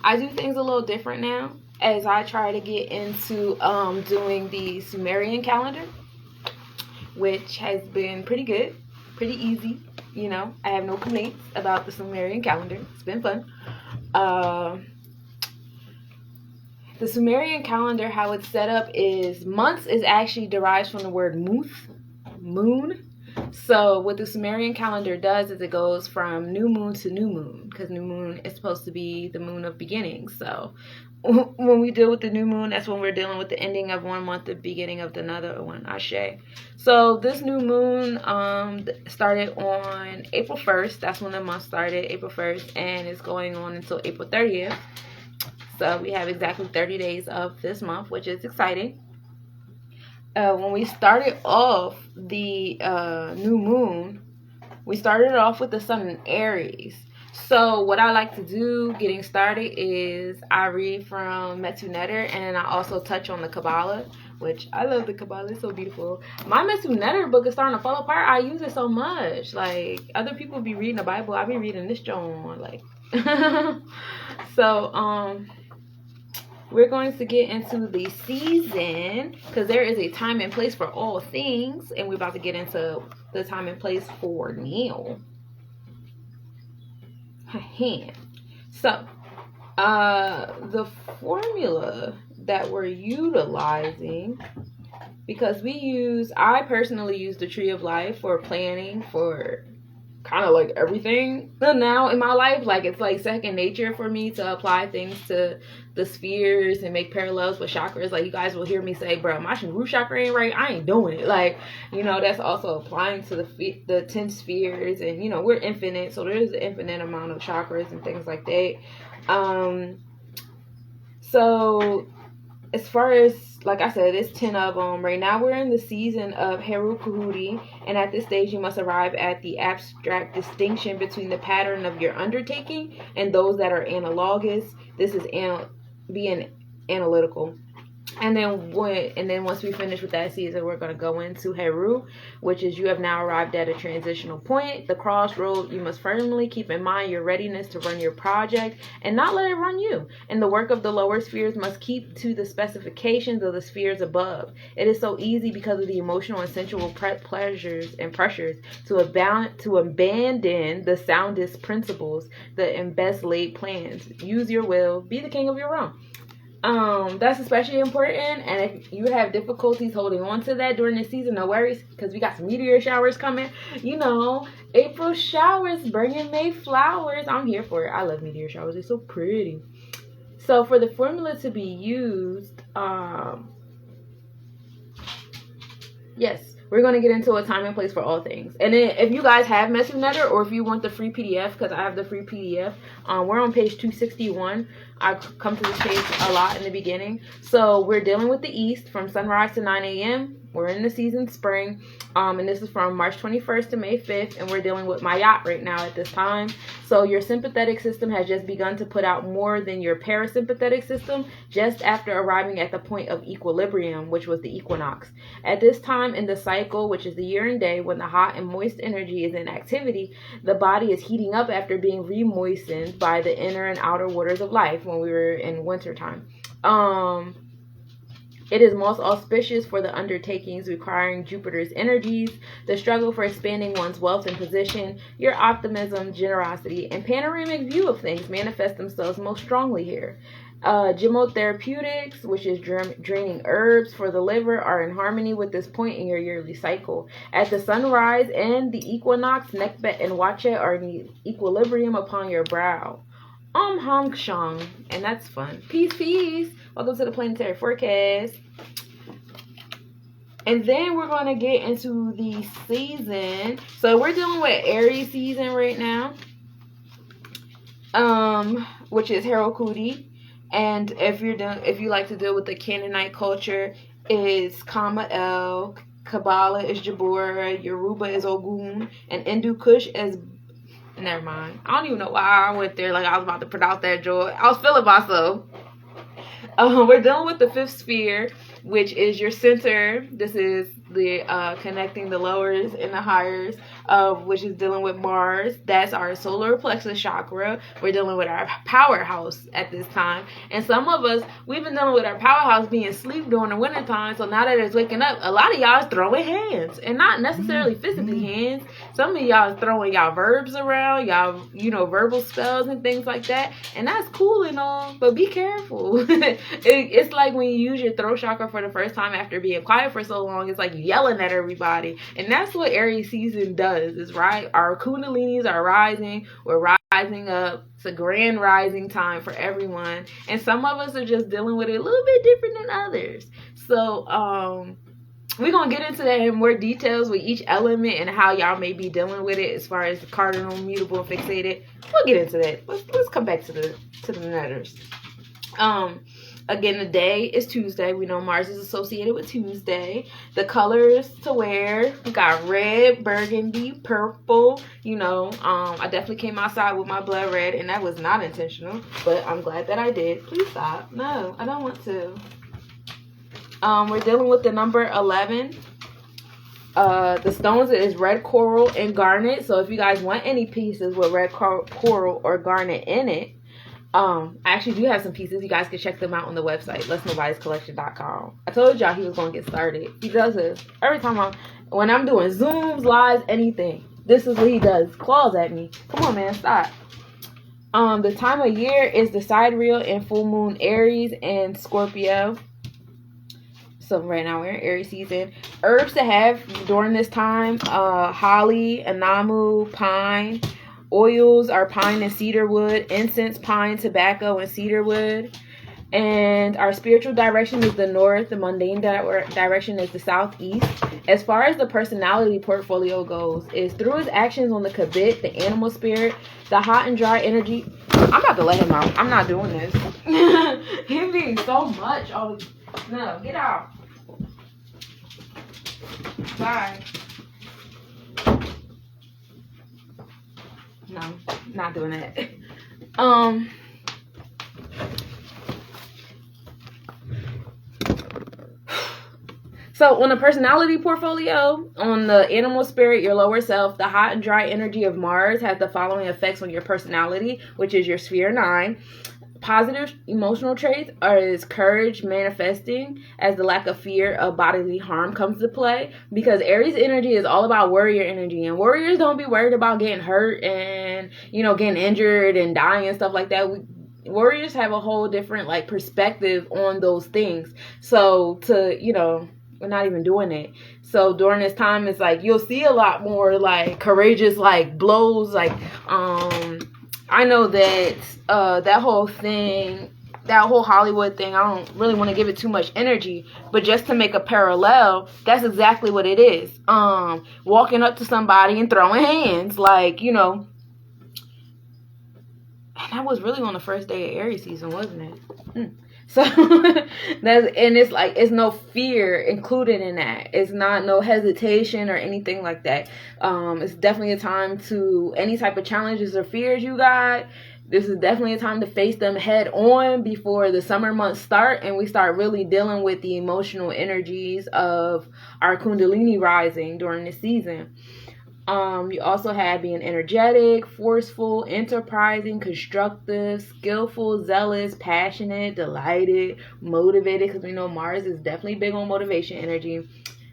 I do things a little different now as I try to get into doing the Sumerian calendar, which has been pretty good, pretty easy. You know, I have no complaints about the Sumerian calendar. It's been fun. The Sumerian calendar, how it's set up is months is actually derived from the word moon. So what the Sumerian calendar does is it goes from new moon to new moon, because new moon is supposed to be the moon of beginnings. So when we deal with the new moon, that's when we're dealing with the ending of one month, the beginning of another one. Ashe. So this new moon started on April 1st. That's when the month started, April 1st, and it's going on until April 30th. So we have exactly 30 days of this month, which is exciting. When we started off the new moon, we started off with the sun in Aries. So what I like to do getting started is I read from Meteor, and I also touch on the Kabbalah, which I love the Kabbalah. It's so beautiful. My Meteor book is starting to fall apart. I use it so much. Like, other people be reading the Bible, I be reading this John. Like, so we're going to get into the season, because there is a time and place for all things, and we're about to get into the time and place for Neil. So, the formula that we're utilizing, because I personally use the Tree of Life for planning for kind of like everything now in my life. Like, it's like second nature for me to apply things to the spheres and make parallels with chakras. Like, you guys will hear me say, bro, my root chakra ain't right, I ain't doing it. Like, you know, that's also applying to the 10 spheres, and you know, we're infinite, so there's an infinite amount of chakras and things like that. So as far as, like I said, it's 10 of them. Right now we're in the season of Heru Kuhuti, and at this stage you must arrive at the abstract distinction between the pattern of your undertaking and those that are analogous. This is being analytical. And then once we finish with that season, we're going to go into Heru, which is you have now arrived at a transitional point, the crossroad. You must firmly keep in mind your readiness to run your project and not let it run you. And the work of the lower spheres must keep to the specifications of the spheres above. It is so easy because of the emotional and sensual pleasures and pressures to abandon the soundest principles, the best laid plans. Use your will, be the king of your own. That's especially important, and if you have difficulties holding on to that during this season, no worries, because we got some meteor showers coming. You know, April showers bringing May flowers. I'm here for it. I love meteor showers. They're so pretty. So for the formula to be used, yes, we're going to get into a time and place for all things. And then if you guys have Meteor, or if you want the free PDF, because I have the free PDF, we're on page 261. I come to this page a lot in the beginning. So we're dealing with the East from sunrise to 9 a.m. We're in the season spring. And this is from March 21st to May 5th. And we're dealing with Mayat right now at this time. So your sympathetic system has just begun to put out more than your parasympathetic system just after arriving at the point of equilibrium, which was the equinox. At this time in the cycle, which is the year and day, when the hot and moist energy is in activity, the body is heating up after being remoistened by the inner and outer waters of life when we were in winter time. It is most auspicious for the undertakings requiring Jupiter's energies, the struggle for expanding one's wealth and position. Your optimism, generosity, and panoramic view of things manifest themselves most strongly here. Chemotherapeutics, which is draining herbs for the liver, are in harmony with this point in your yearly cycle. At the sunrise and the equinox, Nekbet and Wache are in equilibrium upon your brow. Hong Shang, and that's fun. Peace. Welcome to the planetary forecast. And then we're going to get into the season. So we're dealing with Aries season right now, which is Herokuti. And if you like to deal with the Canaanite culture, is Kama-El, Kabbalah is Jabura, Yoruba is Ogun, and Hindu Kush is... Never mind. I don't even know why I went there like I was about to pronounce that joy. I was feeling myself. We're dealing with the fifth sphere, which is your center. This is the connecting the lowers and the highers, which is dealing with Mars. That's our solar plexus chakra. We're dealing with our powerhouse at this time. And some of us, we've been dealing with our powerhouse being asleep during the winter time. So now that it's waking up, a lot of y'all is throwing hands, and not necessarily physically hands. Some of y'all is throwing y'all verbs around, y'all, verbal spells and things like that. And that's cool and all, but be careful. It's like when you use your throat chakra for the first time after being quiet for so long, it's like you yelling at everybody. And that's what Aries season does, is right. Our kundalinis are rising. We're rising up. It's a grand rising time for everyone. And some of us are just dealing with it a little bit different than others. So, we're going to get into that in more details with each element and how y'all may be dealing with it as far as the cardinal, mutable, and fixated. We'll get into that. Let's come back to the letters. Again, the day is Tuesday. We know Mars is associated with Tuesday. The colors to wear, we got red, burgundy, purple. I definitely came outside with my blood red, and that was not intentional, but I'm glad that I did. Please stop. No, I don't want to. We're dealing with the number 11. The stones is red coral and garnet. So if you guys want any pieces with red coral or garnet in it, I actually do have some pieces. You guys can check them out on the website, letsnobodiescollection.com. I told y'all he was going to get started. He does this every time when I'm doing Zooms, lives, anything. This is what he does. Claws at me. Come on, man, stop. The time of year is the sidereal and full moon Aries and Scorpio. So right now we're in Aries season. Herbs to have during this time, holly, anamu, pine. Oils are pine and cedar wood. Incense, pine, tobacco, and cedar wood. And our spiritual direction is the north. The mundane direction is the southeast. As far as the personality portfolio goes, is through his actions on the kabit, the animal spirit, the hot and dry energy. I'm about to let him out. I'm not doing this. Him being so much. No, get out. Bye. No, not doing that. So on the personality portfolio, on the animal spirit, your lower self, the hot and dry energy of Mars has the following effects on your personality, which is your sphere 9. Positive emotional traits is courage manifesting as the lack of fear of bodily harm comes to play, because Aries energy is all about warrior energy, and warriors don't be worried about getting hurt and getting injured and dying and stuff like that. Warriors have a whole different perspective on those things. So we're not even doing it. So during this time, it's you'll see a lot more courageous blows. I know that that whole thing, that whole Hollywood thing, I don't really want to give it too much energy, but just to make a parallel, that's exactly what it is. Walking up to somebody and throwing hands, and that was really on the first day of Aries season, wasn't it? So it's no fear included in that. It's not no hesitation or anything like that. It's definitely a time to any type of challenges or fears you got. This is definitely a time to face them head on before the summer months start and we start really dealing with the emotional energies of our Kundalini rising during this season. You also have being energetic, forceful, enterprising, constructive, skillful, zealous, passionate, delighted, motivated, because we know Mars is definitely big on motivation energy.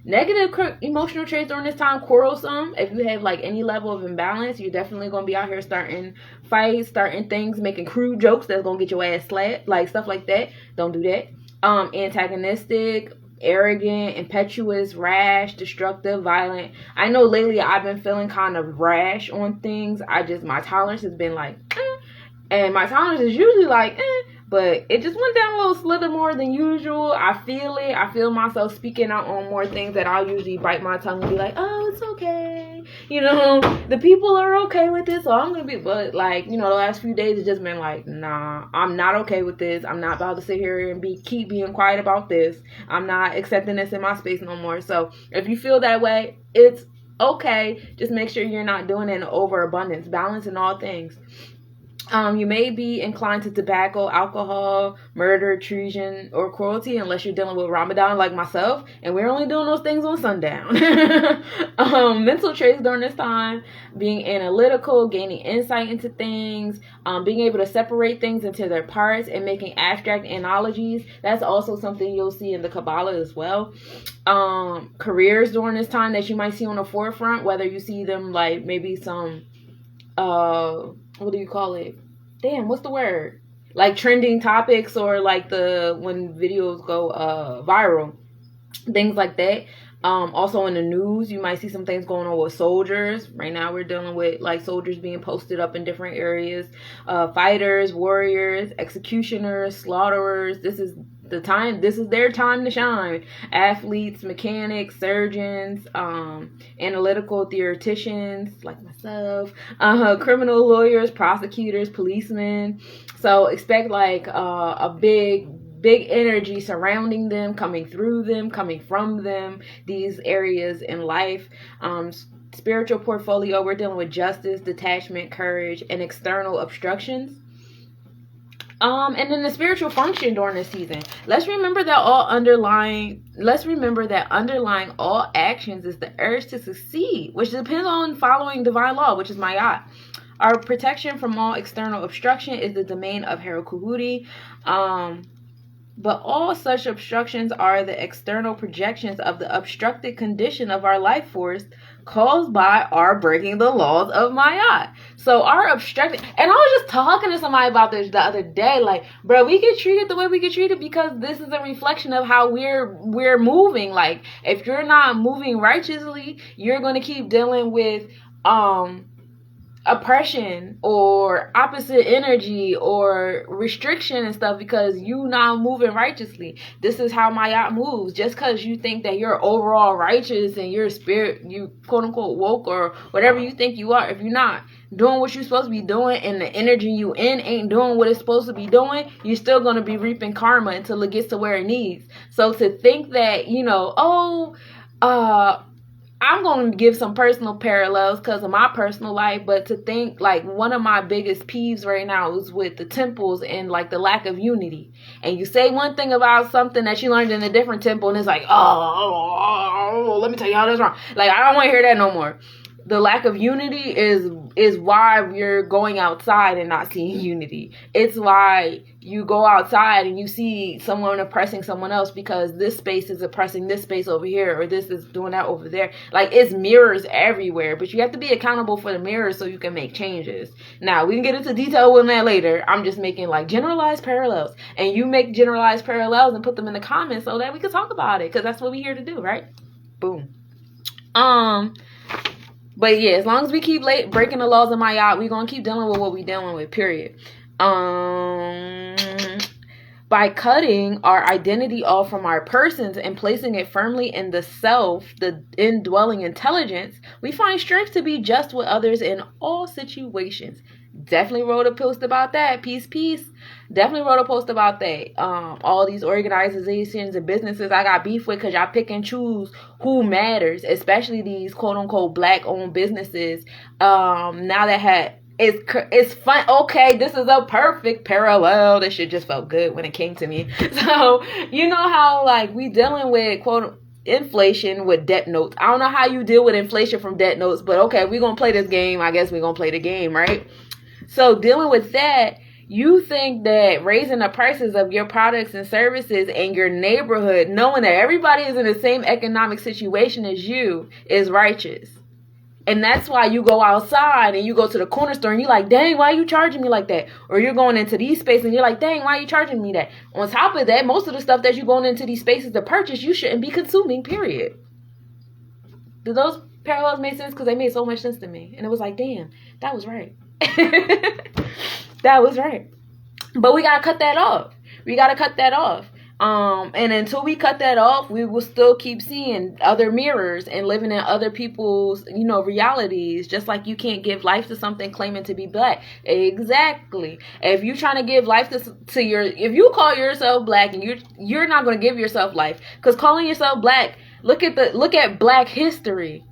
Negative emotional traits during this time, quarrelsome. If you have any level of imbalance, you're definitely going to be out here starting fights, starting things, making crude jokes that's going to get your ass slapped, stuff like that. Don't do that. Antagonistic, arrogant, impetuous, rash, destructive, violent. I know lately I've been feeling kind of rash on things. My tolerance has been and my tolerance is usually but it just went down a little slither more than usual. I feel it. I feel myself speaking out on more things that I'll usually bite my tongue and be oh, it's okay. The people are okay with this, so I'm going to be, but the last few days it's just been nah, I'm not okay with this. I'm not about to sit here and keep being quiet about this. I'm not accepting this in my space no more. So if you feel that way, it's okay. Just make sure you're not doing it in overabundance. Balance in all things. You may be inclined to tobacco, alcohol, murder, treason, or cruelty unless you're dealing with Ramadan like myself, and we're only doing those things on sundown. Mental traits during this time: being analytical, gaining insight into things, being able to separate things into their parts, and making abstract analogies. That's also something you'll see in the Kabbalah as well. Careers during this time that you might see on the forefront, whether you see them like maybe some what do you call it? Damn, what's the word? Like trending topics, or like when videos go viral, things like that. Also in the news, you might see some things going on with soldiers. Right now we're dealing with like soldiers being posted up in different areas. Fighters, warriors, executioners, slaughterers. This is their time to shine. Athletes, mechanics, surgeons, analytical theoreticians like myself, criminal lawyers, prosecutors, policemen. So expect like a big energy surrounding them, coming through them, coming from them, these areas in life. Spiritual portfolio, we're dealing with justice, detachment, courage, and external obstructions. And then the spiritual function during this season. Let's remember that underlying all actions is the urge to succeed, which depends on following divine law, which is Ma'at. Our protection from all external obstruction is the domain of Herukuhudi. But all such obstructions are the external projections of the obstructed condition of our life force caused by our breaking the laws of Ma'at. So our obstructed, and I was just talking to somebody about this the other day, like, bro, we get treated the way we get treated because this is a reflection of how we're moving. Like, if you're not moving righteously, you're going to keep dealing with oppression or opposite energy or restriction and stuff because you not moving righteously. This is how Ma'at moves. Just because you think that you're overall righteous and your spirit, you quote unquote woke or whatever you think you are, if you're not doing what you're supposed to be doing and the energy you in ain't doing what it's supposed to be doing, you're still going to be reaping karma until it gets to where it needs. So to think that, I'm going to give some personal parallels because of my personal life, but to think like one of my biggest peeves right now is with the temples and like the lack of unity. And you say one thing about something that you learned in a different temple and it's like, let me tell you how that's wrong. Like, I don't want to hear that no more. The lack of unity is why we're going outside and not seeing unity. It's why you go outside and you see someone oppressing someone else because this space is oppressing this space over here, or this is doing that over there. Like, it's mirrors everywhere, but you have to be accountable for the mirrors so you can make changes. Now, we can get into detail on that later. I'm just making like generalized parallels, and you make generalized parallels and put them in the comments so that we can talk about it, because that's what we're here to do, right? Boom. But yeah, as long as we keep breaking the laws of Ma'at, we're going to keep dealing with what we're dealing with, period. By cutting our identity off from our persons and placing it firmly in the self, the indwelling intelligence, we find strength to be just with others in all situations. Definitely wrote a post about that. Peace. Definitely wrote a post about that. All these organizations and businesses I got beef with because y'all pick and choose who matters, especially these quote unquote black owned businesses. Now that it's fun. Okay, this is a perfect parallel. This shit just felt good when it came to me. So you know how like we dealing with quote inflation with debt notes. I don't know how you deal with inflation from debt notes, but okay, we're gonna play this game. I guess we're gonna play the game, right? So dealing with that, you think that raising the prices of your products and services in your neighborhood, knowing that everybody is in the same economic situation as you, is righteous. And that's why you go outside and you go to the corner store and you're like, dang, why are you charging me like that? Or you're going into these spaces and you're like, dang, why are you charging me that? On top of that, most of the stuff that you're going into these spaces to purchase, you shouldn't be consuming, period. Do those parallels make sense? Because they made so much sense to me. And it was like, damn, that was right. That was right. But we got to cut that off. And until we cut that off, we will still keep seeing other mirrors and living in other people's, realities. Just like you can't give life to something claiming to be black. Exactly. If you're trying to give life if you call yourself black and you're not going to give yourself life, because calling yourself black, look at black history.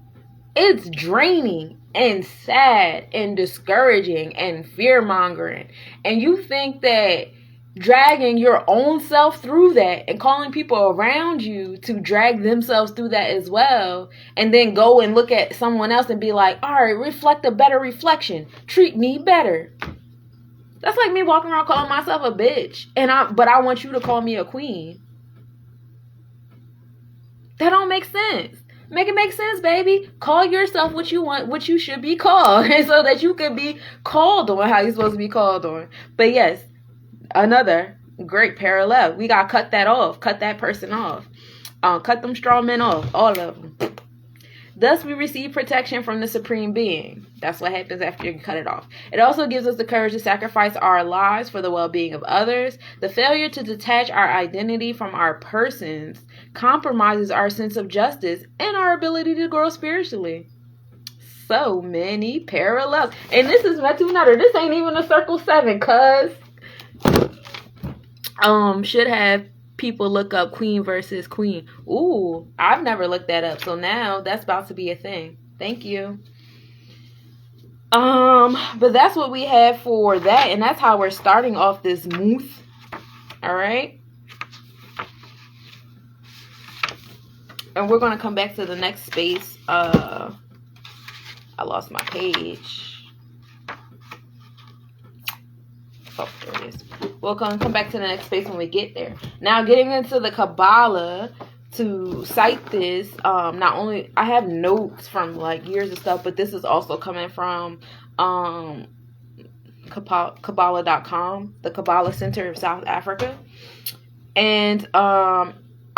It's draining. and sad and discouraging and fear-mongering. And you think that dragging your own self through that and calling people around you to drag themselves through that as well, and then go and look at someone else and be like, all right, reflect a better reflection, treat me better. That's like me walking around calling myself a bitch, but I want you to call me a queen. That don't make sense. Make it make sense, baby. Call yourself what you want, what you should be called, so that you can be called on how you're supposed to be called on. But yes, another great parallel. We got to cut that off. Cut that person off. Cut them straw men off. All of them. Thus, we receive protection from the Supreme Being. That's what happens after you cut it off. It also gives us the courage to sacrifice our lives for the well-being of others. The failure to detach our identity from our persons compromises our sense of justice and our ability to grow spiritually. So many parallels. And this is Metu Nutter. This ain't even a circle 7, cuz should have people look up queen versus queen. Ooh, I've never looked that up. So now that's about to be a thing. Thank you. But that's what we have for that, and that's how we're starting off this month. All right. And we're going to come back to the next space. I lost my page. Oh, there it is. We'll come back to the next space when we get there. Now, getting into the Kabbalah to cite this, not only I have notes from like years of stuff, but this is also coming from Kabbalah.com, the Kabbalah Center of South Africa. And I'm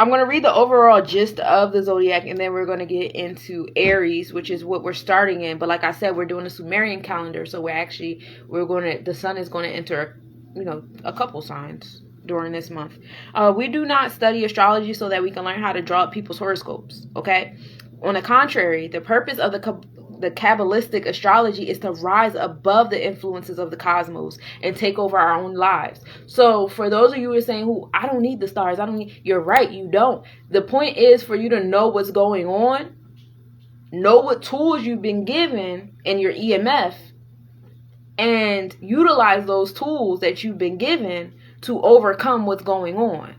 going to read the overall gist of the zodiac, and then we're going to get into Aries, which is what we're starting in. But like I said, we're doing a Sumerian calendar, so the sun is going to enter, a couple signs during this month. We do not study astrology so that we can learn how to draw up people's horoscopes. Okay. On the contrary, the purpose of the Kabbalistic astrology is to rise above the influences of the cosmos and take over our own lives. So for those of you who are saying, I don't need the stars, you're right, you don't. The point is for you to know what's going on, know what tools you've been given in your EMF, and utilize those tools that you've been given to overcome what's going on.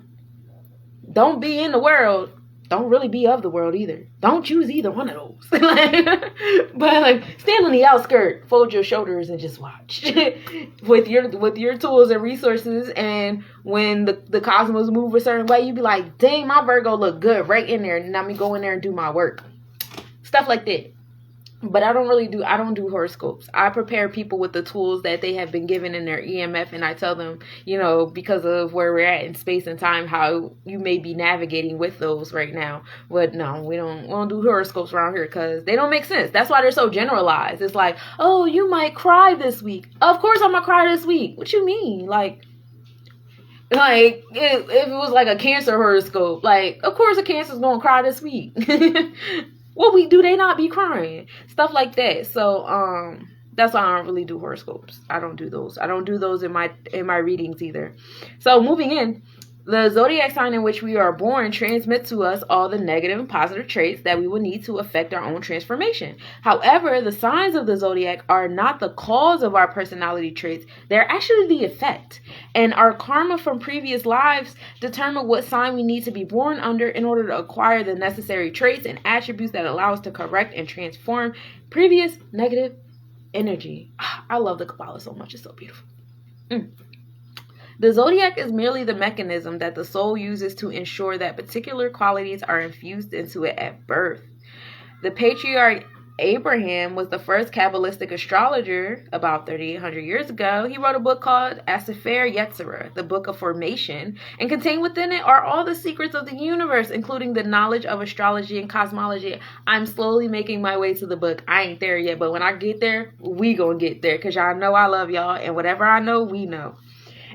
Don't be in the world. Don't really be of the world either. Don't choose either one of those. But stand on the outskirt, fold your shoulders, and just watch with your tools and resources. And when the cosmos move a certain way, you be like, dang, my Virgo look good right in there. And let me go in there and do my work. Stuff like that. But I don't do horoscopes. I prepare people with the tools that they have been given in their EMF, and I tell them, because of where we're at in space and time, how you may be navigating with those right now. But no, we don't do horoscopes around here because they don't make sense. That's why they're so generalized. It's like, oh, you might cry this week. Of course I'm gonna cry this week. What you mean? If it was like a Cancer horoscope, of course a Cancer's gonna cry this week. What week do they not be crying? Stuff like that. So that's why I don't really do horoscopes. I don't do those. I don't do those in my readings either. So moving in, the zodiac sign in which we are born transmits to us all the negative and positive traits that we will need to affect our own transformation. However, the signs of the zodiac are not the cause of our personality traits. They're actually the effect. And our karma from previous lives determine what sign we need to be born under in order to acquire the necessary traits and attributes that allow us to correct and transform previous negative energy. I love the Kabbalah so much. It's so beautiful. The zodiac is merely the mechanism that the soul uses to ensure that particular qualities are infused into it at birth. The patriarch Abraham was the first Kabbalistic astrologer about 3,800 years ago. He wrote a book called Sefer Yetzirah, the Book of Formation, and contained within it are all the secrets of the universe, including the knowledge of astrology and cosmology. I'm slowly making my way to the book. I ain't there yet, but when I get there, we gonna get there, because y'all know I love y'all, and whatever I know, we know.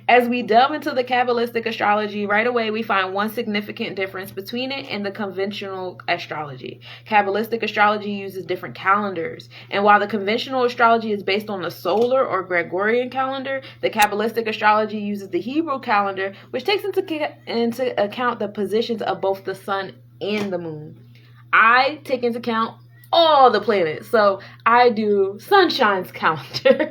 As we delve into the Kabbalistic astrology, right away we find one significant difference between it and the conventional astrology. Kabbalistic astrology uses different calendars, and while the conventional astrology is based on the solar or Gregorian calendar, the Kabbalistic astrology uses the Hebrew calendar, which takes into account the positions of both the sun and the moon. I take into account all the planets. So I do Sunshine's Calendar.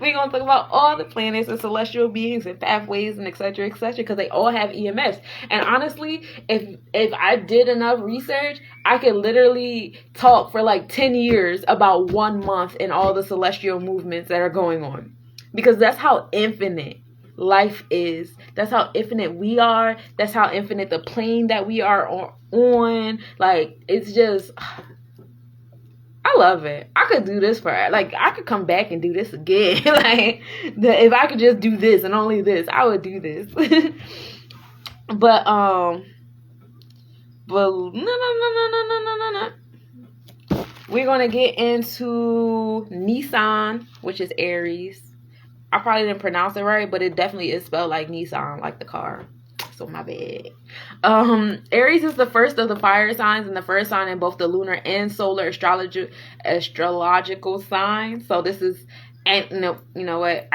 We're going to talk about all the planets and celestial beings and pathways and etc., because they all have EMFs. And honestly, if I did enough research, I could literally talk for like 10 years about 1 month and all the celestial movements that are going on. Because that's how infinite life is. That's how infinite we are. That's how infinite the plane that we are on. Like, it's just... I love it. I could do this I could come back and do this again. If I could just do this and only this, I would do this. But no. We're gonna get into Nissan, which is Aries. I probably didn't pronounce it right, but it definitely is spelled like Nissan, like the car. So my bad. Aries is the first of the fire signs and the first sign in both the lunar and solar astrological signs. So this is, and you know what?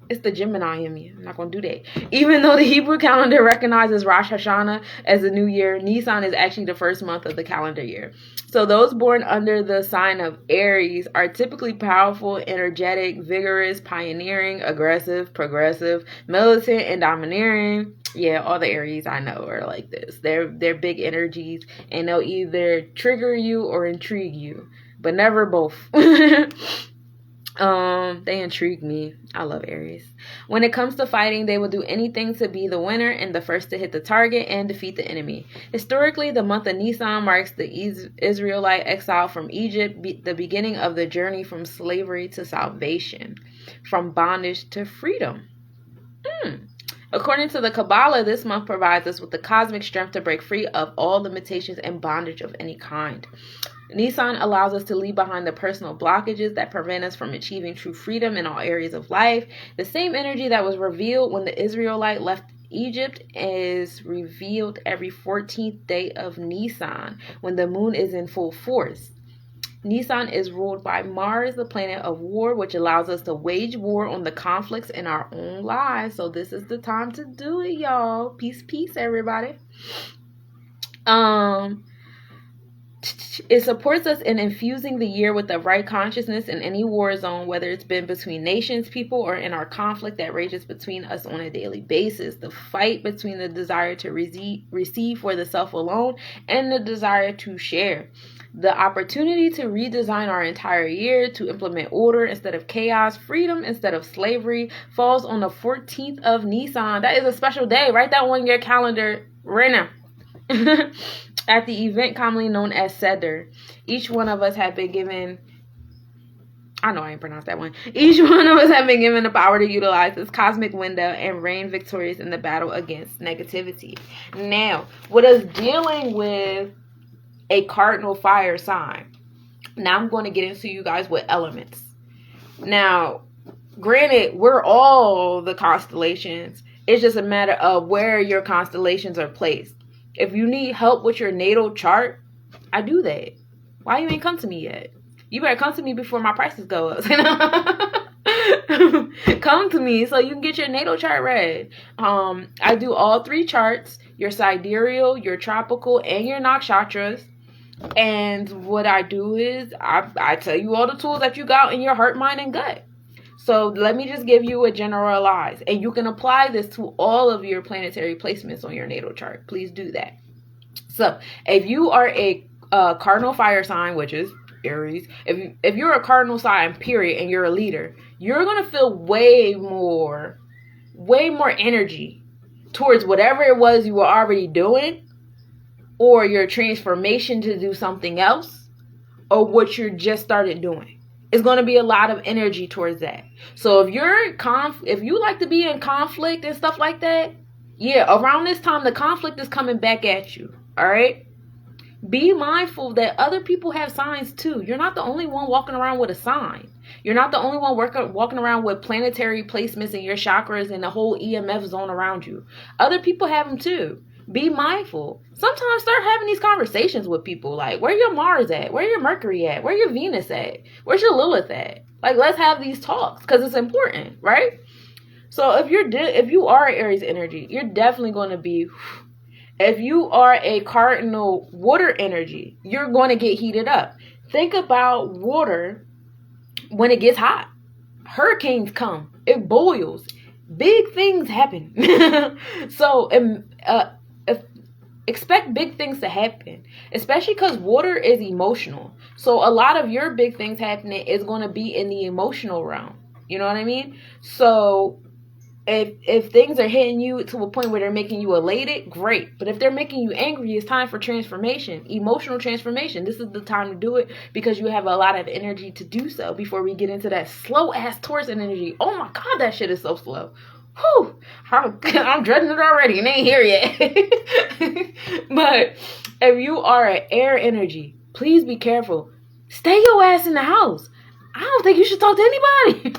It's the Gemini in me. I'm not going to do that. Even though the Hebrew calendar recognizes Rosh Hashanah as the new year, Nisan is actually the first month of the calendar year. So those born under the sign of Aries are typically powerful, energetic, vigorous, pioneering, aggressive, progressive, militant, and domineering. Yeah, all the Aries I know are like this. They're big energies, and they'll either trigger you or intrigue you, but never both. They intrigue me. I love Aries. When it comes to fighting, they will do anything to be the winner and the first to hit the target and defeat the enemy. Historically, the month of Nisan marks the Israelite exile from Egypt, the beginning of the journey from slavery to salvation, from bondage to freedom. According to the Kabbalah, this month provides us with the cosmic strength to break free of all limitations and bondage of any kind. Nisan allows us to leave behind the personal blockages that prevent us from achieving true freedom in all areas of life. The same energy that was revealed when the Israelite left Egypt is revealed every 14th day of Nisan, when the moon is in full force. Nisan is ruled by Mars, the planet of war, which allows us to wage war on the conflicts in our own lives. So this is the time to do it, y'all. Peace, peace, everybody. It supports us in infusing the year with the right consciousness in any war zone, whether it's been between nations, people, or in our conflict that rages between us on a daily basis. The fight between the desire to receive for the self alone and the desire to share. The opportunity to redesign our entire year, to implement order instead of chaos, freedom instead of slavery, falls on the 14th of Nisan. That is a special day. Write that on your calendar right now. At the event commonly known as Seder, each one of us have been given... I know I ain't pronounced that one. Each one of us have been given the power to utilize this cosmic window and reign victorious in the battle against negativity. Now, with us dealing with a cardinal fire sign, now I'm going to get into you guys with elements. Now, granted, we're all the constellations. It's just a matter of where your constellations are placed. If you need help with your natal chart, I do that. Why you ain't come to me yet? You better come to me before my prices go up. Come to me so you can get your natal chart read. I do all 3 charts, your sidereal, your tropical, and your nakshatras. And what I do is I tell you all the tools that you got in your heart, mind, and gut. So let me just give you a generalized, and you can apply this to all of your planetary placements on your natal chart. Please do that. So if you are a cardinal fire sign, which is Aries, if you're a cardinal sign, period, and you're a leader, you're going to feel way more energy towards whatever it was you were already doing, or your transformation to do something else, or what you just started doing. It's going to be a lot of energy towards that. So if you like to be in conflict and stuff like that, yeah, around this time, the conflict is coming back at you. All right. Be mindful that other people have signs too. You're not the only one walking around with a sign. You're not the only one walking around with planetary placements in your chakras and the whole EMF zone around you. Other people have them too. Be mindful. Sometimes start having these conversations with people like, where your Mars at? Where your Mercury at? Where your Venus at? Where's your Lilith at? Like, let's have these talks because it's important, right? So if you are Aries energy, you're definitely going to be If you are a cardinal water energy, you're going to get heated up. Think about water when it gets hot. Hurricanes come. It boils. Big things happen. So expect big things to happen, especially because water is emotional. So a lot of your big things happening is going to be in the emotional realm. You know what I mean? So if things are hitting you to a point where they're making you elated, great. But if they're making you angry, it's time for transformation, emotional transformation. This is the time to do it because you have a lot of energy to do so before we get into that slow ass Taurus energy. Oh my God, that shit is so slow. Whew, I'm dreading it already and ain't here yet. But if you are an air energy, please be careful. Stay your ass in the house. I don't think you should talk to anybody.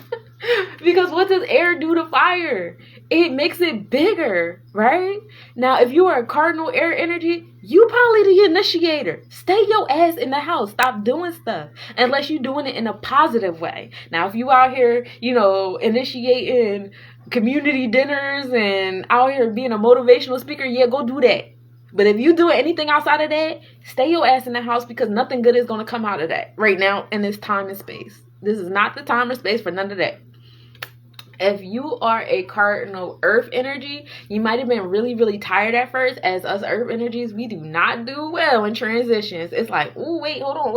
Because what does air do to fire? It makes it bigger, right? Now, if you are a cardinal air energy, you probably the initiator. Stay your ass in the house. Stop doing stuff unless you're doing it in a positive way. Now, if you out here, initiating community dinners and out here being a motivational speaker, yeah, go do that. But if you do anything outside of that, stay your ass in the house because nothing good is going to come out of that right now in this time and space. This is not the time or space for none of that. If you are a cardinal earth energy, you might have been really, really tired at first. As us earth energies, we do not do well in transitions. It's like, oh, wait, hold on,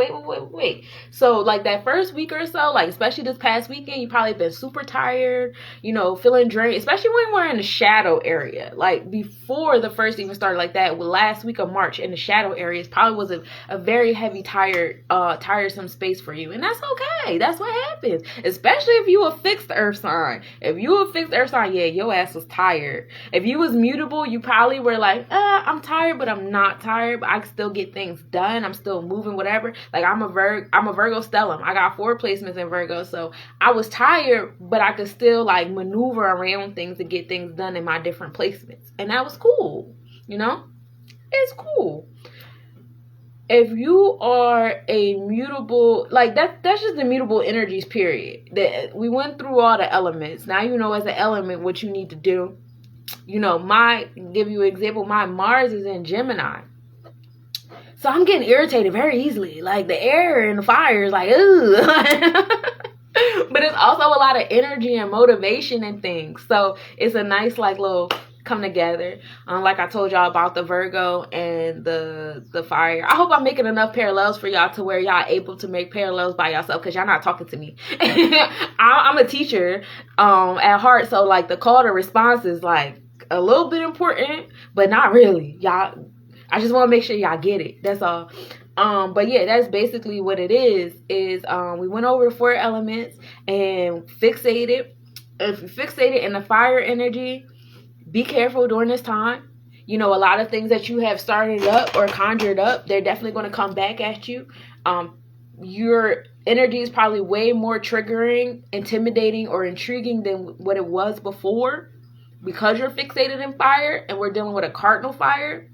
wait. So like that first week or so, like especially this past weekend, you probably been super tired, feeling drained, especially when we're in the shadow area. Like before the first even started like that, last week of March in the shadow areas probably was a very heavy, tiresome space for you. And that's okay. That's what happens. Especially if you a fixed earth sign. If you a fixed earth sign, yeah, your ass was tired. If you was mutable, you probably were like, I'm tired, but I'm not tired. But I can still get things done. I'm still moving, whatever. Like I'm a Virgo stellium. I got 4 placements in Virgo. So I was tired, but I could still like maneuver around things to get things done in my different placements. And that was cool. It's cool. If you are a mutable, like that's just the mutable energies, period. That we went through all the elements. Now you know as an element what you need to do. Give you an example, my Mars is in Gemini. So I'm getting irritated very easily. Like the air and the fire is like, ooh. But it's also a lot of energy and motivation and things. So it's a nice like little come together. Like I told y'all about the Virgo and the fire. I hope I'm making enough parallels for y'all to where y'all able to make parallels by yourself because y'all not talking to me. I'm a teacher at heart, so like the call to response is like a little bit important, but not really. Y'all, I just want to make sure y'all get it. That's all. But yeah, that's basically what it is we went over the 4 elements and fixated. If you fixated in the fire energy, be careful during this time. A lot of things that you have started up or conjured up, they're definitely going to come back at you. Your energy is probably way more triggering, intimidating, or intriguing than what it was before because you're fixated in fire and we're dealing with a cardinal fire.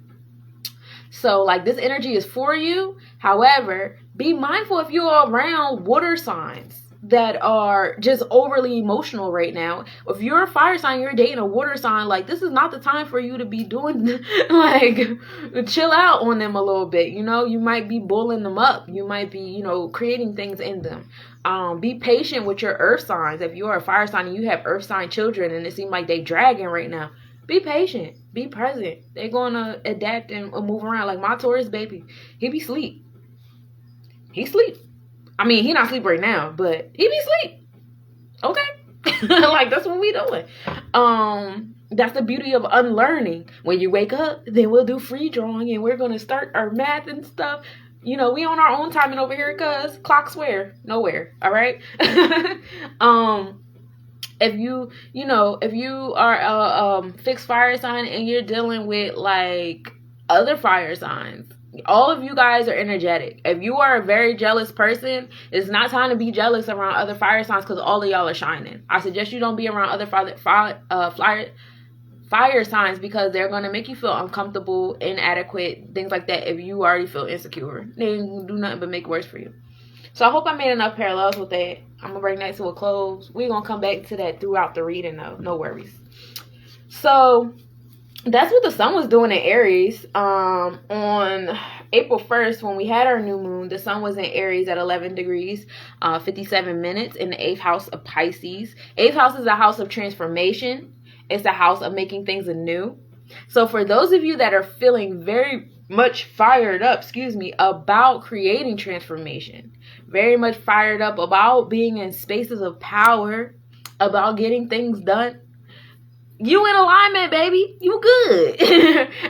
So like this energy is for you. However, be mindful if you're around water signs that are just overly emotional right now. If you're a fire sign, you're dating a water sign, like this is not the time for you to be doing like chill out on them a little bit. You might be bullying them up. You might be, creating things in them. Be patient with your earth signs. If you're a fire sign and you have earth sign children and it seems like they dragging right now, be patient, be present. They're gonna adapt and move around. Like my Taurus baby, he be sleep. He sleep. I mean, he not sleep right now, but he be sleep. Okay. Like, that's what we doing. That's the beauty of unlearning. When you wake up, then we'll do free drawing and we're going to start our math and stuff. We on our own timing over here because clocks where? Nowhere. All right. If you are a fixed fire sign and you're dealing with like other fire signs, all of you guys are energetic. If you are a very jealous person, it's not time to be jealous around other fire signs because all of y'all are shining. I suggest you don't be around other fire signs because they're going to make you feel uncomfortable, inadequate, things like that. If you already feel insecure, they do nothing but make it worse for you. So I hope I made enough parallels with that. I'm going to bring that to a close. We're going to come back to that throughout the reading though. No worries. So that's what the sun was doing in Aries. On April 1st, when we had our new moon, the sun was in Aries at 11 degrees, 57 minutes in the 8th house of Pisces. 8th house is a house of transformation. It's a house of making things anew. So for those of you that are feeling very much fired up, about creating transformation, very much fired up about being in spaces of power, about getting things done, you in alignment, baby. You good.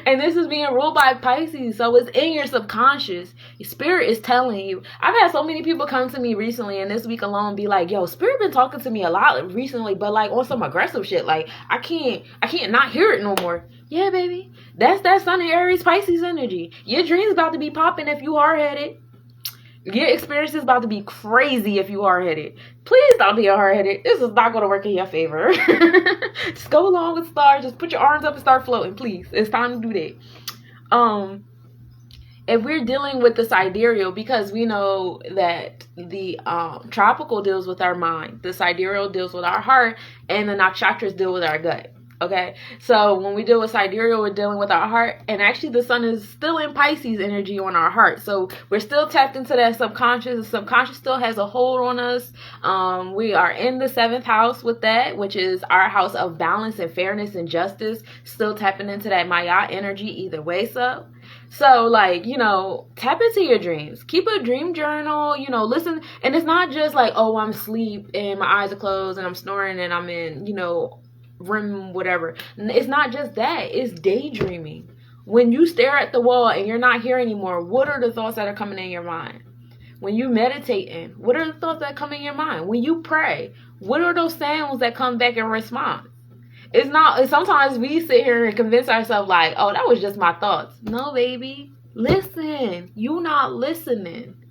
And this is being ruled by Pisces, so it's in your subconscious. Your spirit is telling you. I've had so many people come to me recently and this week alone be like, yo, spirit been talking to me a lot recently, but like on some aggressive shit. Like I can't not hear it no more. Yeah, baby. That's that Sun and Aries Pisces energy. Your dreams about to be popping if you are headed. Your experience is about to be crazy if you are headed. Please stop being hard headed. This is not going to work in your favor. Just go along with stars. Just put your arms up and start floating, please. It's time to do that. If we're dealing with the sidereal, because we know that the tropical deals with our mind, the sidereal deals with our heart, and the nakshatras deal with our gut. Okay, so when we deal with sidereal, we're dealing with our heart, and actually the sun is still in Pisces energy on our heart, so we're still tapped into that subconscious. The subconscious still has a hold on us. We are in the 7th house with that, which is our house of balance and fairness and justice, still tapping into that Maya energy either way. So like, tap into your dreams. Keep a dream journal, listen. And it's not just like, oh, I'm asleep and my eyes are closed and I'm snoring and I'm in, REM, whatever. It's not just that. It's daydreaming. When you stare at the wall and you're not here anymore, what are the thoughts that are coming in your mind? When you meditating, what are the thoughts that come in your mind? When you pray, what are those sounds that come back in response? It's not, sometimes we sit here and convince ourselves like, oh, that was just my thoughts. No, baby. Listen. You not listening.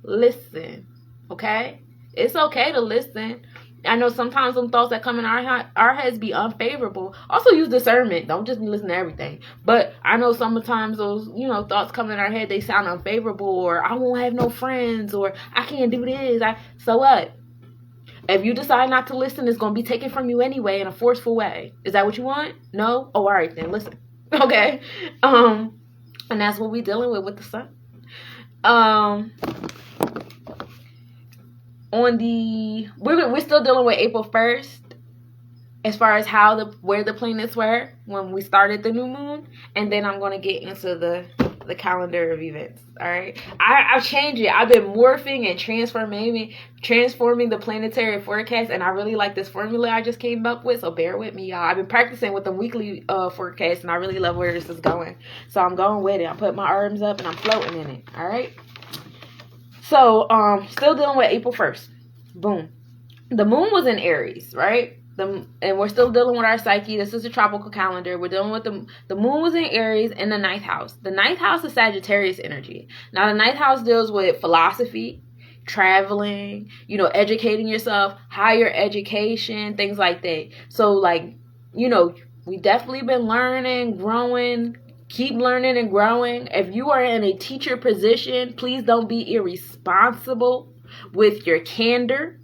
Listen. Okay? It's okay to listen. I know sometimes some thoughts that come in our heads be unfavorable. Also use discernment. Don't just listen to everything. But I know sometimes those, thoughts come in our head, they sound unfavorable, or I won't have no friends, or I can't do this. So what? If you decide not to listen, it's going to be taken from you anyway in a forceful way. Is that what you want? No? Oh, all right then. Listen. Okay. And that's what we're dealing with the sun. We're still dealing with April 1st as far as where the planets were when we started the new moon, and then I'm going to get into the calendar of events. All right, I've changed it. I've been morphing and transforming the planetary forecast, and I really like this formula I just came up with, so bear with me, y'all. I've been practicing with the weekly forecast, and I really love where this is going, so I'm going with it. I'm putting my arms up and I'm floating in it. All right. So, still dealing with April 1st. Boom. The moon was in Aries, right? And we're still dealing with our psyche. This is a tropical calendar. We're dealing with the moon was in Aries in the 9th house. The 9th house is Sagittarius energy. Now, the 9th house deals with philosophy, traveling, educating yourself, higher education, things like that. So, like, we definitely been learning, growing. Keep learning and growing. If you are in a teacher position, please don't be irresponsible with your candor,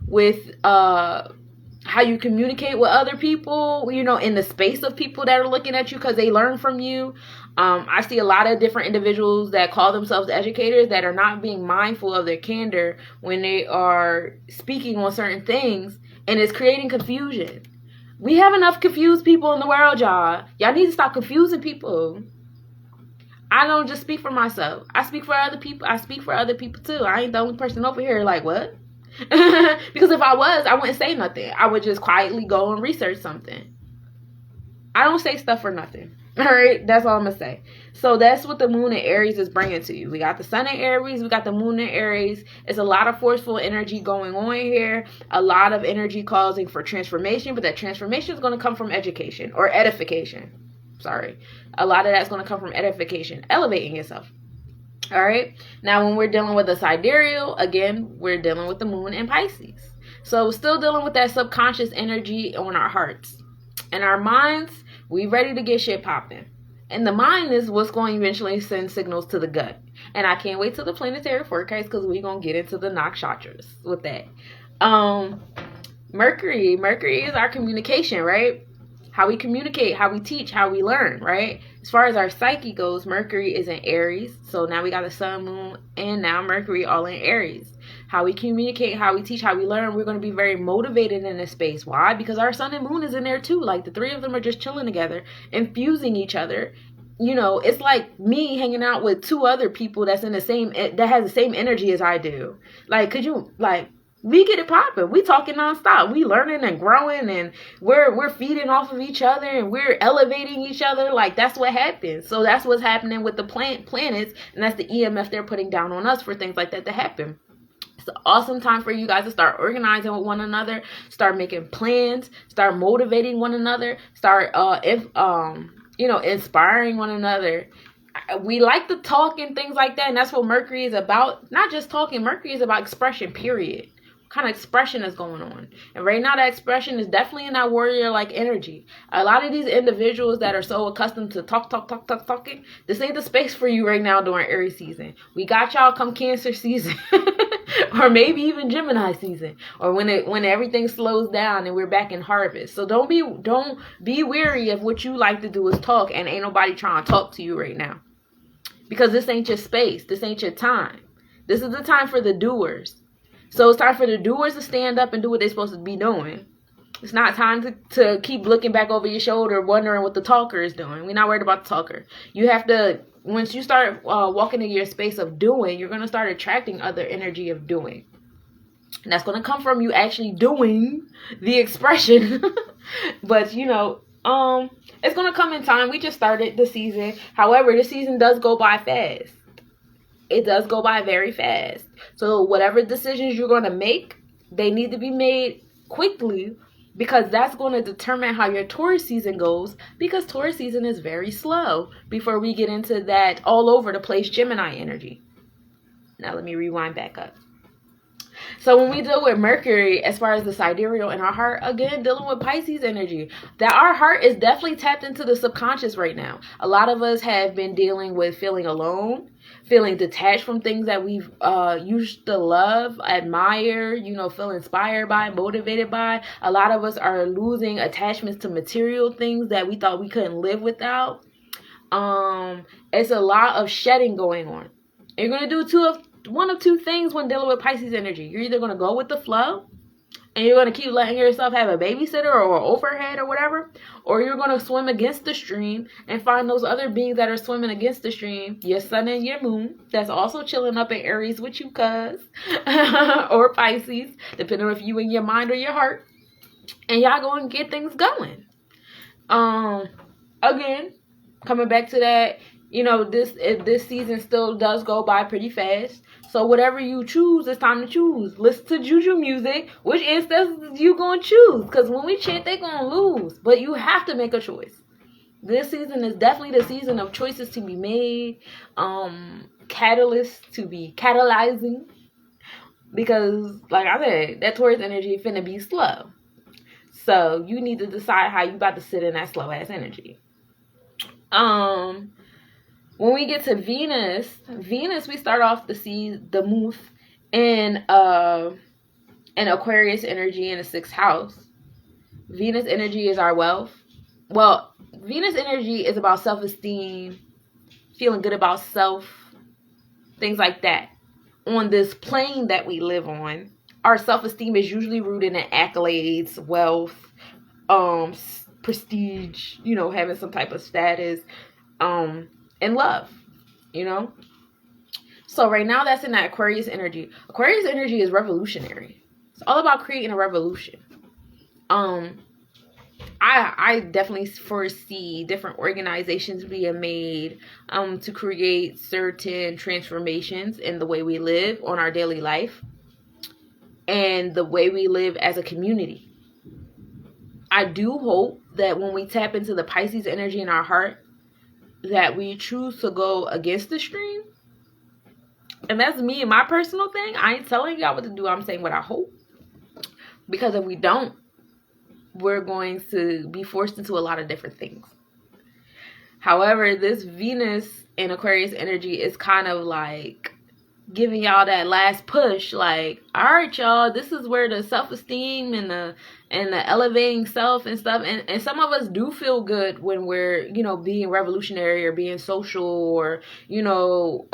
with how you communicate with other people, in the space of people that are looking at you because they learn from you. I see a lot of different individuals that call themselves educators that are not being mindful of their candor when they are speaking on certain things, and it's creating confusion. We have enough confused people in the world, y'all. Y'all need to stop confusing people. I don't just speak for myself. I speak for other people. I speak for other people too. I ain't the only person over here like, what? Because if I was, I wouldn't say nothing. I would just quietly go and research something. I don't say stuff for nothing. All right, that's all I'm going to say. So that's what the moon in Aries is bringing to you. We got the sun in Aries. We got the moon in Aries. It's a lot of forceful energy going on here. A lot of energy causing for transformation. But that transformation is going to come from education or edification. Sorry. A lot of that's going to come from edification. Elevating yourself. All right. Now, when we're dealing with the sidereal, again, we're dealing with the moon in Pisces. So still dealing with that subconscious energy on our hearts. And our minds, we ready to get shit popping. And the mind is what's going to eventually send signals to the gut. And I can't wait till the planetary forecast because we're going to get into the nakshatras with that. Mercury is our communication, right? how we communicate, how we teach, how we learn, right? As far as our psyche goes, Mercury is in Aries. So now we got the sun, moon, and now Mercury all in Aries. How we communicate, how we teach, how we learn, we're going to be very motivated in this space. Why? Because our sun and moon is in there too. Like the three of them are just chilling together, infusing each other. You know, it's like me hanging out with two other people that's in the same, that has the same energy as I do. Like, could you, like, we get it popping. We talking nonstop. We learning and growing, and we're feeding off of each other, and we're elevating each other. Like, that's what happens. So that's what's happening with the planets, and that's the EMF they're putting down on us for things like that to happen. It's an awesome time for you guys to start organizing with one another, start making plans, start motivating one another, start inspiring one another. We like to talk and things like that, and that's what Mercury is about. Not just talking, Mercury is about expression, period. What kind of expression is going on? And right now that expression is definitely in that warrior-like energy. A lot of these individuals that are so accustomed to talking, this ain't the space for you right now during Aries season. We got y'all come Cancer season. Or maybe even Gemini season, or when everything slows down and we're back in harvest. So don't be weary of what you like to do is talk, and ain't nobody trying to talk to you right now, because this ain't your space. This ain't your time. This is the time for the doers. So it's time for the doers to stand up and do what they're supposed to be doing. It's not time to keep looking back over your shoulder wondering what the talker is doing. We're not worried about the talker. You have to, once you start walking in your space of doing, you're going to start attracting other energy of doing. And that's going to come from you actually doing the expression. But, it's going to come in time. We just started the season. However, the season does go by fast. It does go by very fast. So whatever decisions you're going to make, they need to be made quickly, because that's going to determine how your Taurus season goes, because Taurus season is very slow before we get into that all over the place Gemini energy. Now let me rewind back up. So when we deal with Mercury, as far as the sidereal in our heart, again, dealing with Pisces energy, that our heart is definitely tapped into the subconscious right now. A lot of us have been dealing with feeling alone, feeling detached from things that we've used to love, admire, feel inspired by, motivated by. A lot of us are losing attachments to material things that we thought we couldn't live without. It's a lot of shedding going on. You're going to do one of two things when dealing with Pisces energy. You're either going to go with the flow, and you're going to keep letting yourself have a babysitter or overhead or whatever, or you're going to swim against the stream and find those other beings that are swimming against the stream, your sun and your moon, that's also chilling up in Aries with you, cuz, or Pisces, depending on if you in your mind or your heart, and y'all going to get things going. Again, coming back to that, this season still does go by pretty fast. So whatever you choose, it's time to choose. Listen to juju music. Which ancestors you gonna choose? Because when we chant, they gonna lose. But you have to make a choice. This season is definitely the season of choices to be made. Catalysts to be catalyzing. Because, like I said, that Taurus energy is finna be slow. So you need to decide how you about to sit in that slow ass energy. When we get to Venus, we start off the month in Aquarius energy in the 6th house. Venus energy is our wealth. Well, Venus energy is about self-esteem, feeling good about self, things like that. On this plane that we live on, our self-esteem is usually rooted in accolades, wealth, prestige, having some type of status, and love, So right now that's in that Aquarius energy. Aquarius energy is revolutionary. It's all about creating a revolution. I definitely foresee different organizations being made to create certain transformations in the way we live on our daily life and the way we live as a community. I do hope that when we tap into the Pisces energy in our heart, that we choose to go against the stream. And that's me and my personal thing. I ain't telling y'all what to do. I'm saying what I hope. Because if we don't, we're going to be forced into a lot of different things. However, this Venus and Aquarius energy is kind of like giving y'all that last push, like, all right, y'all, this is where the self-esteem and the elevating self and stuff, and some of us do feel good when we're, you know, being revolutionary or being social, or, you know,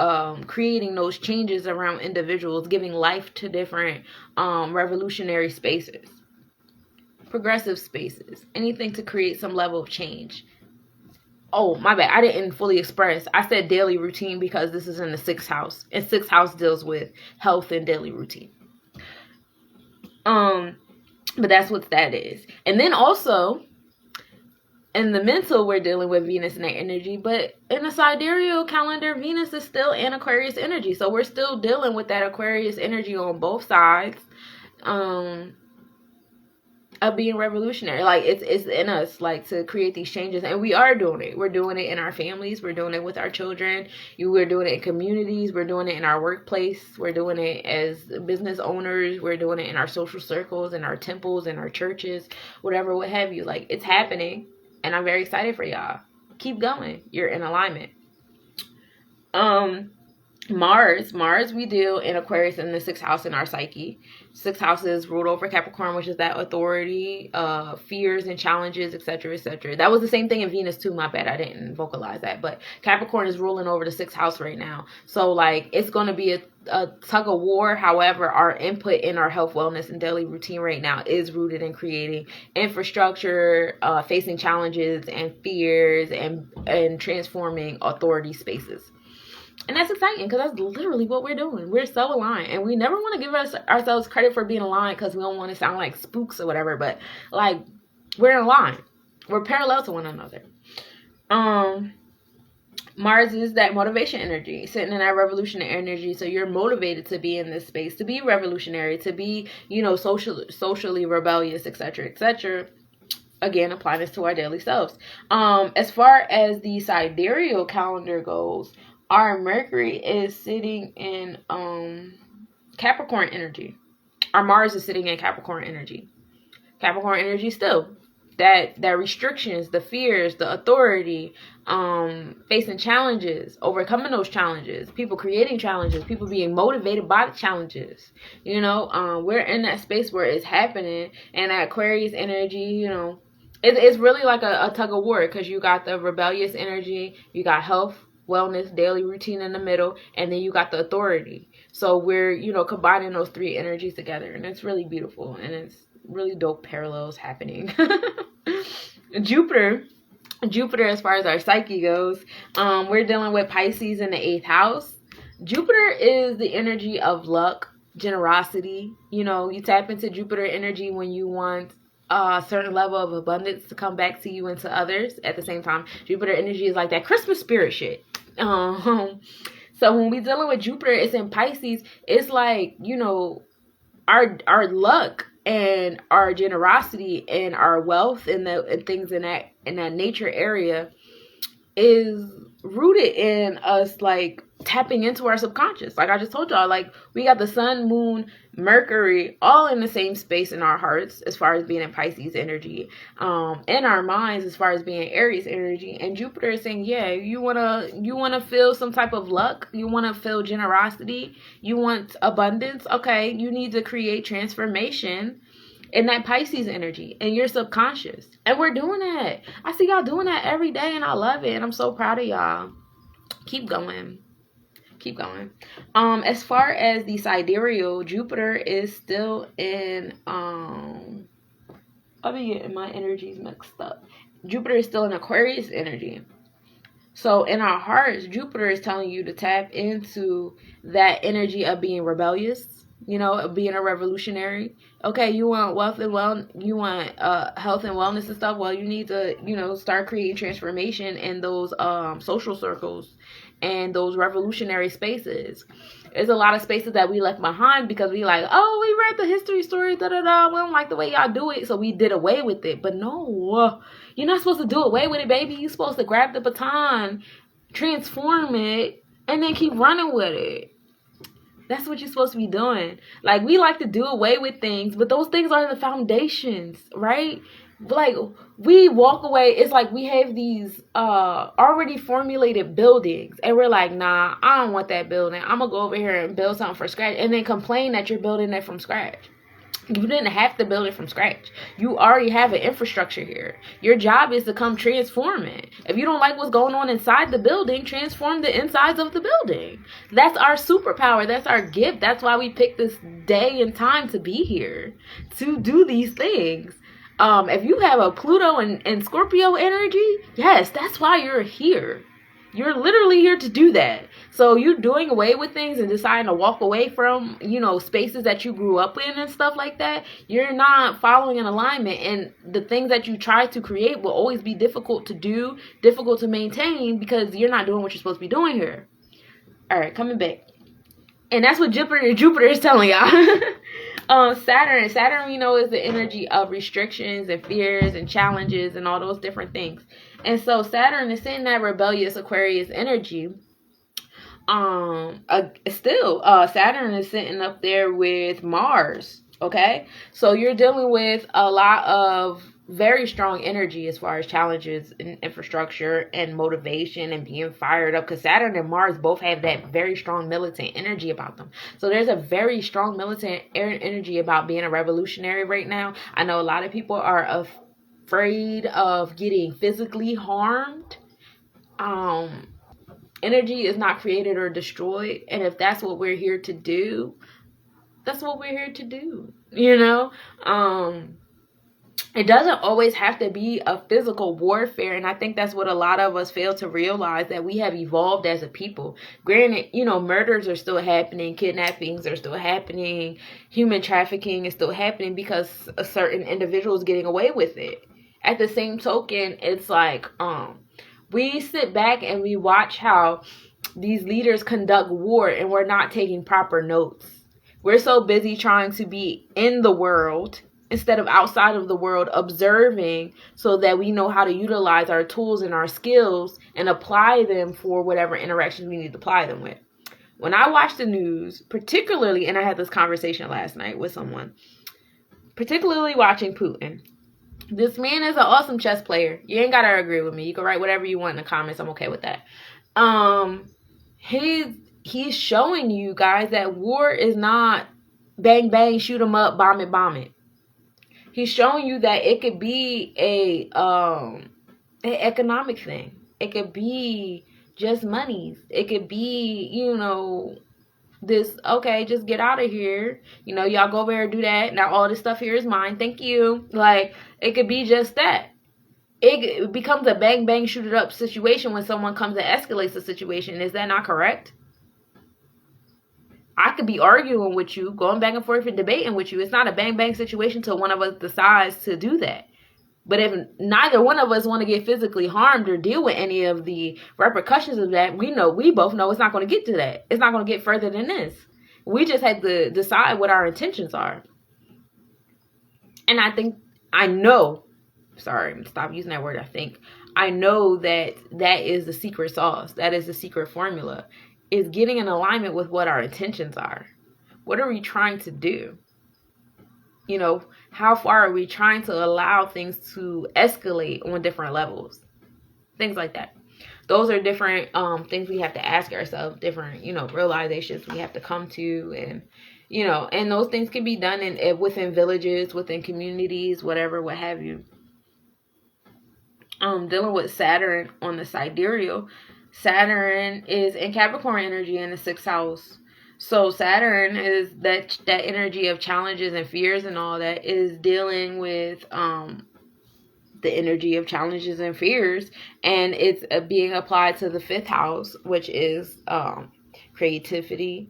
creating those changes around individuals, giving life to different revolutionary spaces, progressive spaces, anything to create some level of change. Oh, my bad. I didn't fully express. I said daily routine because this is in the 6th house. And 6th house deals with health and daily routine. But that's what that is. And then also, in the mental, we're dealing with Venus and that energy. But in the sidereal calendar, Venus is still in Aquarius energy. So we're still dealing with that Aquarius energy on both sides. Of being revolutionary. Like, it's in us, like, to create these changes, and we are doing it. We're doing it in our families, we're doing it with our children, we're doing it in communities, we're doing it in our workplace, we're doing it as business owners, we're doing it in our social circles, in our temples, in our churches, whatever, what have you. Like, it's happening, and I'm very excited for y'all. Keep going. You're in alignment. Mars, we deal in Aquarius in the 6th house in our psyche. 6th house is ruled over Capricorn, which is that authority, fears and challenges, etc., etc. That was the same thing in Venus too. My bad, I didn't vocalize that. But Capricorn is ruling over the 6th house right now. So, like, it's going to be a tug of war. However, our input in our health, wellness, and daily routine right now is rooted in creating infrastructure, facing challenges and fears, and transforming authority spaces. And that's exciting because that's literally what we're doing. We're so aligned. And we never want to give ourselves credit for being aligned because we don't want to sound like spooks or whatever. But, like, we're in line. We're parallel to one another. Mars is that motivation energy, sitting in that revolutionary energy. So you're motivated to be in this space, to be revolutionary, to be, you know, socially rebellious, etc., etc. Again, applying this to our daily selves. As far as the sidereal calendar goes, our Mercury is sitting in Capricorn energy. Our Mars is sitting in Capricorn energy. Capricorn energy still. That restrictions, the fears, the authority, facing challenges, overcoming those challenges, people creating challenges, people being motivated by the challenges. You know, we're in that space where it's happening, and that Aquarius energy, you know, it's really like a tug of war, because you got the rebellious energy, you got health, wellness, daily routine in the middle, and then you got the authority. So we're, you know, combining those three energies together, and it's really beautiful, and it's really dope parallels happening. Jupiter, as far as our psyche goes, we're dealing with Pisces in the 8th house. Jupiter is the energy of luck, generosity. You know, you tap into Jupiter energy when you want a certain level of abundance to come back to you and to others. At the same time, Jupiter energy is like that Christmas spirit shit. So when we dealing with Jupiter, it's in Pisces. It's like, you know, our luck and our generosity and our wealth and things in that nature area is rooted in us, like, tapping into our subconscious. Like I just told y'all, like, we got the sun, moon, Mercury all in the same space in our hearts as far as being in Pisces energy, in our minds as far as being Aries energy. And Jupiter is saying, yeah, you wanna feel some type of luck, you wanna feel generosity, you want abundance. Okay, you need to create transformation in that Pisces energy in your subconscious. And we're doing that. I see y'all doing that every day, and I love it, and I'm so proud of y'all. Keep going. As far as the sidereal, Jupiter is still in I'll be getting my energies mixed up. Jupiter is still in Aquarius energy. So in our hearts, Jupiter is telling you to tap into that energy of being rebellious, you know, of being a revolutionary. Okay, you want wealth and you want health and wellness and stuff. Well, you need to, you know, start creating transformation in those social circles and those revolutionary spaces. There's a lot of spaces that we left behind because we like, oh, we read the history story, we don't like the way y'all do it, so we did away with it. But no, you're not supposed to do away with it, baby. You're supposed to grab the baton, transform it, and then keep running with it. That's what you're supposed to be doing. Like, we like to do away with things, but those things are the foundations, right? like we walk away, it's like we have these already formulated buildings and we're like, nah, I don't want that building, I'm gonna go over here and build something from scratch, and then complain that you're building it from scratch. You didn't have to build it from scratch. You already have an infrastructure here. Your job is to come transform it. If you don't like what's going on inside the building, transform the insides of the building. That's our superpower. That's our gift. That's why we picked this day and time to be here, to do these things. If you have a Pluto and Scorpio energy, yes, that's why you're here. You're literally here to do that. So you're doing away with things and deciding to walk away from, spaces that you grew up in and stuff like that. You're not following an alignment, and the things that you try to create will always be difficult to do, difficult to maintain, because you're not doing what you're supposed to be doing here. All right, coming back. And that's what Jupiter is telling y'all. Saturn, is the energy of restrictions and fears and challenges and all those different things. And so Saturn is in that rebellious Aquarius energy. Saturn is sitting up there with Mars. Okay, so you're dealing with a lot of very strong energy as far as challenges and infrastructure and motivation and being fired up, because Saturn and Mars both have that very strong militant energy about them. So there's a very strong militant energy about being a revolutionary right now. I know a lot of people are afraid of getting physically harmed. Energy is not created or destroyed, and if that's what we're here to do, that's what we're here to do. It doesn't always have to be a physical warfare, and I think that's what a lot of us fail to realize, that we have evolved as a people. Granted, murders are still happening, kidnappings are still happening, human trafficking is still happening because a certain individual is getting away with it. At the same token, it's like we sit back and we watch how these leaders conduct war, and we're not taking proper notes. We're so busy trying to be in the world instead of outside of the world, observing, so that we know how to utilize our tools and our skills and apply them for whatever interactions we need to apply them with. When I watch the news, particularly, and I had this conversation last night with someone, particularly watching Putin. This man is an awesome chess player. You ain't gotta agree with me. You can write whatever you want in the comments. I'm okay with that. He's showing you guys that war is not bang bang, shoot 'em up, bomb it. He's showing you that it could be an economic thing. It could be just monies. It could be, this, okay, just get out of here. Y'all go over there and do that. Now all this stuff here is mine. Thank you. Like, it could be just that. It becomes a bang bang, shoot it up situation when someone comes and escalates the situation. Is that not correct? I could be arguing with you, going back and forth and debating with you. It's not a bang-bang situation till one of us decides to do that. But if neither one of us want to get physically harmed or deal with any of the repercussions of that, we both know it's not going to get to that. It's not going to get further than this. We just have to decide what our intentions are. And I know that is the secret sauce. That is the secret formula. Is getting in alignment with what our intentions are. What are we trying to do? How far are we trying to allow things to escalate on different levels? Things like that. Those are different things we have to ask ourselves, different, realizations we have to come to. And those things can be done within villages, within communities, whatever, what have you. Dealing with Saturn on the sidereal. Saturn is in Capricorn energy in the 6th house. So Saturn is that energy of challenges and fears and all that, is dealing with the energy of challenges and fears. And it's being applied to the 5th house, which is creativity,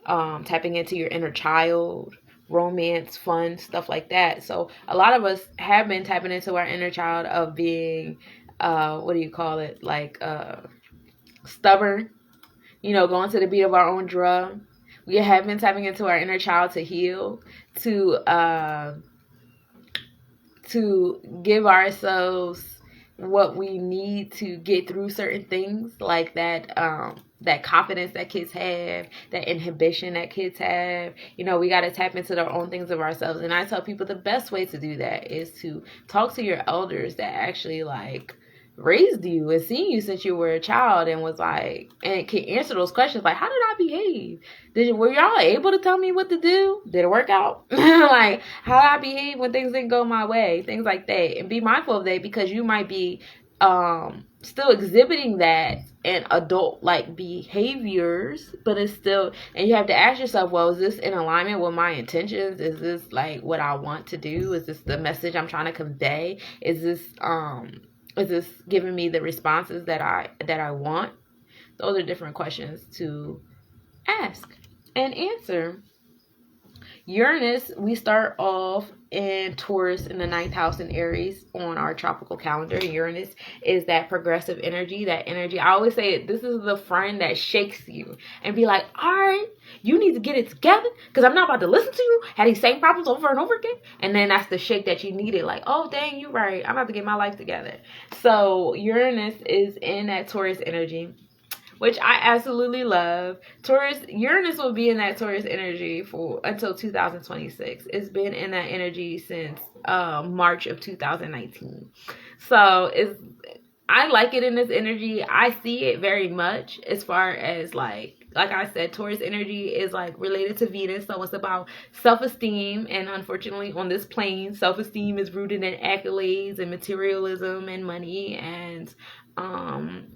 tapping into your inner child, romance, fun, stuff like that. So a lot of us have been tapping into our inner child of being, stubborn, going to the beat of our own drum. We have been tapping into our inner child to heal, to give ourselves what we need to get through certain things, like that confidence that kids have, that inhibition that kids have. We got to tap into their own things of ourselves. And I tell people the best way to do that is to talk to your elders that actually raised you and seen you since you were a child, and was and can answer those questions, like, how did I behave? Were y'all able to tell me what to do? Did it work out? How did I behave when things didn't go my way? Things like that. And be mindful of that, because you might be still exhibiting that in adult behaviors, but it's still, and you have to ask yourself, well, is this in alignment with my intentions? Is this what I want to do? Is this the message I'm trying to convey? Is this giving me the responses that I want? Those are different questions to ask and answer. Uranus, we start off in Taurus in the 9th house in Aries on our tropical calendar. Uranus is that progressive energy, that energy. I always say this is the friend that shakes you and be like, all right, you need to get it together, because I'm not about to listen to you have these same problems over and over again. And then that's the shake that you needed. Like, oh, dang, you're right. I'm about to get my life together. So Uranus is in that Taurus energy, which I absolutely love. Uranus will be in that Taurus energy until 2026. It's been in that energy since March of 2019. So I like it in this energy. I see it very much as far as like I said, Taurus energy is related to Venus. So it's about self-esteem. And unfortunately on this plane, self-esteem is rooted in accolades and materialism and money and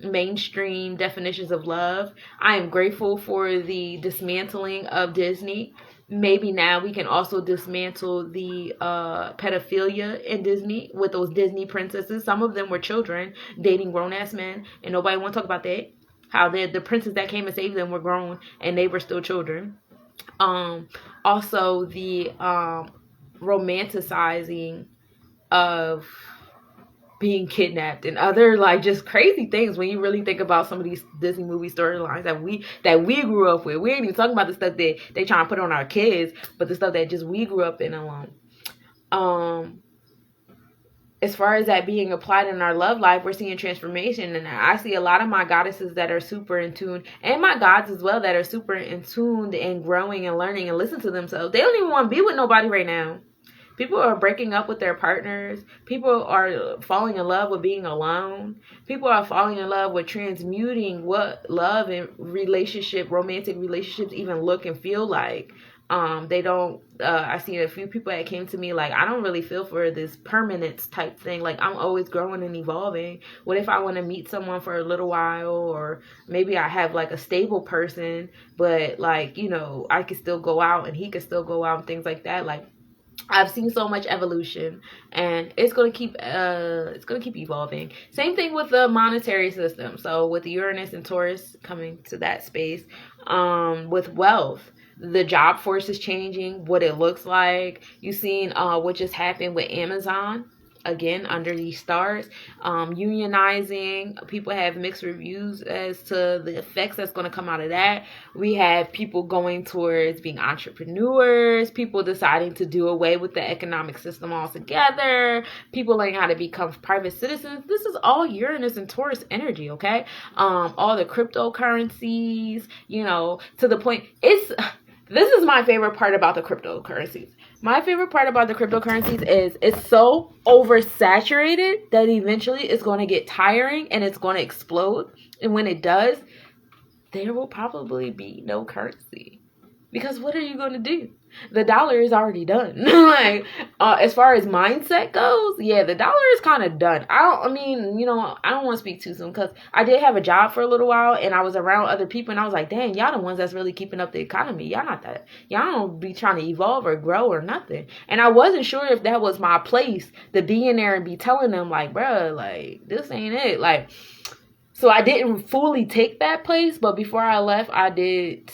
mainstream definitions of love. I am grateful for the dismantling of Disney. Maybe now we can also dismantle the pedophilia in Disney with those Disney princesses. Some of them were children dating grown-ass men, and nobody want to talk about that. How the princes that came and saved them were grown and they were still children. Also the romanticizing of being kidnapped and other just crazy things when you really think about some of these Disney movie storylines that we grew up with. We ain't even talking about the stuff that they trying to put on our kids, but the stuff that just we grew up in alone. As far as that being applied in our love life, we're seeing transformation. And I see a lot of my goddesses that are super in tune, and my gods as well, that are super in tune and growing and learning and listen to themselves. They don't even want to be with nobody right now. People are breaking up with their partners. People are falling in love with being alone. People are falling in love with transmuting what love and romantic relationships even look and feel like. They don't, I seen a few people that came to me I don't really feel for this permanence type thing. I'm always growing and evolving. What if I want to meet someone for a little while, or maybe I have a stable person, but I could still go out and he could still go out and things like that. I've seen so much evolution, and it's gonna keep evolving. Same thing with the monetary system. So with Uranus and Taurus coming to that space, with wealth, the job force is changing, what it looks like. You've seen what just happened with Amazon. Again, under these stars, unionizing. People have mixed reviews as to the effects that's going to come out of that. We have people going towards being entrepreneurs, people deciding to do away with the economic system altogether, people learning how to become private citizens. This is all Uranus and Taurus energy, okay? All the cryptocurrencies, to the point, this is my favorite part about the cryptocurrencies. My favorite part about the cryptocurrencies is it's so oversaturated that eventually it's going to get tiring and it's going to explode. And when it does, there will probably be no currency. Because what are you going to do? The dollar is already done. As far as mindset goes, yeah, the dollar is kind of done. I don't want to speak too soon, because I did have a job for a little while and I was around other people and I was like, dang, y'all the ones that's really keeping up the economy. Y'all not that. Y'all don't be trying to evolve or grow or nothing. And I wasn't sure if that was my place to be in there and be telling them bruh, this ain't it. So I didn't fully take that place, but before I left, I did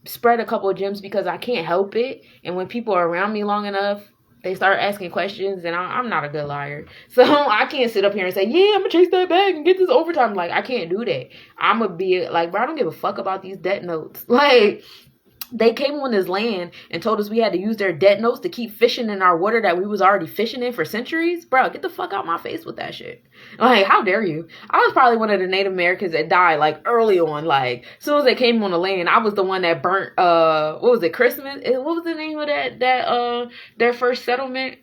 spread a couple of gems because I can't help it. And when people are around me long enough, they start asking questions, and I'm not a good liar. So I can't sit up here and say, yeah, I'm going to chase that bag and get this overtime. I can't do that. I'm going to be bro, I don't give a fuck about these debt notes. they came on this land and told us we had to use their debt notes to keep fishing in our water that we was already fishing in for centuries. Bro, get the fuck out my face with that shit. Like, how dare you? I was probably one of the Native Americans that died, like, early on. Like, as soon as they came on the land, I was the one that burnt, what was it, Christmas? What was the name of their first settlement?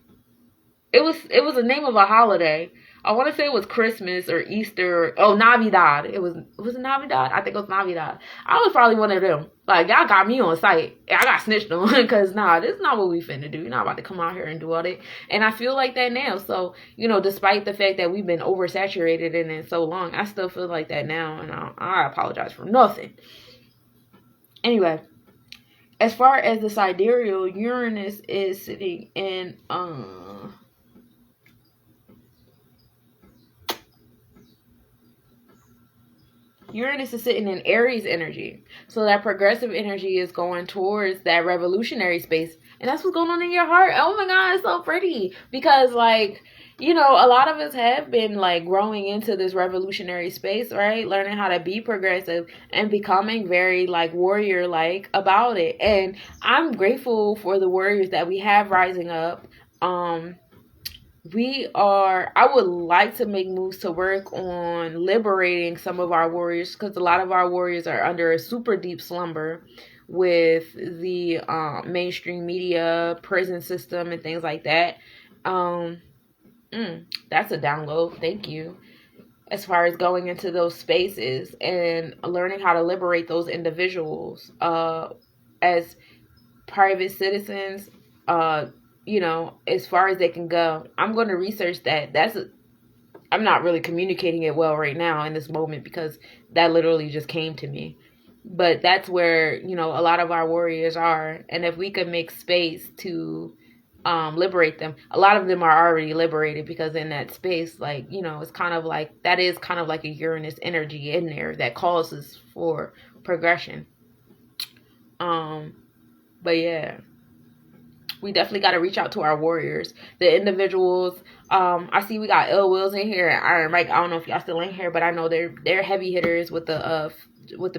It was the name of a holiday. I want to say it was Christmas or Easter. Oh, Navidad. Was it Navidad? I think it was Navidad. I was probably one of them. Like, y'all got me on site. I got snitched on because, this is not what we finna do. You're not about to come out here and do all that. And I feel like that now. So, despite the fact that we've been oversaturated in it so long, I still feel like that now. And I apologize for nothing. Anyway, as far as the sidereal, Uranus is sitting in, Uranus is sitting in Aries energy. So that progressive energy is going towards that revolutionary space. And that's what's going on in your heart. Oh my God, it's so pretty. Because, like, a lot of us have been, like, growing into this revolutionary space, right? Learning how to be progressive and becoming very, like, warrior-like about it. And I'm grateful for the warriors that we have rising up. I would like to make moves to work on liberating some of our warriors, because a lot of our warriors are under a super deep slumber with the mainstream media, prison system, and things like that. That's a download. Thank you. As far as going into those spaces and learning how to liberate those individuals as private citizens, as far as they can go. I'm going to research that. I'm not really communicating it well right now in this moment because that literally just came to me. But that's where, a lot of our warriors are. And if we could make space to liberate them, a lot of them are already liberated, because in that space, like, it's kind of like, that is kind of like a Uranus energy in there that causes for progression. But yeah. We definitely got to reach out to our warriors, the individuals. I see we got Ill Wills in here and Iron Mike. I don't know if y'all still in here, but I know they're heavy hitters with the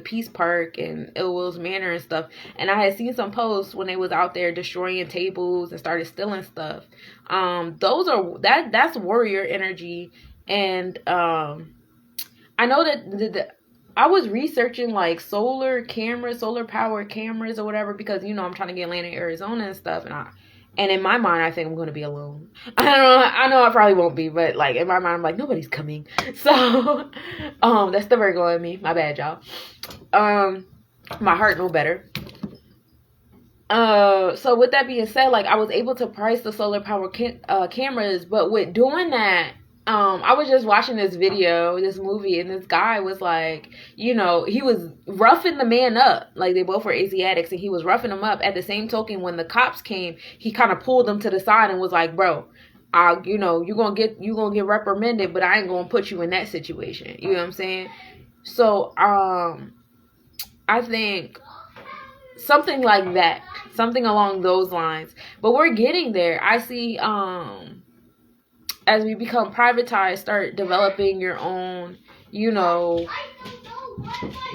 Peace Park and Ill Wills Manor and stuff. And I had seen some posts when they was out there destroying tables and started stealing stuff. That's warrior energy. And I know that I was researching, like, solar power cameras or whatever, because, I'm trying to get land in Arizona and stuff. And in my mind, I think I'm going to be alone. I know I probably won't be, but, like, in my mind, I'm like, nobody's coming. So, that's the Virgo in me. My bad, y'all. My heart know better. So with that being said, like, I was able to price the solar power cameras, but with doing that, I was just watching this movie, and this guy was like, he was roughing the man up. Like, they both were Asiatics, and he was roughing him up. At the same token, when the cops came, he kind of pulled them to the side and was like, bro, you're gonna get reprimanded, but I ain't gonna put you in that situation. You know what I'm saying? So, I think something like that, something along those lines. But we're getting there. I see, as we become privatized, start developing your own,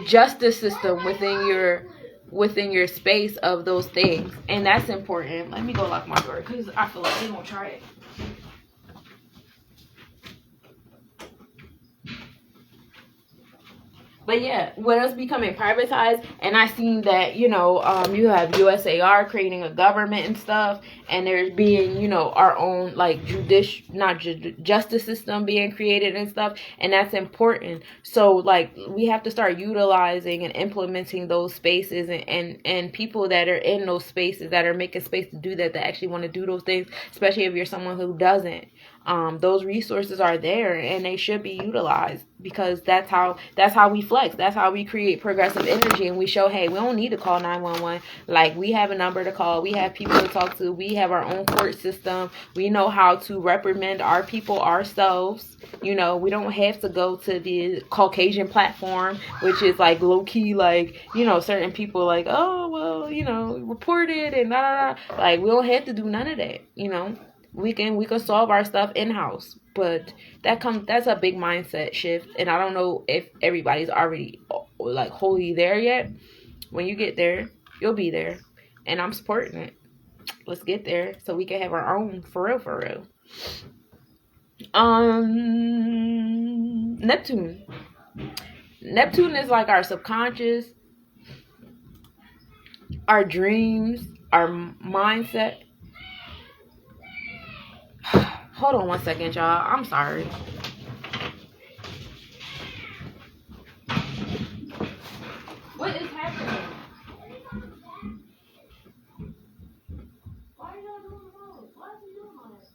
justice system within your space of those things. And that's important. Let me go lock my door, because I feel like they won't try it. But yeah, with us becoming privatized, and I seen that, you have USAR creating a government and stuff, and there's being, our own, like, justice system being created and stuff, and that's important. So, like, we have to start utilizing and implementing those spaces, and people that are in those spaces, that are making space to do that actually want to do those things, especially if you're someone who doesn't. Those resources are there, and they should be utilized, because that's how we flex. That's how we create progressive energy, and we show, hey, we don't need to call 911. Like, we have a number to call. We have people to talk to. We have our own court system. We know how to reprimand our people ourselves. We don't have to go to the Caucasian platform, which is, like, low key, like, certain people, like, oh, well, report it and da da da. Like, we don't have to do none of that. We can solve our stuff in-house, but that's a big mindset shift, and I don't know if everybody's already, like, wholly there yet. When you get there, You'll be there. And I'm supporting it. Let's get there so we can have our own for real, for real. Neptune. Neptune is like our subconscious, our dreams, our mindset. Hold on one second, y'all. I'm sorry. What is happening? Why are y'all doing that? Why are you doing all that?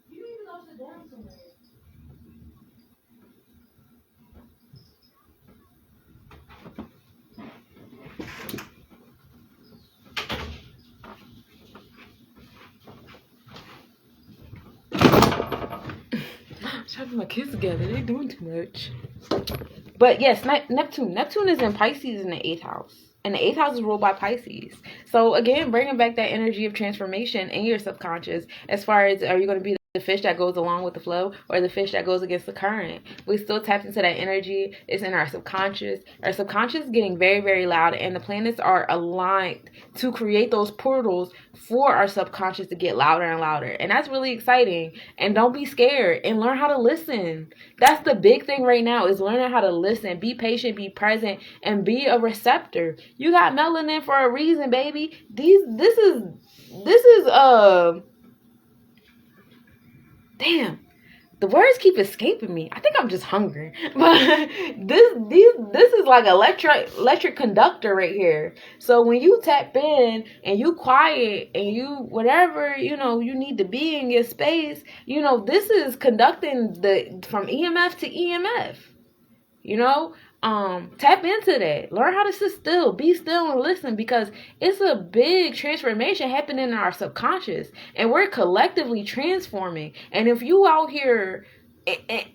You need to go sit down somewhere. I'm having my kids together. They're doing too much. But yes, Neptune. Neptune is in Pisces in the 8th house. And the 8th house is ruled by Pisces. So again, bringing back that energy of transformation in your subconscious. As far as, are you going to be the fish that goes along with the flow or the fish that goes against the current? We still tapped into that energy. It's in our subconscious. Our subconscious is getting very, very loud, and the planets are aligned to create those portals for our subconscious to get louder and louder. And that's really exciting. And don't be scared, and learn how to listen. That's the big thing right now, is learning how to listen. Be patient, be present, and be a receptor. You got melanin for a reason, baby. This is damn, the words keep escaping me. I think I'm just hungry. But this is like electric conductor right here. So when you tap in and you quiet and you whatever, you need to be in your space, this is conducting from EMF to EMF. Tap into that. Learn how to sit still, be still, and listen, because it's a big transformation happening in our subconscious, and we're collectively transforming. And if you out here,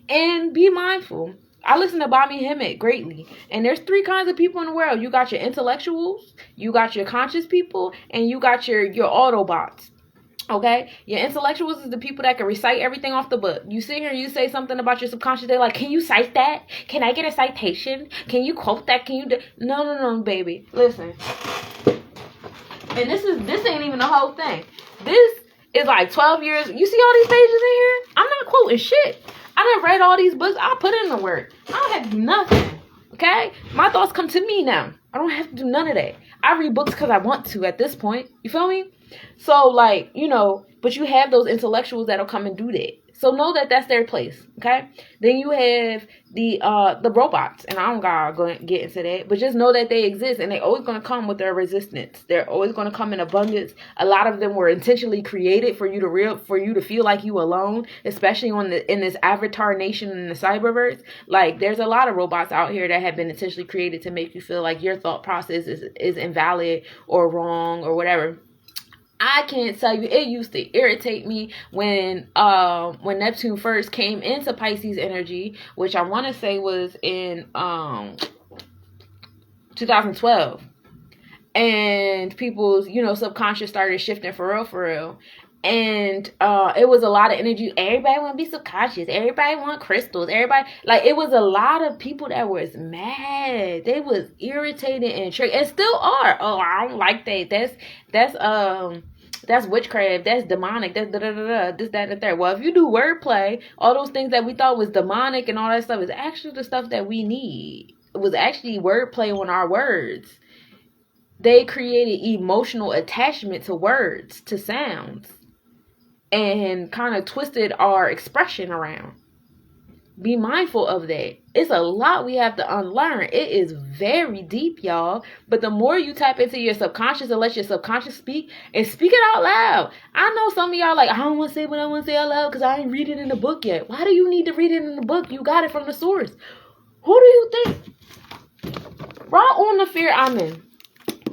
and be mindful, I listen to Bobby Hemmett greatly, and there's 3 kinds of people in the world. You got your intellectuals, you got your conscious people, and you got your Autobots. Okay, your intellectuals is the people that can recite everything off the book. You sit here and you say something about your subconscious. They're like, can you cite that? Can I get a citation? Can you quote that? Can you do? No, baby. Listen. And this ain't even the whole thing. This is like 12 years. You see all these pages in here? I'm not quoting shit. I done read all these books. I put in the work. I don't have to do nothing. Okay? My thoughts come to me now. I don't have to do none of that. I read books because I want to at this point. You feel me? So, but you have those intellectuals that'll come and do that. So know that that's their place, okay? Then you have the robots, and I don't gotta go get into that, but just know that they exist, and they're always gonna come with their resistance. They're always gonna come in abundance. A lot of them were intentionally created for you to feel like you alone, especially in this avatar nation in the cyberverse. Like, there's a lot of robots out here that have been intentionally created to make you feel like your thought process is invalid or wrong or whatever. I can't tell you, it used to irritate me when Neptune first came into Pisces energy, which I want to say was in 2012. And people's, subconscious started shifting for real. And it was a lot of energy. Everybody want to be subconscious. Everybody want crystals. Everybody, it was a lot of people that was mad. They was irritated and tricked, and still are. Oh, I don't like that. That's witchcraft. That's demonic. That's this, that, and the third. Well, if you do wordplay, all those things that we thought was demonic and all that stuff is actually the stuff that we need. It was actually wordplay on our words. They created emotional attachment to words, to sounds, and kind of twisted our expression around. Be mindful of that. It's a lot we have to unlearn. It is very deep, y'all. But the more you tap into your subconscious and let your subconscious speak, and speak it out loud. I know some of y'all like, I don't want to say what I want to say out loud because I ain't read it in the book yet. Why do you need to read it in the book? You got it from the source. Who do you think Ra on the Fear Amen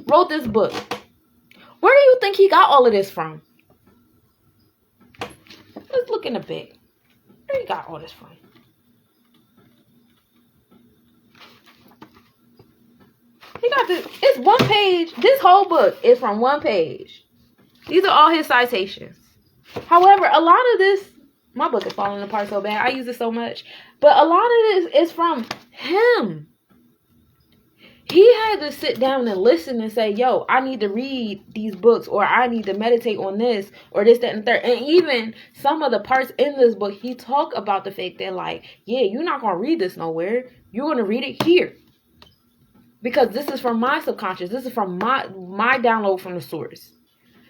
wrote this book? Where do you think he got all of this from? Let's look in the book. Where he got all this from? He got this. It's one page. This whole book is from one page. These are all his citations. However, a lot of this, my book is falling apart so bad. I use it so much. But a lot of this is from him. He had to sit down and listen and say, yo, I need to read these books, or I need to meditate on this, or this, that, and third. And even some of the parts in this book, he talk about the fact that, like, yeah, you're not going to read this nowhere. You're going to read it here. Because this is from my subconscious. This is from my download from the source.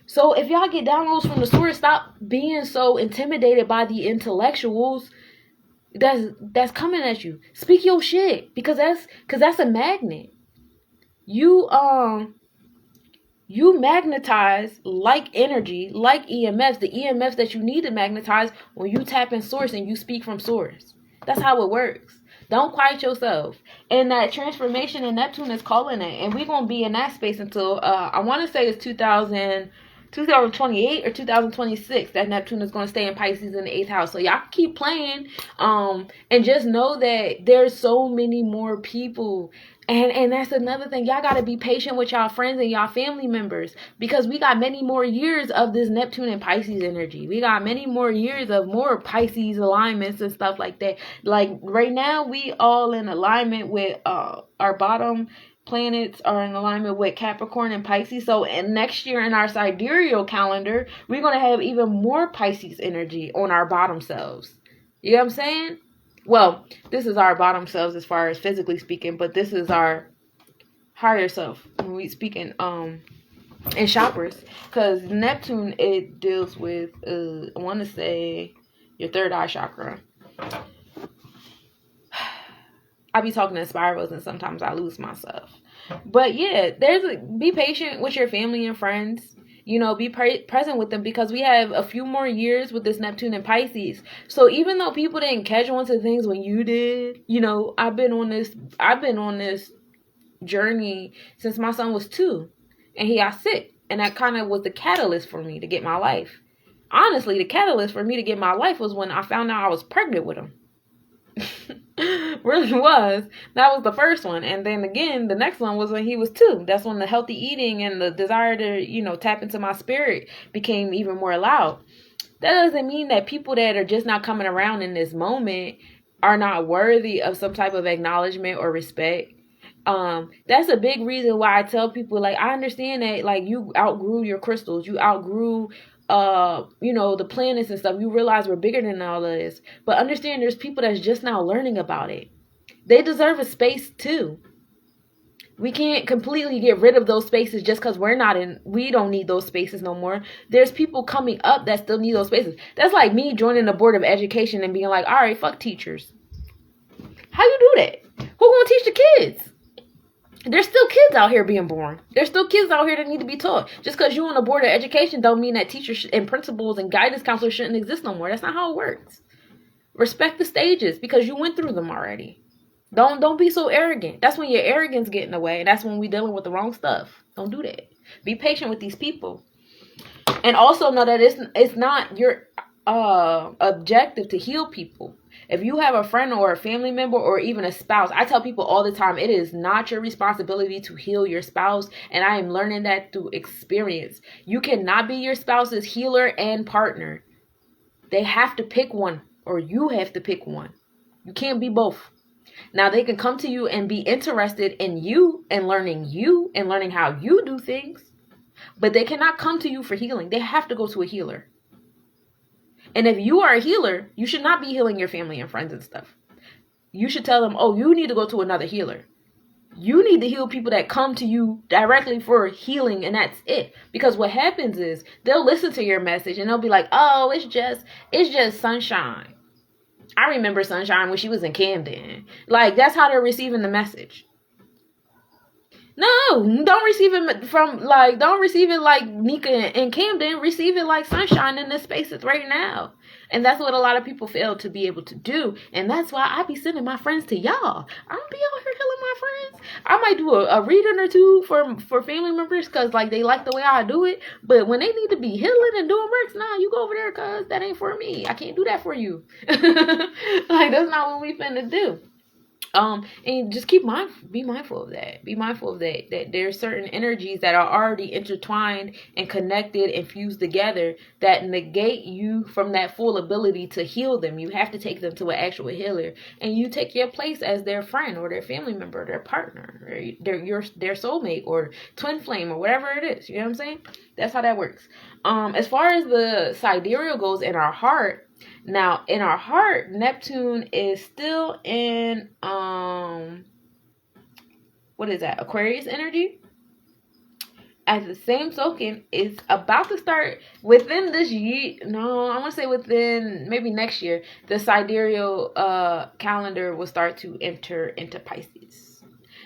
So if y'all get downloads from the source, stop being so intimidated by the intellectuals that's coming at you. Speak your shit, because that's a magnet. You magnetize like energy, like EMFs, the EMFs that you need to magnetize when you tap in source and you speak from source. That's how it works. Don't quiet yourself. And that transformation in Neptune is calling it. And we're going to be in that space until, I want to say it's 2028 or 2026 that Neptune is going to stay in Pisces in the 8th house. So y'all keep playing. And just know that there's so many more people. And that's another thing. Y'all got to be patient with y'all friends and y'all family members, because we got many more years of this Neptune and Pisces energy. We got many more years of more Pisces alignments and stuff like that. Like right now, we all in alignment with our bottom planets are in alignment with Capricorn and Pisces. So and next year in our sidereal calendar, we're going to have even more Pisces energy on our bottom selves. You know what I'm saying? Well, this is our bottom selves as far as physically speaking, but this is our higher self when we speak in chakras. Because Neptune, it deals with, I want to say, your third eye chakra. I be talking in spirals and sometimes I lose myself. But yeah, be patient with your family and friends. You know, be present with them, because we have a few more years with this Neptune and Pisces. So even though people didn't catch on to things when you did, you know, I've been on this journey since my son was 2 and he got sick. And that kind of was the catalyst for me to get my life. Honestly, the catalyst for me to get my life was when I found out I was pregnant with him. Really was. That was the first one. And then again, the next one was when he was 2. That's when the healthy eating and the desire to, you know, tap into my spirit became even more loud. That doesn't mean that people that are just not coming around in this moment are not worthy of some type of acknowledgement or respect. That's a big reason why I tell people, like, I understand that, like, you outgrew your crystals, you outgrew you know, the planets and stuff. You realize we're bigger than all of this. But understand there's people that's just now learning about it. They deserve a space too. We can't completely get rid of those spaces just because we don't need those spaces no more. There's people coming up that still need those spaces. That's like me joining the board of education and being like, all right, fuck teachers. How you do that? Who gonna teach the kids? There's still kids out here being born. There's still kids out here that need to be taught. Just because you're on the board of education don't mean that teachers and principals and guidance counselors shouldn't exist no more. That's not how it works. Respect the stages because you went through them already. Don't be so arrogant. That's when your arrogance get in the way. That's when we dealing with the wrong stuff. Don't do that. Be patient with these people. And also know that it's not your objective to heal people. If you have a friend or a family member or even a spouse, I tell people all the time, it is not your responsibility to heal your spouse. And I am learning that through experience. You cannot be your spouse's healer and partner. They have to pick one, or you have to pick one. You can't be both. Now they can come to you and be interested in you and learning how you do things, but they cannot come to you for healing. They have to go to a healer. And if you are a healer, you should not be healing your family and friends and stuff. You should tell them, oh, you need to go to another healer. You need to heal people that come to you directly for healing, and that's it. Because what happens is they'll listen to your message and they'll be like, oh, it's just Sunshine. I remember Sunshine when she was in Camden. Like, that's how they're receiving the message. No, don't receive it like Nika and Camden. Receive it like Sunshine in the spaces right now. And that's what a lot of people fail to be able to do. And that's why I be sending my friends to y'all. I don't be out here healing my friends. I might do a reading or two for family members because, like, they like the way I do it. But when they need to be healing and doing works, nah, you go over there because that ain't for me. I can't do that for you. Like, that's not what we finna do. And just be mindful of that. Be mindful of that there's certain energies that are already intertwined and connected and fused together that negate you from that full ability to heal them. You have to take them to an actual healer, and you take your place as their friend or their family member, or their partner, or their soulmate or twin flame or whatever it is. You know what I'm saying? That's how that works. As far as the sidereal goes in our heart. Now, in our heart, Neptune is still in, what is that? Aquarius energy. At the same token, it's about to start within this year. No, I want to say within maybe next year, the sidereal calendar will start to enter into Pisces.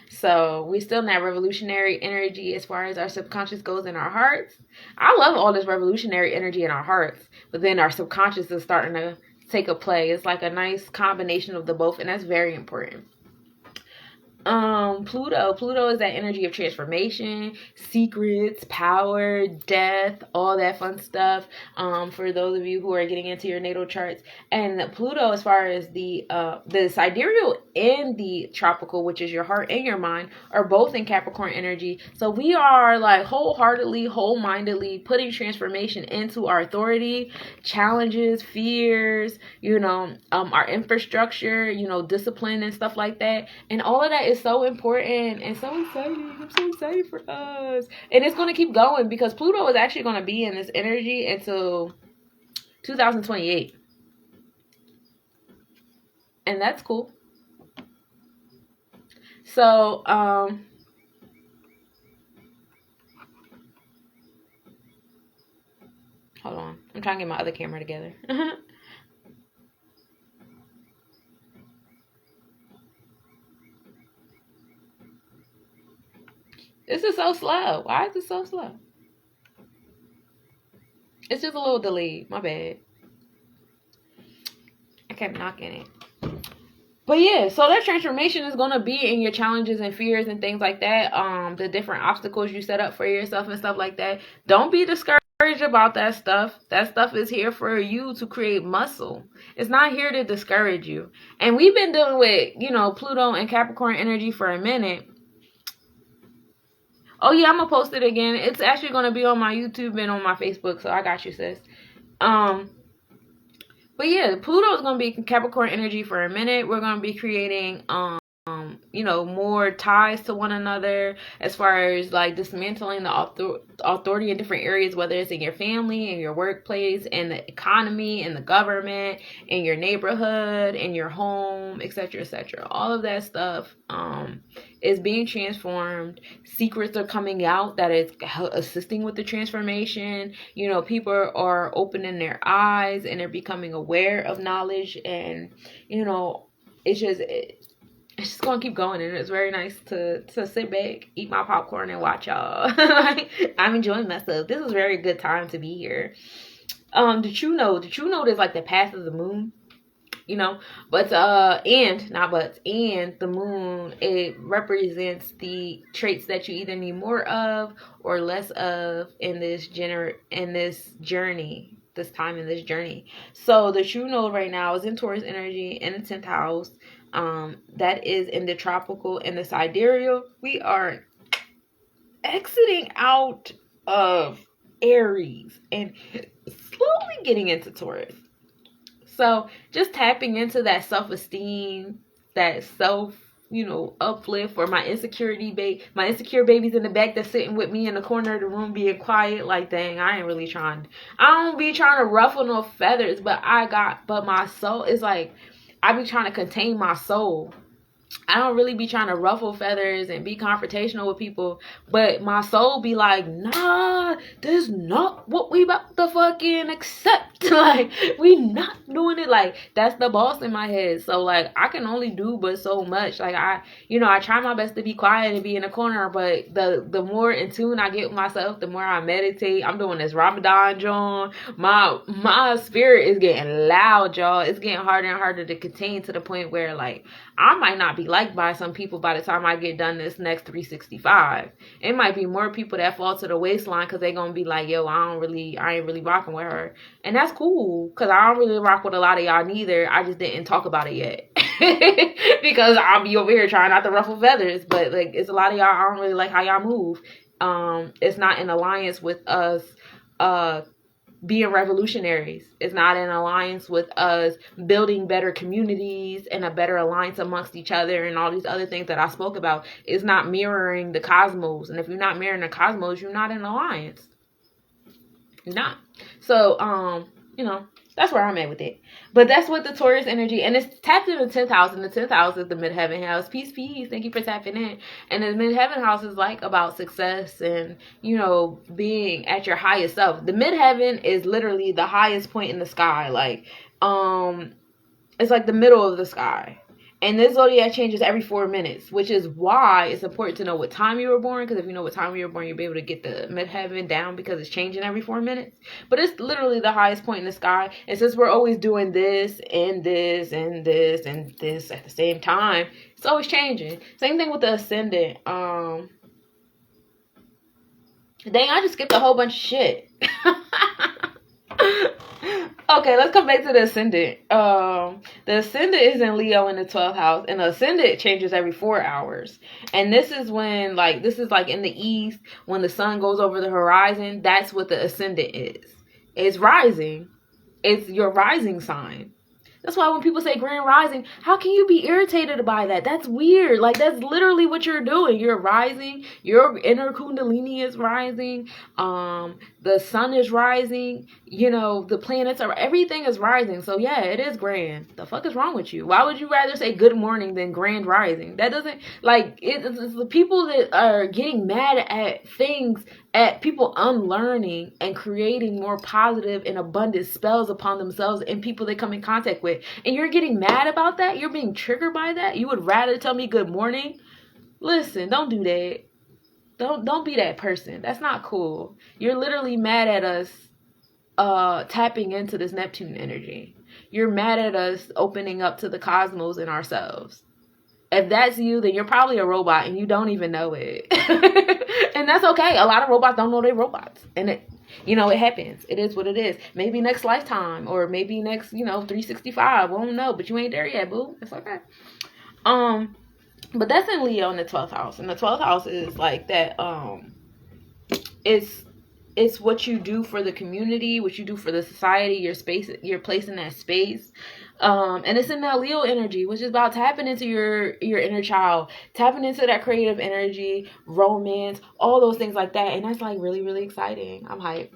So we're still in that revolutionary energy as far as our subconscious goes in our hearts. I love all this revolutionary energy in our hearts, but then our subconscious is starting to take a play. It's like a nice combination of the both, and that's very important. Pluto is that energy of transformation, secrets, power, death, all that fun stuff. For those of you who are getting into your natal charts, and Pluto, as far as the sidereal and the tropical, which is your heart and your mind, are both in Capricorn energy. So we are like wholeheartedly, whole-mindedly putting transformation into our authority, challenges, fears, our infrastructure, discipline and stuff like that, and all of that is so important and so exciting. I'm so excited for us. And it's going to keep going because Pluto is actually going to be in this energy until 2028. And that's cool. So, hold on. I'm trying to get my other camera together. This is so slow. Why is it so slow? It's just a little delayed. My bad. I kept knocking it. But yeah, so that transformation is going to be in your challenges and fears and things like that. The different obstacles you set up for yourself and stuff like that. Don't be discouraged about that stuff. That stuff is here for you to create muscle. It's not here to discourage you. And we've been dealing with, Pluto and Capricorn energy for a minute. Oh yeah, I'm gonna post it again. It's actually gonna be on my YouTube and on my Facebook, so I got you, sis. But yeah, Pluto is gonna be Capricorn energy for a minute. We're gonna be creating more ties to one another as far as like dismantling the authority in different areas, whether it's in your family, in your workplace, in the economy, in the government, in your neighborhood, in your home, etc., etc. All of that stuff is being transformed. Secrets are coming out that is assisting with the transformation. People are opening their eyes and they're becoming aware of knowledge, and it's just gonna keep going, and it's very nice to sit back, eat my popcorn, and watch y'all. I'm enjoying myself. This is a very good time to be here. The true node is like the path of the moon, but the moon, it represents the traits that you either need more of or less of in this journey. So the true node right now is in Taurus energy in the 10th house. That is in the tropical and the sidereal. We are exiting out of Aries and slowly getting into Taurus. So just tapping into that self-esteem, that self, uplift, or my insecure babies in the back that's sitting with me in the corner of the room being quiet. Like, dang, I don't be trying to ruffle no feathers, but my soul is like, I be trying to contain my soul. I don't really be trying to ruffle feathers and be confrontational with people, but my soul be like, nah, this is not what we about to fucking accept. Like, we not doing it. Like, that's the boss in my head. So, like, I can only do but so much. Like, I try my best to be quiet and be in a corner, but the more in tune I get with myself, the more I meditate. I'm doing this Ramadan, John. My spirit is getting loud, y'all. It's getting harder and harder to contain, to the point where, like, I might not be liked by some people by the time I get done this next 365. It might be more people that fall to the waistline because they're gonna be like, yo, I ain't really rocking with her. And that's cool, because I don't really rock with a lot of y'all neither. I just didn't talk about it yet. because I'll be over here trying not to ruffle feathers. But like, it's a lot of y'all, I don't really like how y'all move. It's not in alliance with us being revolutionaries. It's not in alliance with us building better communities and a better alliance amongst each other and all these other things that I spoke about. It's not mirroring the cosmos. And if you're not mirroring the cosmos, you're not in alliance. You're not. So, that's where I'm at with it. But that's what the Taurus energy, and it's tapped in the 10th house, and the 10th house is the midheaven house. Peace, peace. Thank you for tapping in. And the midheaven house is like about success and, being at your highest self. The midheaven is literally the highest point in the sky. Like, it's like the middle of the sky. And this zodiac changes every 4 minutes, which is why it's important to know what time you were born. Because if you know what time you were born, you'll be able to get the midheaven down because it's changing every 4 minutes. But it's literally the highest point in the sky. And since we're always doing this and this and this and this at the same time, it's always changing. Same thing with the ascendant. Dang, I just skipped a whole bunch of shit. Okay, let's come back to the ascendant. The ascendant is in Leo in the 12th house, and the ascendant changes every 4 hours. And this is when, this is like in the east, when the sun goes over the horizon. That's what the ascendant is. It's rising. It's your rising sign. That's why when people say grand rising, how can you be irritated by that? That's weird. Like, that's literally what you're doing. You're rising. Your inner kundalini is rising. The sun is rising. The planets are, everything is rising. So yeah, it is grand. The fuck is wrong with you? Why would you rather say good morning than grand rising? That doesn't, it's the people that are getting mad at things, at people unlearning and creating more positive and abundant spells upon themselves and people they come in contact with. And you're getting mad about that? You're being triggered by that? You would rather tell me good morning? Listen, don't do that. Don't be that person. That's not cool. You're literally mad at us tapping into this Neptune energy. You're mad at us opening up to the cosmos and ourselves. If that's you, then you're probably a robot and you don't even know it. And that's okay. A lot of robots don't know they're robots. And it happens. It is what it is. Maybe next lifetime or maybe next, 365. We don't know, but you ain't there yet, boo. It's okay. But that's in Leo in the 12th house. And the 12th house is like that. It's what you do for the community, what you do for the society, your space, your place in that space. And it's in that Leo energy, which is about tapping into your inner child, tapping into that creative energy, romance, all those things like that. And that's like really, really exciting. I'm hyped.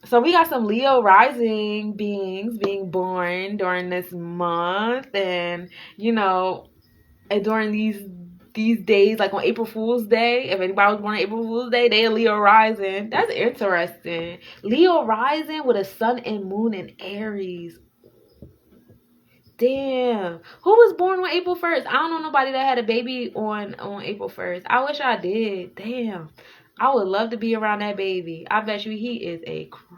So we got some Leo rising beings being born during this month, and and during these days, like on April Fool's Day. If anybody was born on April Fool's Day, they are Leo rising. That's interesting. Leo rising with a sun and moon in Aries. Damn. Who was born on April 1st? I don't know nobody that had a baby on April 1st. I wish I did. Damn. I would love to be around that baby. I bet you he is a crybaby.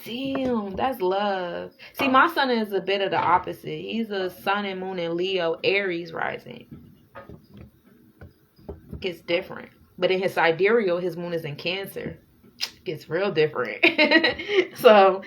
Damn, that's love. See, my son is a bit of the opposite. He's a sun and moon in Leo, Aries rising. Gets different. But in his sidereal, his moon is in Cancer. Gets real different. So,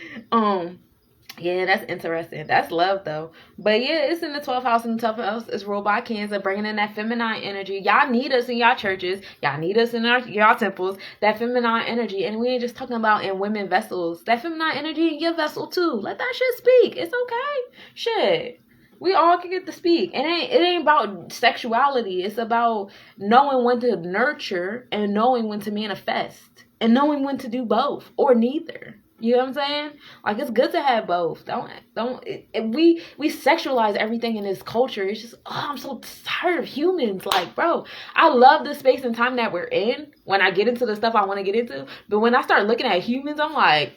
yeah, that's interesting. That's love, though. But yeah, it's in the 12th house, and the 12th house is ruled by Cancer, bringing in that feminine energy. Y'all need us in y'all churches. Y'all need us in y'all temples. That feminine energy. And we ain't just talking about in women vessels. That feminine energy in your vessel, too. Let that shit speak. It's okay. Shit. We all can get to speak. It ain't about sexuality. It's about knowing when to nurture and knowing when to manifest. And knowing when to do both. Or neither. You know what I'm saying? Like, it's good to have both. We sexualize everything in this culture. It's just, I'm so tired of humans. Like, bro, I love the space and time that we're in when I get into the stuff I want to get into. But when I start looking at humans, I'm like,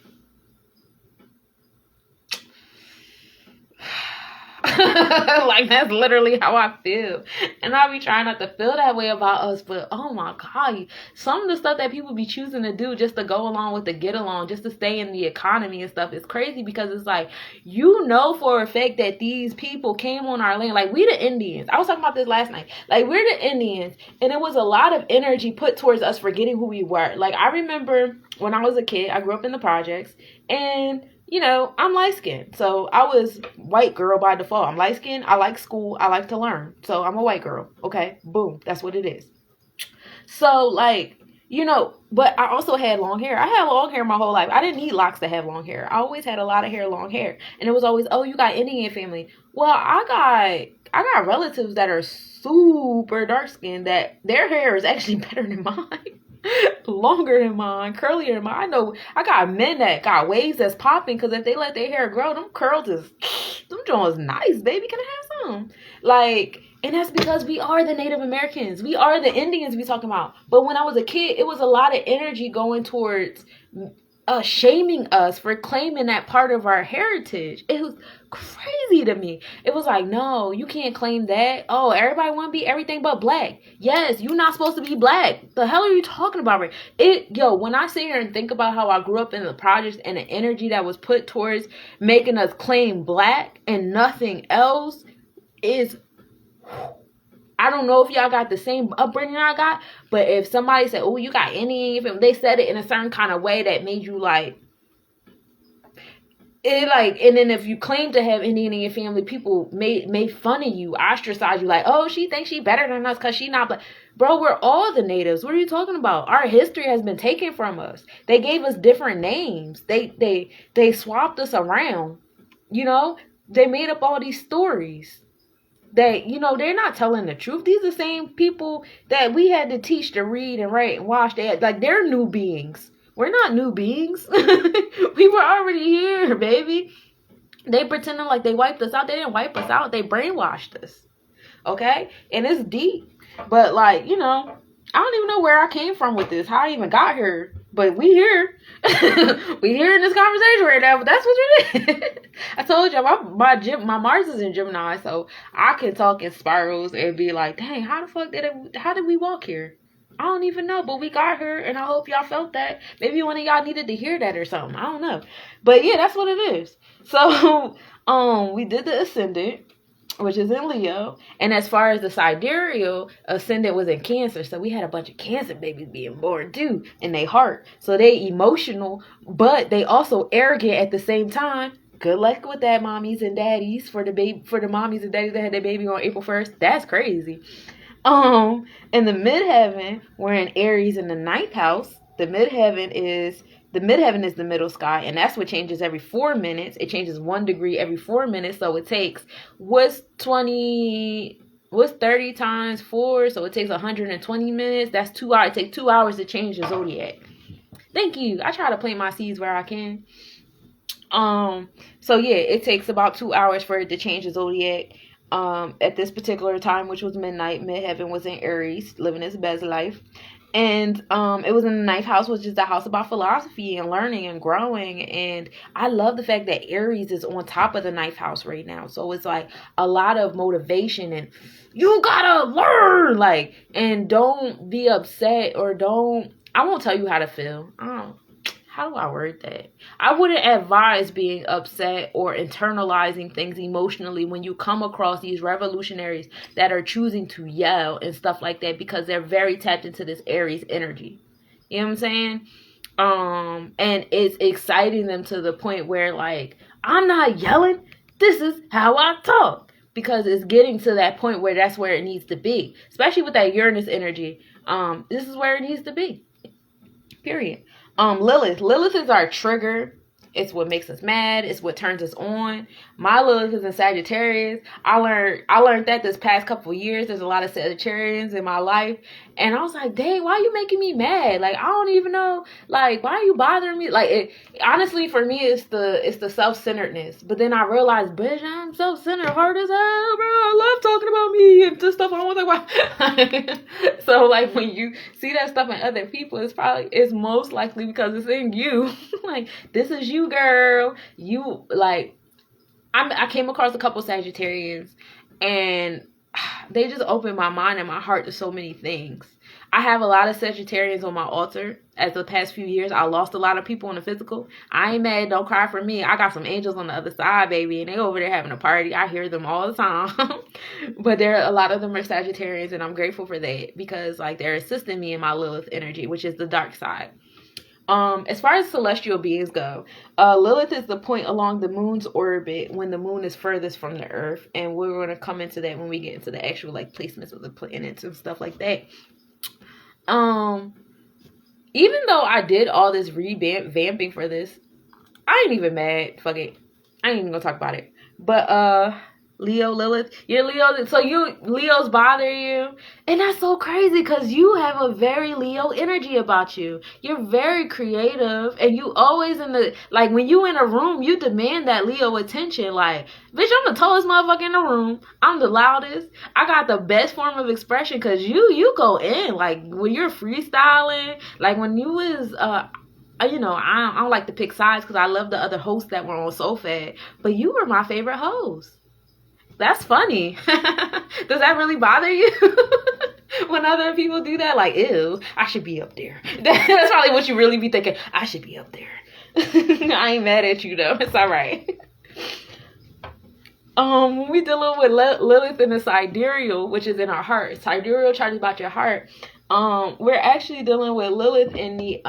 like, that's literally how I feel. And I be trying not to feel that way about us, but oh my God, some of the stuff that people be choosing to do just to go along with the get along, just to stay in the economy and stuff, is crazy, because it's like, for a fact that these people came on our land. Like, we the Indians. I was talking about this last night. Like, we're the Indians, and it was a lot of energy put towards us forgetting who we were. Like, I remember when I was a kid, I grew up in the projects, and I'm light skinned. So I was white girl by default. I'm light skinned. I like school. I like to learn. So I'm a white girl. Okay. Boom. That's what it is. So like, but I also had long hair. I had long hair my whole life. I didn't need locks to have long hair. I always had a lot of hair, long hair. And it was always, oh, you got Indian family. Well, I got relatives that are super dark skinned that their hair is actually better than mine. Longer than mine, curlier than mine. I know I got men that got waves that's popping because if they let their hair grow, them curls is them joints nice, baby. Can I have some? Like, and that's because we are the Native Americans. We are the Indians we talking about. But when I was a kid, it was a lot of energy going towards shaming us for claiming that part of our heritage. It was crazy to me. It was like, no, you can't claim that. Oh, everybody want to be everything but black. Yes, you're not supposed to be black. The hell are you talking about? When I sit here and think about how I grew up in the projects and the energy that was put towards making us claim black and nothing else is, I don't know if y'all got the same upbringing I got, but if somebody said, oh, you got Indian, they said it in a certain kind of way that made you like, and then if you claim to have Indian in your family, people made fun of you, ostracize you, like, oh, she thinks she better than us because she not black. Bro, we're all the natives. What are you talking about? Our history has been taken from us. They gave us different names. They swapped us around. They made up all these stories that, they're not telling the truth. These are the same people that we had to teach to read and write and wash. They're new beings. We're not new beings. We were already here, baby. They pretending like they wiped us out. They didn't wipe us out. They brainwashed us. Okay? And it's deep. But I don't even know where I came from with this. How I even got here. But we here. We here in this conversation right now. But that's what it is. I told you my Mars is in Gemini, so I can talk in spirals and be like, dang, how did we walk here? I don't even know, but we got here, and I hope y'all felt that. Maybe one of y'all needed to hear that or something. I don't know. But yeah, that's what it is. So, we did the Ascendant, which is in Leo. And as far as the sidereal, Ascendant was in Cancer. So we had a bunch of Cancer babies being born too in their heart. So they emotional, but they also arrogant at the same time. Good luck with that, mommies and daddies, for the mommies and daddies that had their baby on April 1st. That's crazy. In the midheaven, we're in Aries in the 9th house. The midheaven is the middle sky, and that's what changes every 4 minutes. It changes 1 degree every 4 minutes, so it takes what's 30 times 4, so it takes 120 minutes. That's 2 hours. It takes 2 hours to change the zodiac. Thank you. I try to plant my seeds where I can. So yeah, it takes about 2 hours for it to change the zodiac. At this particular time, which was midnight, midheaven was in Aries, living his best life. And it was in the 9th house, which is the house about philosophy and learning and growing. And I love the fact that Aries is on top of the 9th house right now. So it's like a lot of motivation and you gotta learn, and don't be upset I won't tell you how to feel. How do I word that? I wouldn't advise being upset or internalizing things emotionally when you come across these revolutionaries that are choosing to yell and stuff like that, because they're very tapped into this Aries energy. You know what I'm saying? And it's exciting them to the point where, I'm not yelling. This is how I talk. Because it's getting to that point where that's where it needs to be. Especially with that Uranus energy. This is where it needs to be. Period. Lilith is our trigger. It's what makes us mad. It's what turns us on. My Lilith is in Sagittarius. I learned that this past couple of years. There's a lot of Sagittarians in my life. And I was like, dang, why are you making me mad? I don't even know. Why are you bothering me? Honestly, for me, it's the self-centeredness. But then I realized, bitch, I'm self-centered hard as hell, bro. I love talking about me and just stuff I don't want to talk about. So, when you see that stuff in other people, it's most likely because it's in you. This is you, girl. You, I came across a couple Sagittarians, and they just opened my mind and my heart to so many things. I have a lot of Sagittarians on my altar. As the past few years, I lost a lot of people in the physical. I ain't mad. Don't cry for me. I got some angels on the other side, baby, and they over there having a party. I hear them all the time. But a lot of them are Sagittarians, and I'm grateful for that because, they're assisting me in my Lilith energy, which is the dark side. As far as celestial beings go, Lilith is the point along the moon's orbit when the moon is furthest from the earth, and we're going to come into that when we get into the actual like placements of the planets and stuff like that. Even though I did all this revamping for this, I ain't even mad. Fuck it, I ain't even gonna talk about it. But Leo Lilith, you're Leo, so Leos bother you, and that's so crazy because you have a very Leo energy about you. You're very creative, and you always in the, like, when you in a room, you demand that Leo attention. Like, bitch, I'm the tallest motherfucker in the room, I'm the loudest, I got the best form of expression, because you go in, like, when you're freestyling, like, when you was you know, I don't like to pick sides because I love the other hosts that were on SoFad, but you were my favorite host. That's funny. Does that really bother you? When other people do that? Like, ew, I should be up there. That's probably what you really be thinking. I should be up there. I ain't mad at you, though. It's all right. When we dealing with Lilith in the sidereal, which is in our heart. Sidereal charges about your heart. We're actually dealing with Lilith in the...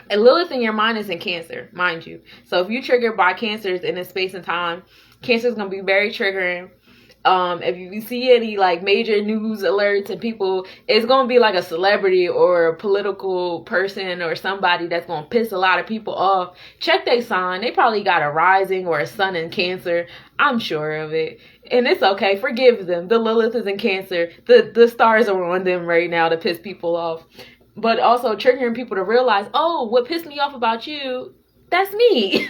And Lilith in your mind is in Cancer, mind you. So if you triggered by Cancers in this space and time, Cancer is going to be very triggering. If you see any like major news alerts and people, it's going to be like a celebrity or a political person or somebody that's going to piss a lot of people off. Check their sign. They probably got a rising or a sun in Cancer. I'm sure of it. And it's okay. Forgive them. The Lilith is in Cancer. The stars are on them right now to piss people off. But also triggering people to realize, oh, what pissed me off about you, that's me.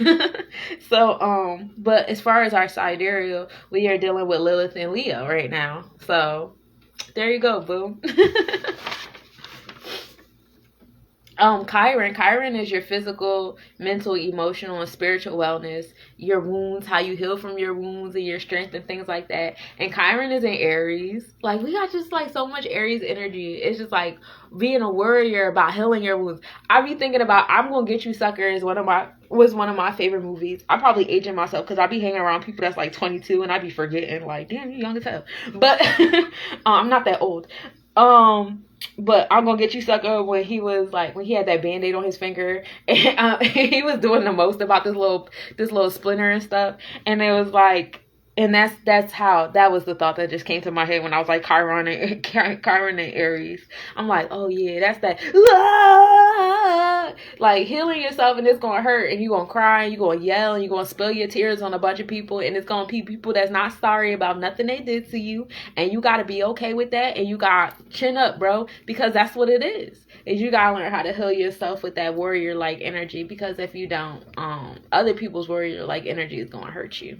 So, but as far as our sidereal, we are dealing with Lilith and Leo right now. So, there you go, boo. Chiron is your physical, mental, emotional, and spiritual wellness, your wounds, how you heal from your wounds and your strength and things like that. And Chiron is in Aries. Like, we got just like so much Aries energy. It's just like being a warrior about healing your wounds. I be thinking about I'm Gonna Get You Sucker is one of my favorite movies. I'm probably aging myself because I be hanging around people that's like 22 and I be forgetting like, damn, you young as hell. But I'm not that old. But I'm Gonna Get You Sucker, when he was like, when he had that band-aid on his finger, and he was doing the most about this little splinter and stuff, and it was like, and that was the thought that just came to my head when I was like Chiron and Aries. I'm like, oh yeah, that's that, like healing yourself, and it's gonna hurt, and you're gonna cry, and you're gonna yell, and you're gonna spill your tears on a bunch of people, and it's gonna be people that's not sorry about nothing they did to you, and you gotta be okay with that, and you gotta chin up, bro, because that's what it is you gotta learn how to heal yourself with that warrior like energy, because if you don't, other people's warrior like energy is gonna hurt you.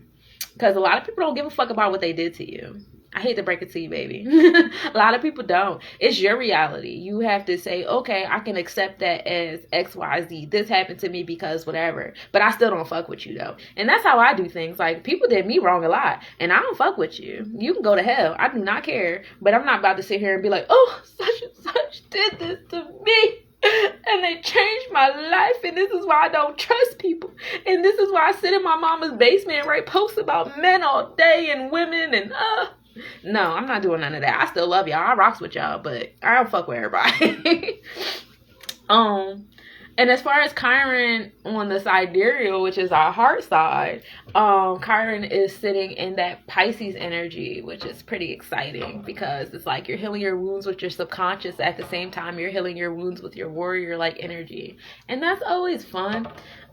Because a lot of people don't give a fuck about what they did to you. I hate to break it to you, baby. A lot of people don't. It's your reality. You have to say, okay, I can accept that as XYZ. This happened to me because whatever. But I still don't fuck with you, though. And that's how I do things. Like, people did me wrong a lot. And I don't fuck with you. You can go to hell. I do not care. But I'm not about to sit here and be like, oh, such and such did this to me. And they changed my life, and this is why I don't trust people, and this is why I sit in my mama's basement and write posts about men all day and women, and no, I'm not doing none of that. I still love y'all. I rocks with y'all, but I don't fuck with everybody. And as far as Chiron on the sidereal, which is our heart side, Chiron is sitting in that Pisces energy, which is pretty exciting because it's like you're healing your wounds with your subconscious. At the same time, you're healing your wounds with your warrior-like energy. And that's always fun.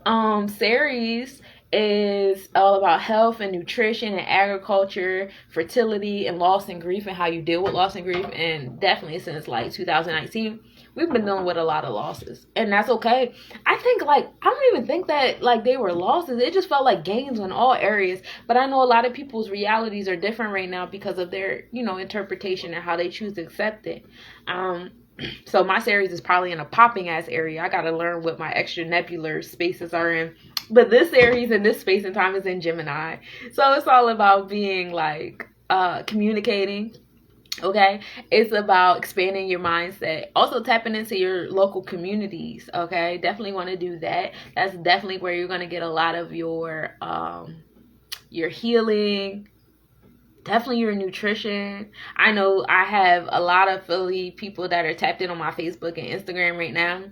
Ceres is all about health and nutrition and agriculture, fertility and loss and grief, and how you deal with loss and grief. And definitely since like 2019, we've been dealing with a lot of losses, and that's okay. I think like, I don't even think that like they were losses. It just felt like gains in all areas. But I know a lot of people's realities are different right now because of their, interpretation and how they choose to accept it. So my series is probably in a popping ass area. I got to learn what my extra nebular spaces are in. But this series and this space and time is in Gemini. So it's all about being like communicating. Okay, it's about expanding your mindset, also tapping into your local communities. Okay, definitely want to do that. That's definitely where you're going to get a lot of your healing, definitely your nutrition. I know I have a lot of Philly people that are tapped in on my Facebook and Instagram right now.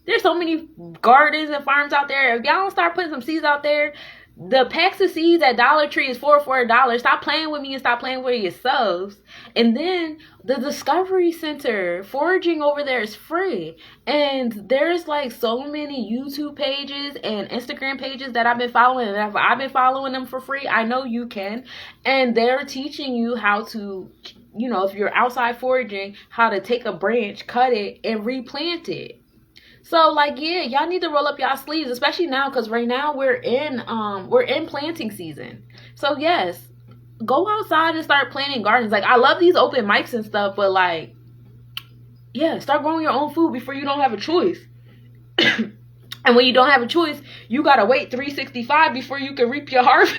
There's so many gardens and farms out there. If y'all don't start putting some seeds out there, the packs of seeds at Dollar Tree is $4 for $1. Stop playing with me and stop playing with yourselves. And then the Discovery Center, foraging over there is free. And there's like so many YouTube pages and Instagram pages that I've been following. And I've been following them for free. I know you can. And they're teaching you how to, you know, if you're outside foraging, how to take a branch, cut it, and replant it. So, like, yeah, y'all need to roll up y'all sleeves, especially now, because right now we're in planting season. So, yes, go outside and start planting gardens. Like, I love these open mics and stuff, but, like, yeah, start growing your own food before you don't have a choice. And when you don't have a choice, you got to wait 365 before you can reap your harvest.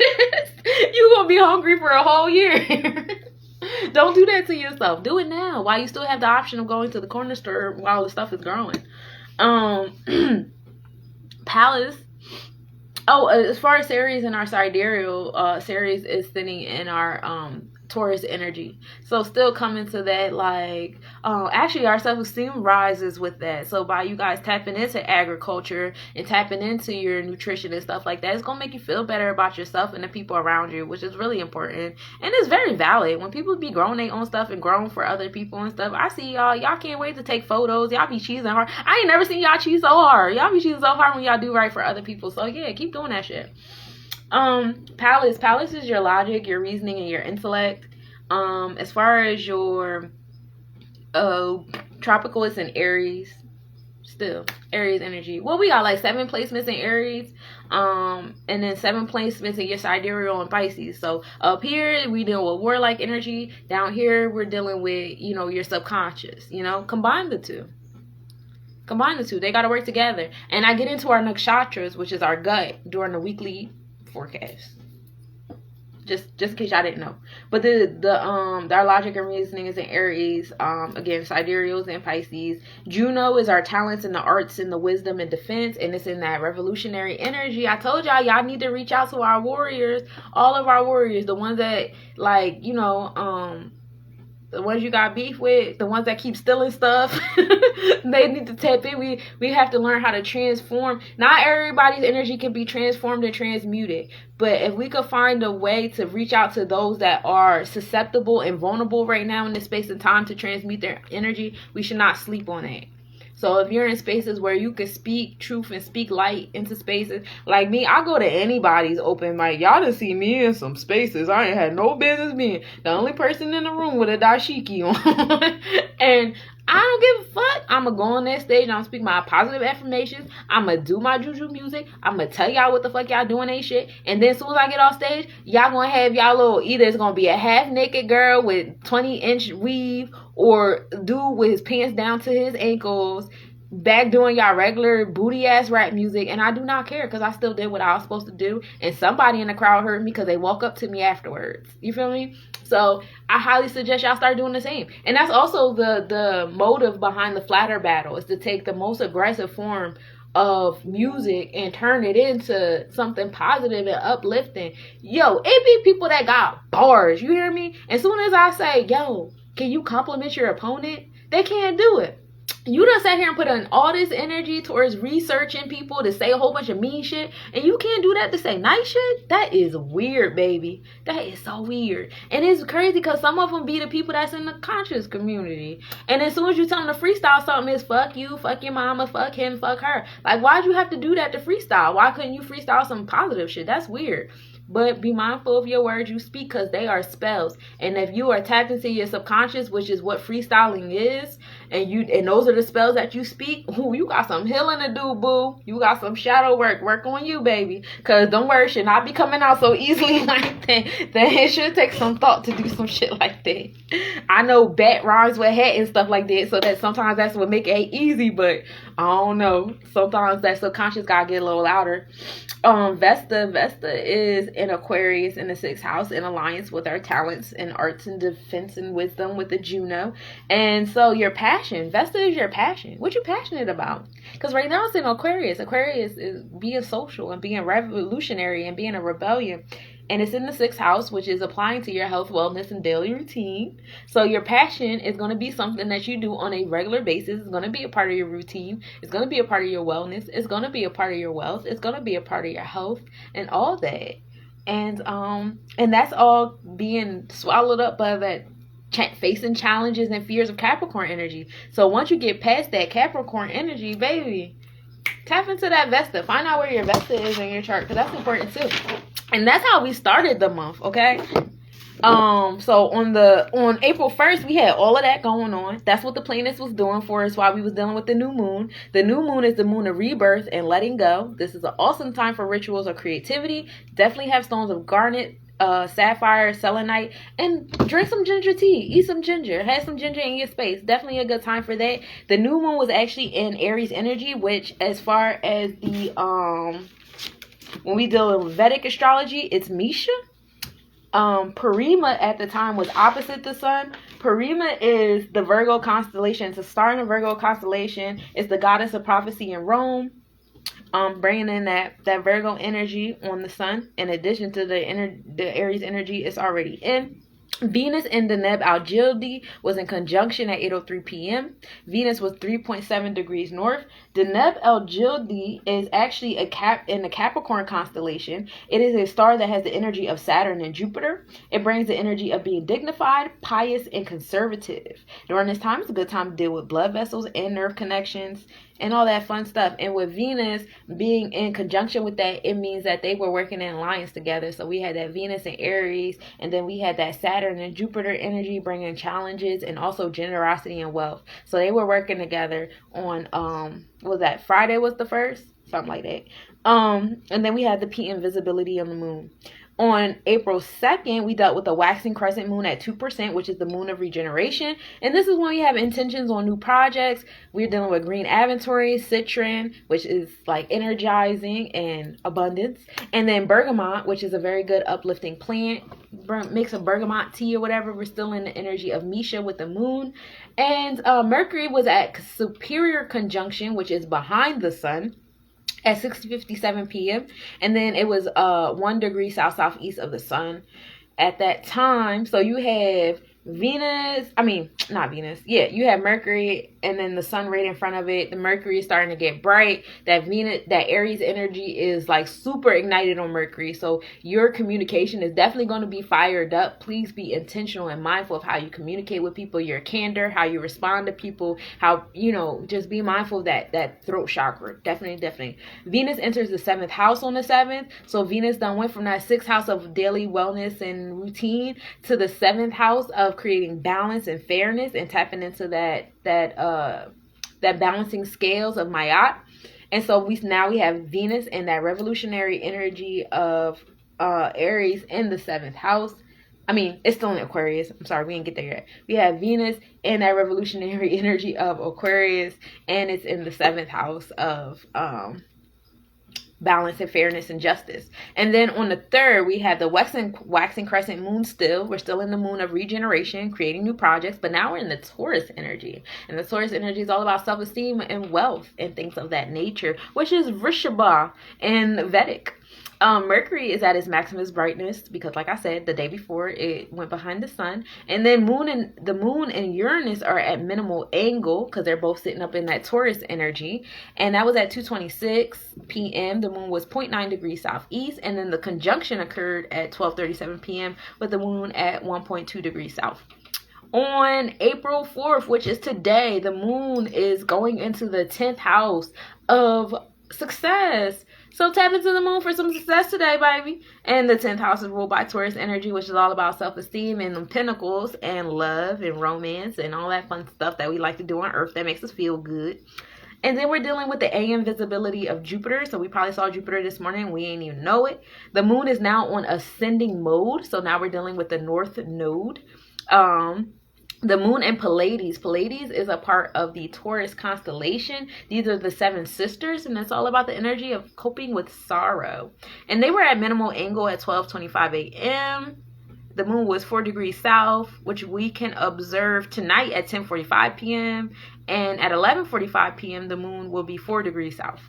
You're going to be hungry for a whole year. Don't do that to yourself. Do it now while you still have the option of going to the corner store while the stuff is growing. Palace. Oh, as far as Ceres and our sidereal, Ceres is sitting in our Taurus energy. So still coming to that, like, actually our self-esteem rises with that. So by you guys tapping into agriculture and tapping into your nutrition and stuff like that, it's gonna make you feel better about yourself and the people around you, which is really important. And it's very valid. When people be growing their own stuff and growing for other people and stuff, I see y'all can't wait to take photos. Y'all be cheesing hard. I ain't never seen y'all cheese so hard. Y'all be cheesing so hard when y'all do right for other people. So yeah, keep doing that shit. Palace is your logic, your reasoning, and your intellect. As far as your tropical, it's in Aries. Still Aries energy. Well, we got like 7 placements in Aries, and then 7 placements in your sidereal and Pisces. So up here we deal with warlike energy. Down here we're dealing with, you know, your subconscious. You know, combine the two. They got to work together. And I get into our nakshatras, which is our gut, during the weekly forecast. Just in case y'all didn't know. But our logic and reasoning is in Aries. Again, sidereals and Pisces. Juno is our talents in the arts and the wisdom and defense, and it's in that revolutionary energy. I told y'all need to reach out to our warriors, all of our warriors, the ones that, like, you know, the ones you got beef with, the ones that keep stealing stuff. They need to tap in. We have to learn how to transform. Not everybody's energy can be transformed and transmuted, but if we could find a way to reach out to those that are susceptible and vulnerable right now in this space and time to transmute their energy, we should not sleep on it. So if you're in spaces where you can speak truth and speak light into spaces, like me, I go to anybody's open mic. Y'all done see me in some spaces I ain't had no business being. The only person in the room with a dashiki on. And I don't give a fuck. I'm going to go on that stage and I'm going to speak my positive affirmations. I'm going to do my juju music. I'm going to tell y'all what the fuck y'all doing ain't shit. And then as soon as I get off stage, y'all going to have y'all little, either it's going to be a half naked girl with 20-inch weave, or dude with his pants down to his ankles, back doing y'all regular booty ass rap music. And I do not care, because I still did what I was supposed to do. And somebody in the crowd heard me because they walk up to me afterwards. You feel me? So I highly suggest y'all start doing the same. And that's also the motive behind the flatter battle, is to take the most aggressive form of music and turn it into something positive and uplifting. Yo, it be people that got bars, you hear me? As soon as I say, yo, can you compliment your opponent? They can't do it. You done sat here and put in all this energy towards researching people to say a whole bunch of mean shit, and you can't do that to say nice shit? That is weird, baby. That is so weird. And it's crazy because some of them be the people that's in the conscious community. And as soon as you tell them to freestyle something, it's fuck you, fuck your mama, fuck him, fuck her. Like, why'd you have to do that to freestyle? Why couldn't you freestyle some positive shit? That's weird. But be mindful of your words you speak, because they are spells. And if you are tapped into your subconscious, which is what freestyling is, and those are the spells that you speak, ooh, you got some healing to do, boo. You got some shadow work on you, baby. Because them words should not be coming out so easily like that. That it should take some thought to do some shit like that. I know bat rhymes with hat and stuff like that, so that sometimes that's what make it easy, but I don't know. Sometimes that subconscious gotta get a little louder. Vesta is in Aquarius in the 6th house, in alliance with our talents and arts and defense and wisdom with the Juno. And so your passion, Vesta is your passion. What you passionate about? Because right now it's in Aquarius. Aquarius is being social and being revolutionary and being a rebellion. and it's in the 6th house, which is applying to your health, wellness, and daily routine. So your passion is going to be something that you do on a regular basis. It's going to be a part of your routine. It's going to be a part of your wellness. It's going to be a part of your wealth. It's going to be a part of your health and all that. And that's all being swallowed up by that facing challenges and fears of Capricorn energy. So once you get past that Capricorn energy, baby, tap into that Vesta. Find out where your Vesta is in your chart, because that's important too. And that's how we started the month, okay? So on April 1st, we had all of that going on. That's what the planets was doing for us while we was dealing with the new moon. The new moon is the moon of rebirth and letting go. This is an awesome time for rituals or creativity. Definitely have stones of garnet, sapphire, selenite, and drink some ginger tea. Eat some ginger. Have some ginger in your space. Definitely a good time for that. The new moon was actually in Aries energy, which as far as the when we deal with Vedic astrology, it's Misha. Parima at the time was opposite the sun. Parima is the Virgo constellation. It's a star in the Virgo constellation. It's the goddess of prophecy in Rome. Bringing in that Virgo energy on the sun, in addition to the Aries energy it's already in. Venus in Deneb al-Jildi was in conjunction at 8:03 p.m. Venus was 3.7 degrees north. Deneb al-Jildi is actually in the Capricorn constellation. It is a star that has the energy of Saturn and Jupiter. It brings the energy of being dignified, pious, and conservative. During this time, it's a good time to deal with blood vessels and nerve connections and all that fun stuff. And with Venus being in conjunction with that, it means that they were working in alliance together. So we had that Venus and Aries, and then we had that Saturn and Jupiter energy bringing challenges and also generosity and wealth. So they were working together on what was that, Friday was the first, something like that. And then we had the PM visibility on the moon. On April 2nd, we dealt with the waxing crescent moon at 2%, which is the moon of regeneration. And this is when we have intentions on new projects. We're dealing with green aventurine, citron, which is like energizing and abundance. And then bergamot, which is a very good uplifting plant. Mix of bergamot tea or whatever. We're still in the energy of Misha with the moon. And Mercury was at superior conjunction, which is behind the sun, at 6:57 p.m. and then it was 1 degree southeast of the sun at that time. So you have you have Mercury and then the sun right in front of it. The Mercury is starting to get bright. That Aries energy is like super ignited on Mercury. So your communication is definitely going to be fired up. Please be intentional and mindful of how you communicate with people, your candor, how you respond to people, how, just be mindful of that throat chakra. Definitely. Venus enters the 7th house on the 7th. So Venus done went from that 6th house of daily wellness and routine to the 7th house of creating balance and fairness and tapping into that balancing scales of Mayat. And so we have Venus and that revolutionary energy of Aries in the 7th house. It's still in Aquarius. I'm sorry, we didn't get there yet. We have Venus and that revolutionary energy of Aquarius, and it's in the 7th house of balance and fairness and justice. And then on the 3rd, we have the waxing crescent moon still. We're still in the moon of regeneration, creating new projects, but now we're in the Taurus energy. And the Taurus energy is all about self-esteem and wealth and things of that nature, which is Vrishabha in Vedic. Mercury is at its maximum brightness because, like I said, the day before it went behind the sun. And then the moon and Uranus are at minimal angle because they're both sitting up in that Taurus energy. And that was at 2:26 p.m. The moon was 0.9 degrees southeast. And then the conjunction occurred at 12:37 p.m. with the moon at 1.2 degrees south. On April 4th, which is today, the moon is going into the 10th house of success. So tap into the moon for some success today, baby. And the 10th house is ruled by Taurus energy, which is all about self-esteem and the pentacles and love and romance and all that fun stuff that we like to do on Earth that makes us feel good. And then we're dealing with the AM visibility of Jupiter. So we probably saw Jupiter this morning. We ain't even know it. The moon is now on ascending mode. So now we're dealing with the North Node. The moon and Pleiades. Pleiades is a part of the Taurus constellation. These are the 7 sisters, and it's all about the energy of coping with sorrow. And they were at minimal angle at 12:25 a.m. The moon was 4 degrees south, which we can observe tonight at 10:45 p.m. And at 11:45 p.m., the moon will be 4 degrees south.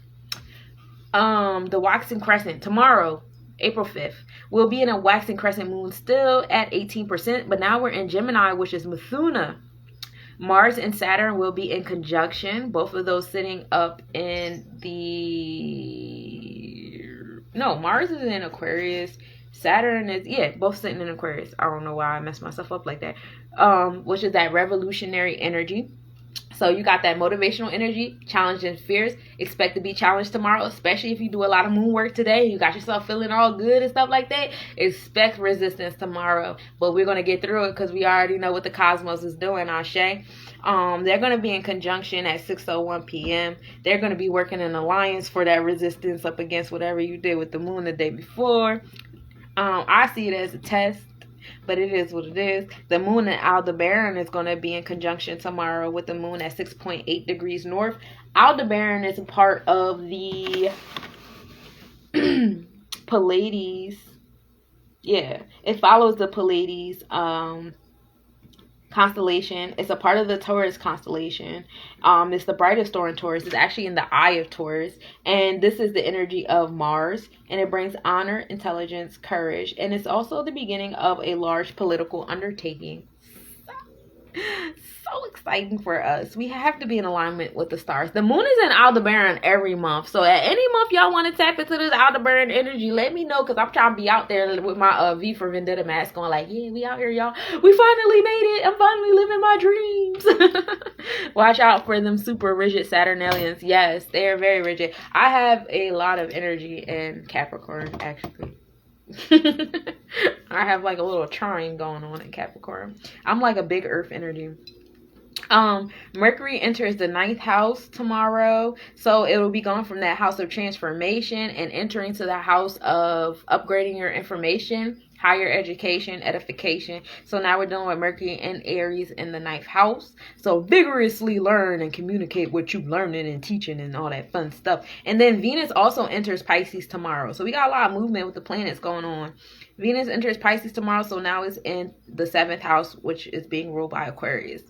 The waxing crescent tomorrow. April 5th. We'll be in a waxing crescent moon still at 18%, but now we're in Gemini, which is Mithuna. Mars and Saturn will be in conjunction, both of those sitting up in Mars is in Aquarius. Saturn is, both sitting in Aquarius. I don't know why I messed myself up like that. Which is that revolutionary energy. So you got that motivational energy, challenge and fears. Expect to be challenged tomorrow, especially if you do a lot of moon work today. You got yourself feeling all good and stuff like that. Expect resistance tomorrow. But we're going to get through it because we already know what the cosmos is doing, Ashe. They're going to be in conjunction at 6:01 p.m. They're going to be working in alliance for that resistance up against whatever you did with the moon the day before. I see it as a test, but it is what it is. The moon in Aldebaran is going to be in conjunction tomorrow with the moon at 6.8 degrees north. Aldebaran is a part of the Pleiades. Yeah, it follows the Pleiades constellation. It's a part of the Taurus constellation. It's the brightest star in Taurus. It's actually in the eye of Taurus, and this is the energy of Mars, and it brings honor, intelligence, courage, and it's also the beginning of a large political undertaking. So exciting for us. We have to be in alignment with the stars. The moon is in Aldebaran every month, so at any month y'all want to tap into this Aldebaran energy, let me know, because I'm trying to be out there with my V for Vendetta mask going like, yeah, we out here, y'all. We finally made it. I'm finally living my dreams. Watch out for them super rigid Saturnalians. Yes, they are very rigid. I have a lot of energy in Capricorn, actually. I have like a little trine going on in Capricorn. I'm like a big earth energy. Mercury enters the 9th house tomorrow, so it will be going from that house of transformation and entering to the house of upgrading your information, higher education, edification. So now we're dealing with Mercury and Aries in the 9th house. So vigorously learn and communicate what you're learning and teaching and all that fun stuff. And then Venus also enters Pisces tomorrow. So we got a lot of movement with the planets going on. Venus enters Pisces tomorrow, so now it's in the 7th house, which is being ruled by Aquarius.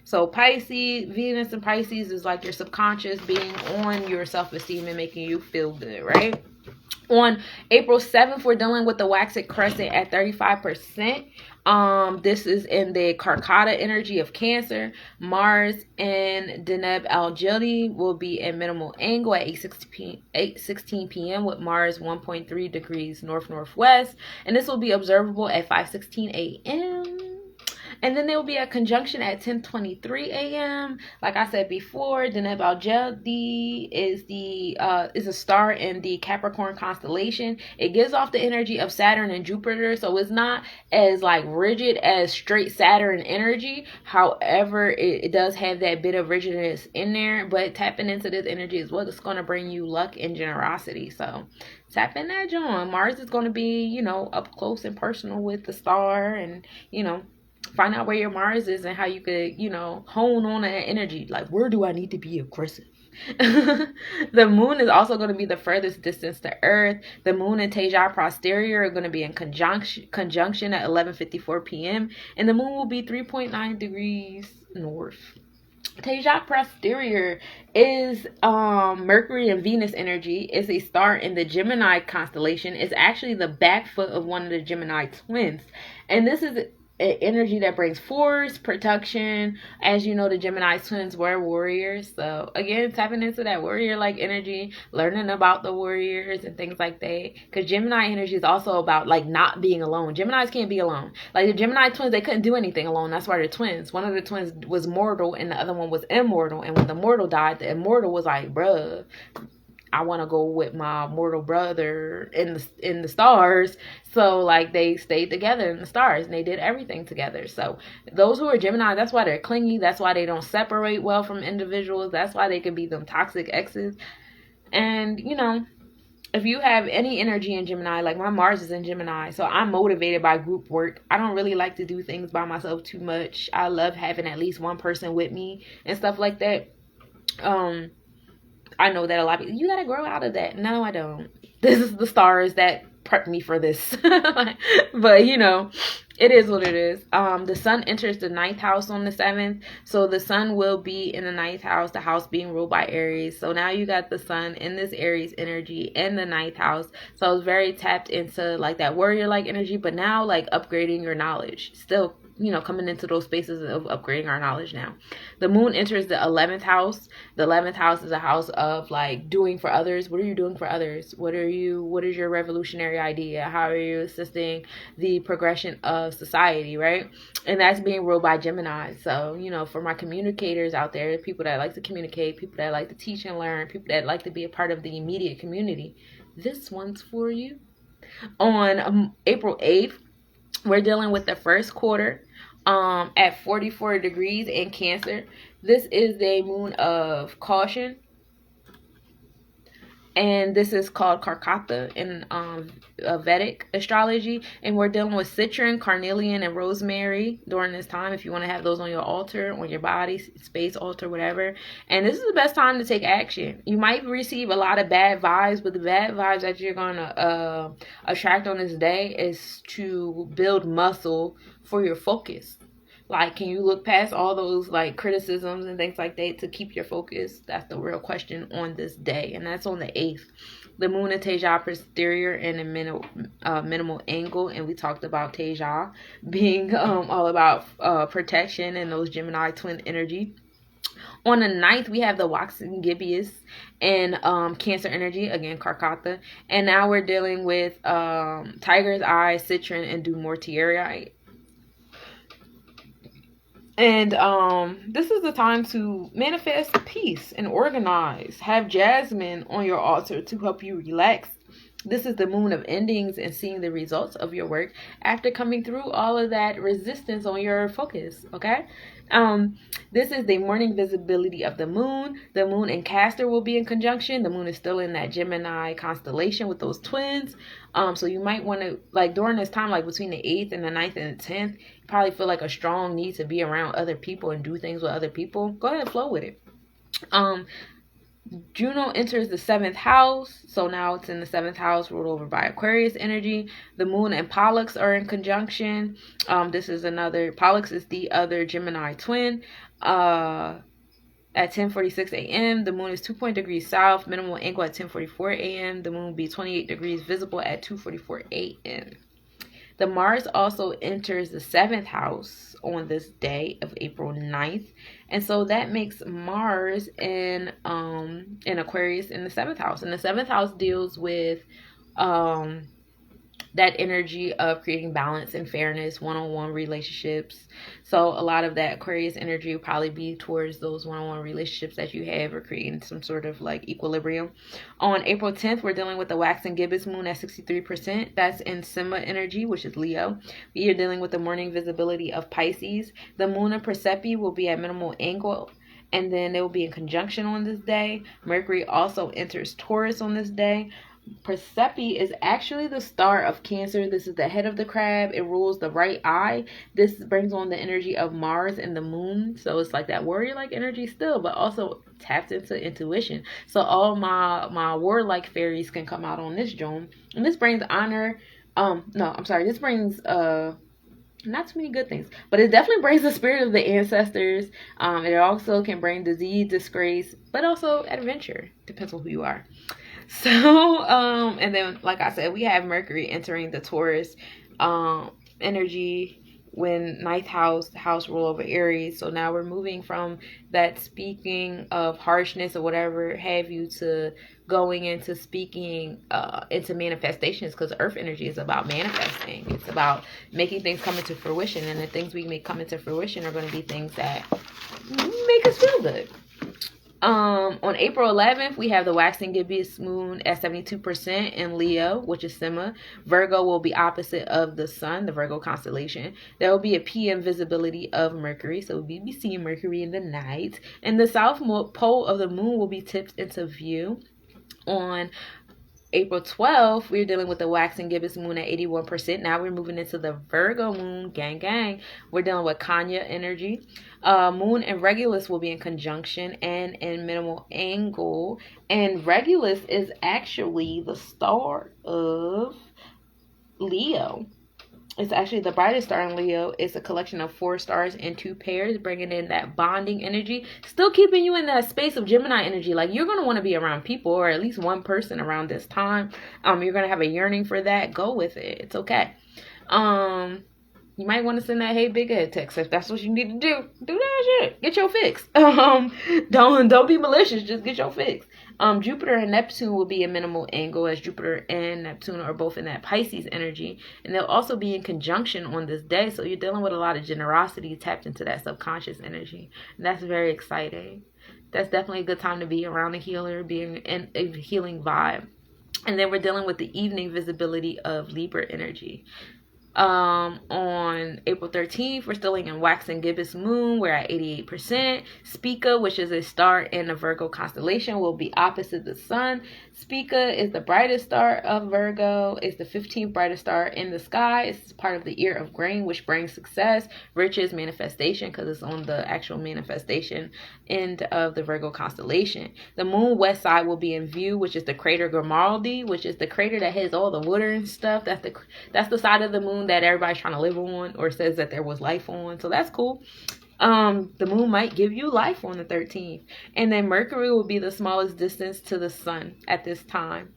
So Pisces, Venus and Pisces is like your subconscious being on your self-esteem and making you feel good, right? On April 7th, we're dealing with the waxing crescent at 35%. This is in the Karkata energy of Cancer. Mars and Deneb Al-Jildi will be in minimal angle at 8:16 p.m. with Mars 1.3 degrees north-northwest. And this will be observable at 5:16 a.m. And then there will be a conjunction at 10:23 a.m. Like I said before, Deneb Al-Jildi is a star in the Capricorn constellation. It gives off the energy of Saturn and Jupiter, so it's not as like rigid as straight Saturn energy. However, it does have that bit of rigidness in there. But tapping into this energy is what's going to bring you luck and generosity. So tap in that joint. Mars is going to be, up close and personal with the star, and find out where your Mars is and how you could, hone on that energy. Like, where do I need to be aggressive? The moon is also going to be the furthest distance to Earth. The moon and Tejas Posterior are going to be in conjunction at 11:54 p.m. And the moon will be 3.9 degrees north. Tejas Posterior is Mercury and Venus energy. It's a star in the Gemini constellation. It's actually the back foot of one of the Gemini twins. And this is energy that brings force, protection. As you know, the Gemini twins were warriors, so again, tapping into that warrior like energy, learning about the warriors and things like that, because Gemini energy is also about like not being alone. Geminis can't be alone. Like the Gemini twins, they couldn't do anything alone. That's why they're twins. One of the twins was mortal and the other one was immortal, and when the mortal died, the immortal was like, bruh, I want to go with my mortal brother in the stars. So like they stayed together in the stars and they did everything together. So those who are Gemini, that's why they're clingy. That's why they don't separate well from individuals. That's why they can be them toxic exes. And if you have any energy in Gemini, like my Mars is in Gemini, so I'm motivated by group work. I don't really like to do things by myself too much. I love having at least one person with me and stuff like that. I know that a lot of people, you gotta grow out of that. No, I don't. This is the stars that prep me for this. But It is what it is. The sun enters the ninth house on the 7th. So the sun will be in the ninth house, the house being ruled by Aries. So now you got the sun in this Aries energy in the ninth house. So it's very tapped into like that warrior like energy, but now like upgrading your knowledge. Still, you know, coming into those spaces of upgrading our knowledge now. The moon enters the 11th house. The 11th house is a house of like doing for others. What are you doing for others? What is your revolutionary idea? How are you assisting the progression of society, right? And that's being ruled by Gemini. So, you know, for my communicators out there, people that like to communicate, people that like to teach and learn, people that like to be a part of the immediate community, this one's for you. On April 8th, we're dealing with the first quarter at 44 degrees in Cancer. This is the moon of caution, and this is called Karkata in Vedic astrology. And we're dealing with citron, carnelian, and rosemary during this time, if you want to have those on your altar, on your body, space altar, whatever. And this is the best time to take action. You might receive a lot of bad vibes, but the bad vibes that you're going to attract on this day is to build muscle for your focus. Like, can you look past all those like criticisms and things like that to keep your focus? That's the real question on this day, and that's on the 8th. The moon in Teja posterior and a minimal angle, and we talked about Teja being all about protection and those Gemini twin energy. On the 9th, we have the waxing gibbous and Cancer energy, again, Karkata. And now we're dealing with Tiger's Eye, Citron, and Dumortierite. And this is the time to manifest peace and organize. Have jasmine on your altar to help you relax. This is the moon of endings and seeing the results of your work after coming through all of that resistance on your focus, okay? This is the morning visibility of the moon. The moon and Castor will be in conjunction. The moon is still in that Gemini constellation with those twins. So you might want to, like during this time, like between the 8th and the 9th and the 10th, you probably feel like a strong need to be around other people and do things with other people. Go ahead and flow with it. Juno enters the 7th house, so now it's in the 7th house, ruled over by Aquarius energy. The moon and Pollux are in conjunction. This is another, Pollux is the other Gemini twin. At 10:46 a.m., the moon is 2 degrees south, minimal angle at 10:44 a.m. The moon will be 28 degrees visible at 2:44 a.m. The Mars also enters the 7th house on this day of April 9th. And so that makes Mars in Aquarius in the 7th house. And the 7th house deals with that energy of creating balance and fairness, one-on-one relationships. So a lot of that Aquarius energy will probably be towards those one-on-one relationships that you have, or creating some sort of like equilibrium. On April 10th, we're dealing with the waxing gibbous moon at 63%. That's in Sima energy, which is Leo. We are dealing with the morning visibility of Pisces. The moon in Persepi will be at minimal angle, and then they will be in conjunction on this day. Mercury also enters Taurus on this day. Persepi is actually the star of Cancer. This is the head of the crab. It rules the right eye. This brings on the energy of Mars and the moon. So it's like that warrior-like energy still, but also taps into intuition. So all my warlike fairies can come out on this joint. And this brings honor. This brings not too many good things, but it definitely brings the spirit of the ancestors. It also can bring disease, disgrace, but also adventure. Depends on who you are. So, and then, like I said, we have Mercury entering the Taurus energy when ninth house rule over Aries. So now we're moving from that speaking of harshness or whatever have you to going into speaking into manifestations, because earth energy is about manifesting. It's about making things come into fruition, and the things we make come into fruition are going to be things that make us feel good. On April 11th, we have the waxing gibbous moon at 72% in Leo, which is Sima. Virgo will be opposite of the sun, the Virgo constellation. There will be a PM visibility of Mercury, so we'll be seeing Mercury in the night. And the south pole of the moon will be tipped into view. On April 12th, we're dealing with the waxing gibbous moon at 81%. Now we're moving into the Virgo moon, gang. We're dealing with Kanya energy. Moon and Regulus will be in conjunction and in minimal angle. And Regulus is actually the star of Leo. It's actually the brightest star in Leo. It's a collection of 4 stars in 2 pairs, bringing in that bonding energy, still keeping you in that space of Gemini energy. Like, you're going to want to be around people, or at least one person around this time. You're going to have a yearning for that. Go with it. It's okay. You might want to send that "Hey Big Head" text if that's what you need to do. Do that shit. Get your fix. Don't be malicious. Just get your fix. Jupiter and Neptune will be a minimal angle, as Jupiter and Neptune are both in that Pisces energy, and they'll also be in conjunction on this day. So you're dealing with a lot of generosity tapped into that subconscious energy, and that's very exciting. That's definitely a good time to be around a healer, being in a healing vibe. And then we're dealing with the evening visibility of Libra energy. On April 13th, we're still in waxing gibbous moon. We're at 88%. Spica, which is a star in the Virgo constellation, will be opposite the sun. Spica is the brightest star of Virgo. It's the 15th brightest star in the sky. It's part of the ear of grain, which brings success, riches, manifestation, because it's on the actual manifestation end of the Virgo constellation. The moon west side will be in view, which is the crater Grimaldi, which is the crater that has all the water and stuff. That's the side of the moon that everybody's trying to live on, or says that there was life on. So that's cool. The moon might give you life on the 13th. And then Mercury will be the smallest distance to the sun at this time.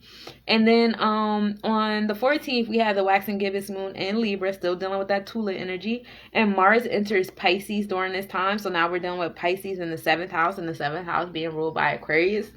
And then on the 14th, we have the waxing gibbous moon in Libra, still dealing with that Tula energy. And Mars enters Pisces during this time. So now we're dealing with Pisces in the 7th house, and the 7th house being ruled by Aquarius.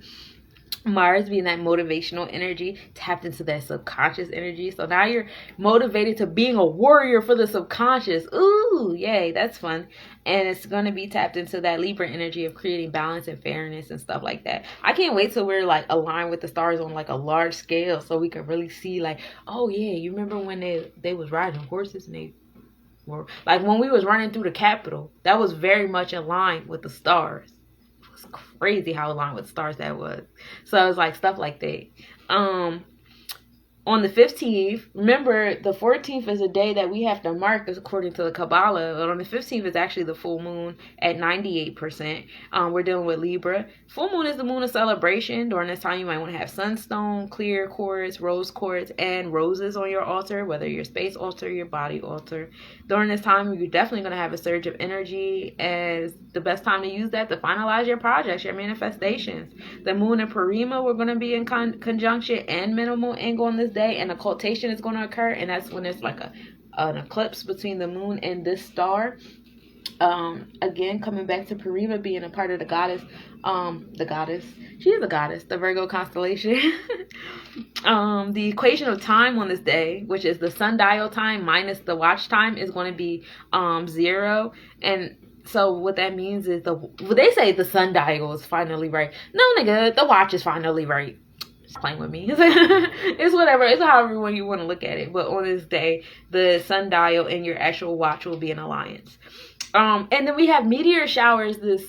Mars being that motivational energy, tapped into that subconscious energy. So now you're motivated to being a warrior for the subconscious. Ooh, yay, that's fun. And it's going to be tapped into that Libra energy of creating balance and fairness and stuff like that. I can't wait till we're like aligned with the stars on like a large scale, so we can really see like, oh yeah, you remember when they was riding horses and they were like, when we was running through the Capitol, that was very much aligned with the stars. Crazy how aligned with stars that was. So it was like stuff like that. On the 15th, remember the 14th is a day that we have to mark according to the Kabbalah. But on the 15th is actually the full moon at 98%. We're dealing with Libra. Full moon is the moon of celebration. During this time, you might want to have sunstone, clear quartz, rose quartz, and roses on your altar, whether your space altar, your body altar. During this time, you're definitely going to have a surge of energy, as the best time to use that to finalize your projects, your manifestations. The moon and Parima, we're going to be in conjunction and minimal angle on this day, and occultation is going to occur, and that's when it's like an eclipse between the moon and this star. Again, coming back to Parima being a part of the goddess, she is a goddess, the Virgo constellation. The equation of time on this day, which is the sundial time minus the watch time, is going to be 0. And so what that means is they say the sundial is finally right. No, nigga, the watch is finally right. Playing with me. It's whatever. It's however you want to look at it. But on this day, the sundial and your actual watch will be in alliance. And then we have meteor showers this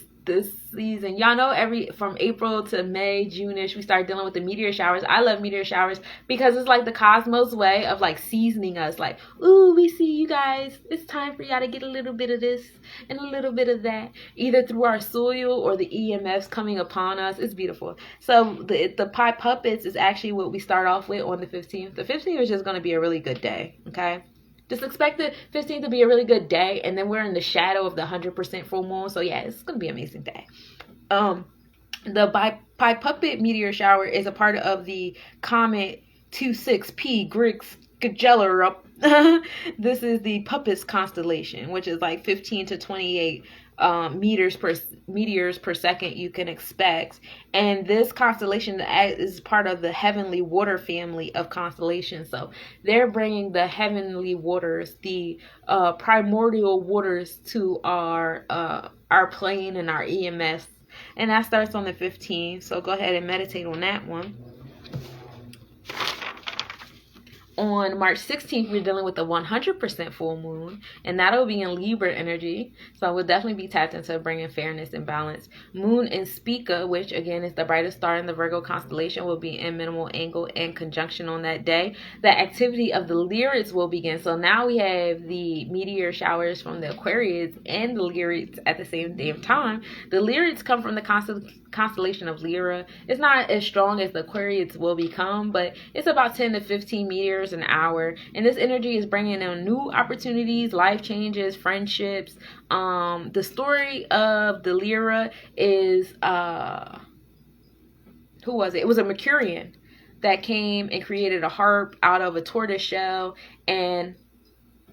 season. Y'all know from April to May, June-ish, we start dealing with the meteor showers. I love meteor showers because it's like the cosmos way of like seasoning us. Like, ooh, we see you guys. It's time for y'all to get a little bit of this and a little bit of that, either through our soil or the EMFs coming upon us. It's beautiful. So the pie puppets is actually what we start off with on the 15th. The 15th is just going to be a really good day. Okay. Just expect the 15th to be a really good day, and then we're in the shadow of the 100% full moon. So yeah, it's gonna be an amazing day. The Pi Puppet meteor shower is a part of the Comet 26P Griggs Gageller. This is the Puppets constellation, which is like 15 to 28 meteors per second you can expect. And this constellation is part of the heavenly water family of constellations. So they're bringing the heavenly waters, the primordial waters, to our plane and our EMS. And that starts on the 15th. So go ahead and meditate on that one. On March 16th, we're dealing with the 100% full moon, and that'll be in Libra energy. So we'll definitely be tapped into bringing fairness and balance. Moon in Spica, which again is the brightest star in the Virgo constellation, will be in minimal angle and conjunction on that day. The activity of the Lyrids will begin. So now we have the meteor showers from the Aquarius and the Lyrids at the same damn time. The Lyrids come from the constellation of Lyra. It's not as strong as the Aquarius will become, but it's about 10 to 15 meteors kilometers an hour. And this energy is bringing in new opportunities, life changes, friendships. The story of the Lyra is, who was it? It was a Mercurian that came and created a harp out of a tortoise shell, and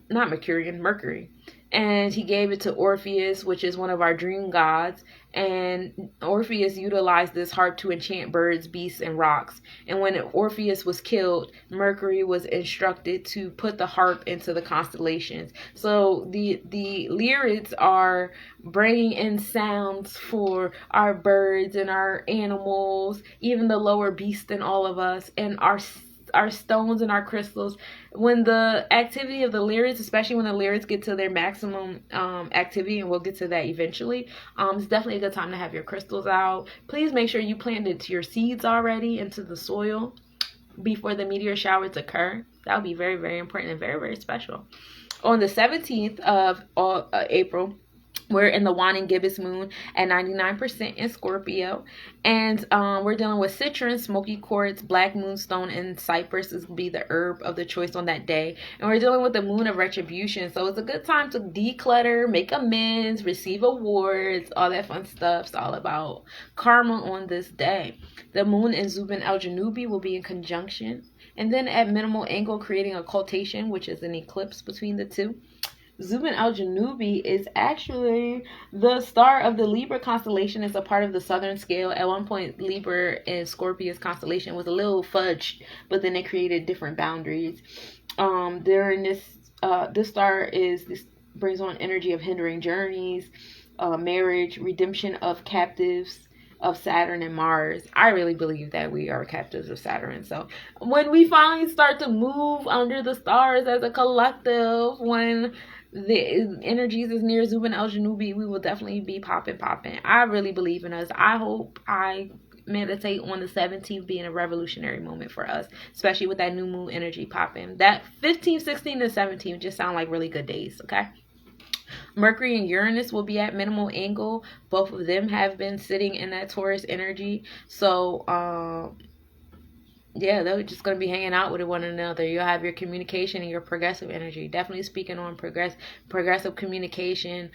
not Mercurian, Mercury. And he gave it to Orpheus, which is one of our dream gods. And Orpheus utilized this harp to enchant birds, beasts, and rocks. And when Orpheus was killed, Mercury was instructed to put the harp into the constellations. So the lyrics are bringing in sounds for our birds and our animals, even the lower beasts in all of us, and our stones and our crystals. When the activity of the lyrics, especially when the lyrics get to their maximum activity, and we'll get to that eventually, it's definitely a good time to have your crystals out. Please make sure you planted your seeds already into the soil before the meteor showers occur. That would be very, very important and very, very special. On the 17th of April, we're in the waning gibbous moon at 99% in Scorpio. And we're dealing with citron, smoky quartz, black moonstone, and cypress is be the herb of the choice on that day. And we're dealing with the moon of retribution. So it's a good time to declutter, make amends, receive awards, all that fun stuff. It's all about karma on this day. The moon in Zubin al-Janubi will be in conjunction. And then at minimal angle, creating a occultation, which is an eclipse between the two. Zubin al-Janubi is actually the star of the Libra constellation. It's a part of the southern scale. At one point, Libra and Scorpius constellation was a little fudged, but then it created different boundaries. During this star brings on energy of hindering journeys, marriage, redemption of captives of Saturn and Mars. I really believe that we are captives of Saturn. So when we finally start to move under the stars as a collective, when the energies is near Zubin al-Janubi, we will definitely be popping. I really believe in us. I hope I meditate on the 17th being a revolutionary moment for us, especially with that new moon energy popping. That 15th, 16th, and 17th just sound like really good days, okay? Mercury and Uranus will be at minimal angle. Both of them have been sitting in that Taurus energy. So, yeah, they're just going to be hanging out with one another. You'll have your communication and your progressive energy. Definitely speaking on progressive communication,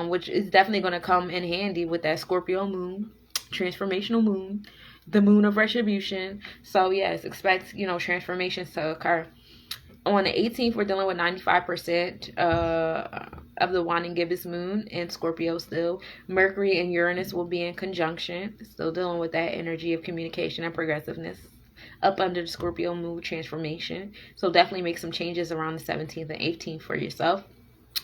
which is definitely going to come in handy with that Scorpio moon, transformational moon, the moon of retribution. So, yes, expect, transformations to occur. On the 18th, we're dealing with 95% of the waning gibbous moon in Scorpio still. Mercury and Uranus will be in conjunction. Still dealing with that energy of communication and progressiveness up under the Scorpio moon transformation. So definitely make some changes around the 17th and 18th for yourself.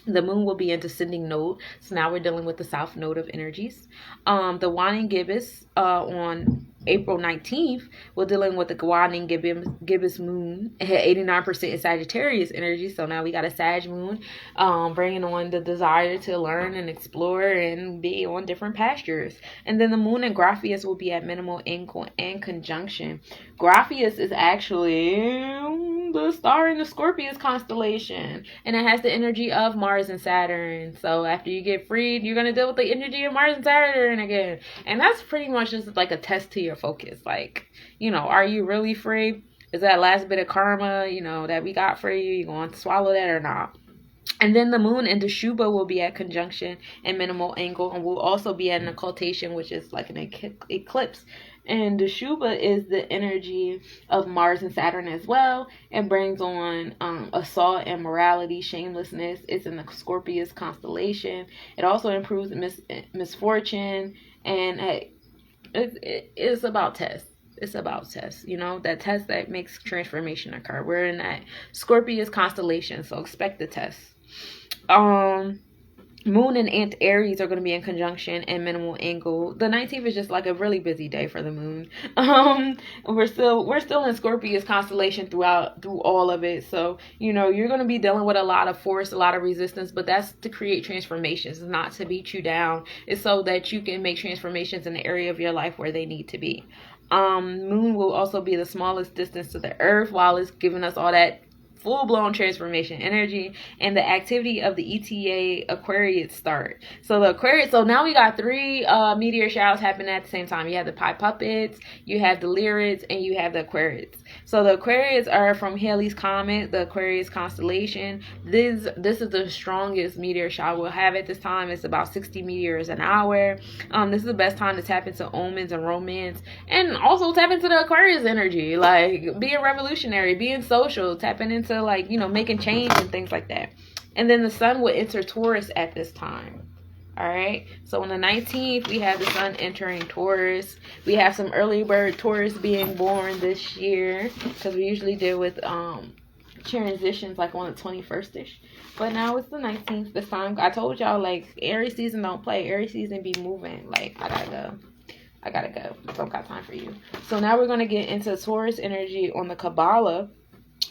The moon will be in descending node. So now we're dealing with the south node of energies. The waning gibbous on April 19th, we're dealing with the waning gibbous moon. It had 89% in Sagittarius energy. So now we got a Sag moon bringing on the desire to learn and explore and be on different pastures. And then the moon in Graphius will be at minimal angle and conjunction. Graphius is actually the star in the Scorpius constellation, and it has the energy of Mars and Saturn. So after you get freed, you're going to deal with the energy of Mars and Saturn again. And that's pretty much just like a test to your focus. Like, are you really free? Is that last bit of karma, that we got for you? You going to swallow that or not? And then the moon in Dashuba will be at conjunction and minimal angle, and will also be at an occultation, which is like an eclipse. And Dashuba is the energy of Mars and Saturn as well, and brings on assault and morality, shamelessness. It's in the Scorpius constellation. It also improves misfortune, and it's about tests. It's about tests, that test that makes transformation occur. We're in that Scorpius constellation, so expect the test. Moon and Aries are going to be in conjunction and minimal angle. The 19th is just like a really busy day for the moon. We're still in Scorpius constellation through all of it. So, you're going to be dealing with a lot of force, a lot of resistance, but that's to create transformations. It's not to beat you down. It's so that you can make transformations in the area of your life where they need to be. Moon will also be the smallest distance to the earth, while it's giving us all that full-blown transformation energy, and the activity of the ETA Aquarius start. So the Aquarius, so now we got 3 meteor showers happening at the same time. You have the Pi Puppets, you have the Lyrids, and you have the Aquarius. So the Aquarius are from Halley's Comet, the Aquarius constellation. This is the strongest meteor shower we'll have at this time. It's about 60 meteors an hour. This is the best time to tap into omens and romance, and also tap into the Aquarius energy, like being revolutionary, being social, tapping into like, you know, making change and things like that. And then the sun will enter Taurus at this time. All right, so on the 19th, we have the sun entering Taurus. We have some early bird Taurus being born this year, because we usually deal with transitions like on the 21st-ish. But now it's the 19th this time. I told y'all, like, Aries season don't play. Aries season be moving. Like, I gotta go. I don't got time for you. So now we're going to get into Taurus energy on the Kabbalah.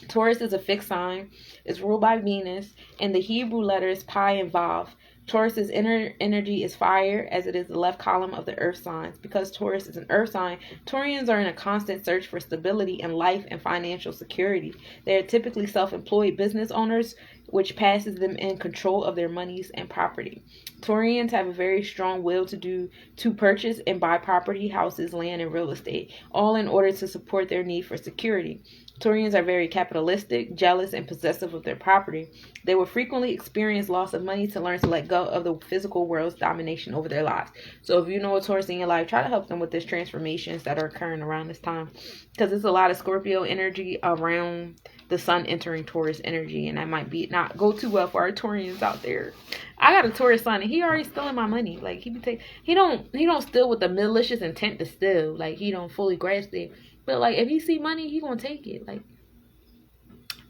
Taurus is a fixed sign. It's ruled by Venus, and the Hebrew letters Pi and Vav. Taurus's inner energy is fire, as it is the left column of the earth signs. Because Taurus is an earth sign, Taurians are in a constant search for stability in life and financial security. They are typically self-employed business owners, which passes them in control of their monies and property. Taurians have a very strong will to purchase and buy property, houses, land, and real estate, all in order to support their need for security. Taurians are very capitalistic, jealous, and possessive of their property. They will frequently experience loss of money to learn to let go of the physical world's domination over their lives. So if you know a Taurus in your life, try to help them with these transformations that are occurring around this time, because there's a lot of Scorpio energy around the sun entering Taurus energy, and that might be not go too well for our Taurians out there. I got a Taurus sun, and he already stealing my money. Like, he don't steal with the malicious intent to steal. Like, he don't fully grasp it. But, like, if he see money, he gonna take it. Like,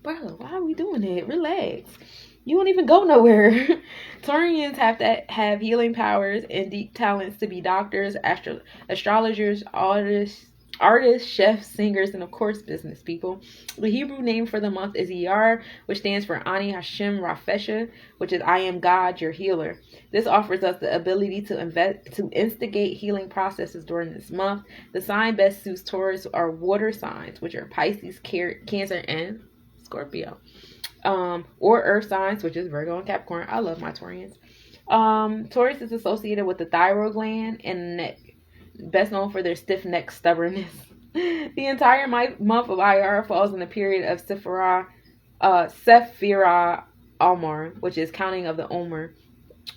bro, why are we doing it? Relax. You won't even go nowhere. Taurians have to have healing powers and deep talents to be doctors, astrologers, artists, chefs, singers, and of course business people. The Hebrew name for the month is Iyar, which stands for Ani Hashem Rafesha, which is I am God, your healer. This offers us the ability to instigate healing processes during this month. The sign best suits Taurus are water signs, which are Pisces, Cancer, and Scorpio. Or earth signs, which is Virgo and Capricorn. I love my Taurians. Taurus is associated with the thyroid gland and the neck, best known for their stiff neck stubbornness. The entire month of IR falls in the period of Sephirah Almar, which is counting of the Omer.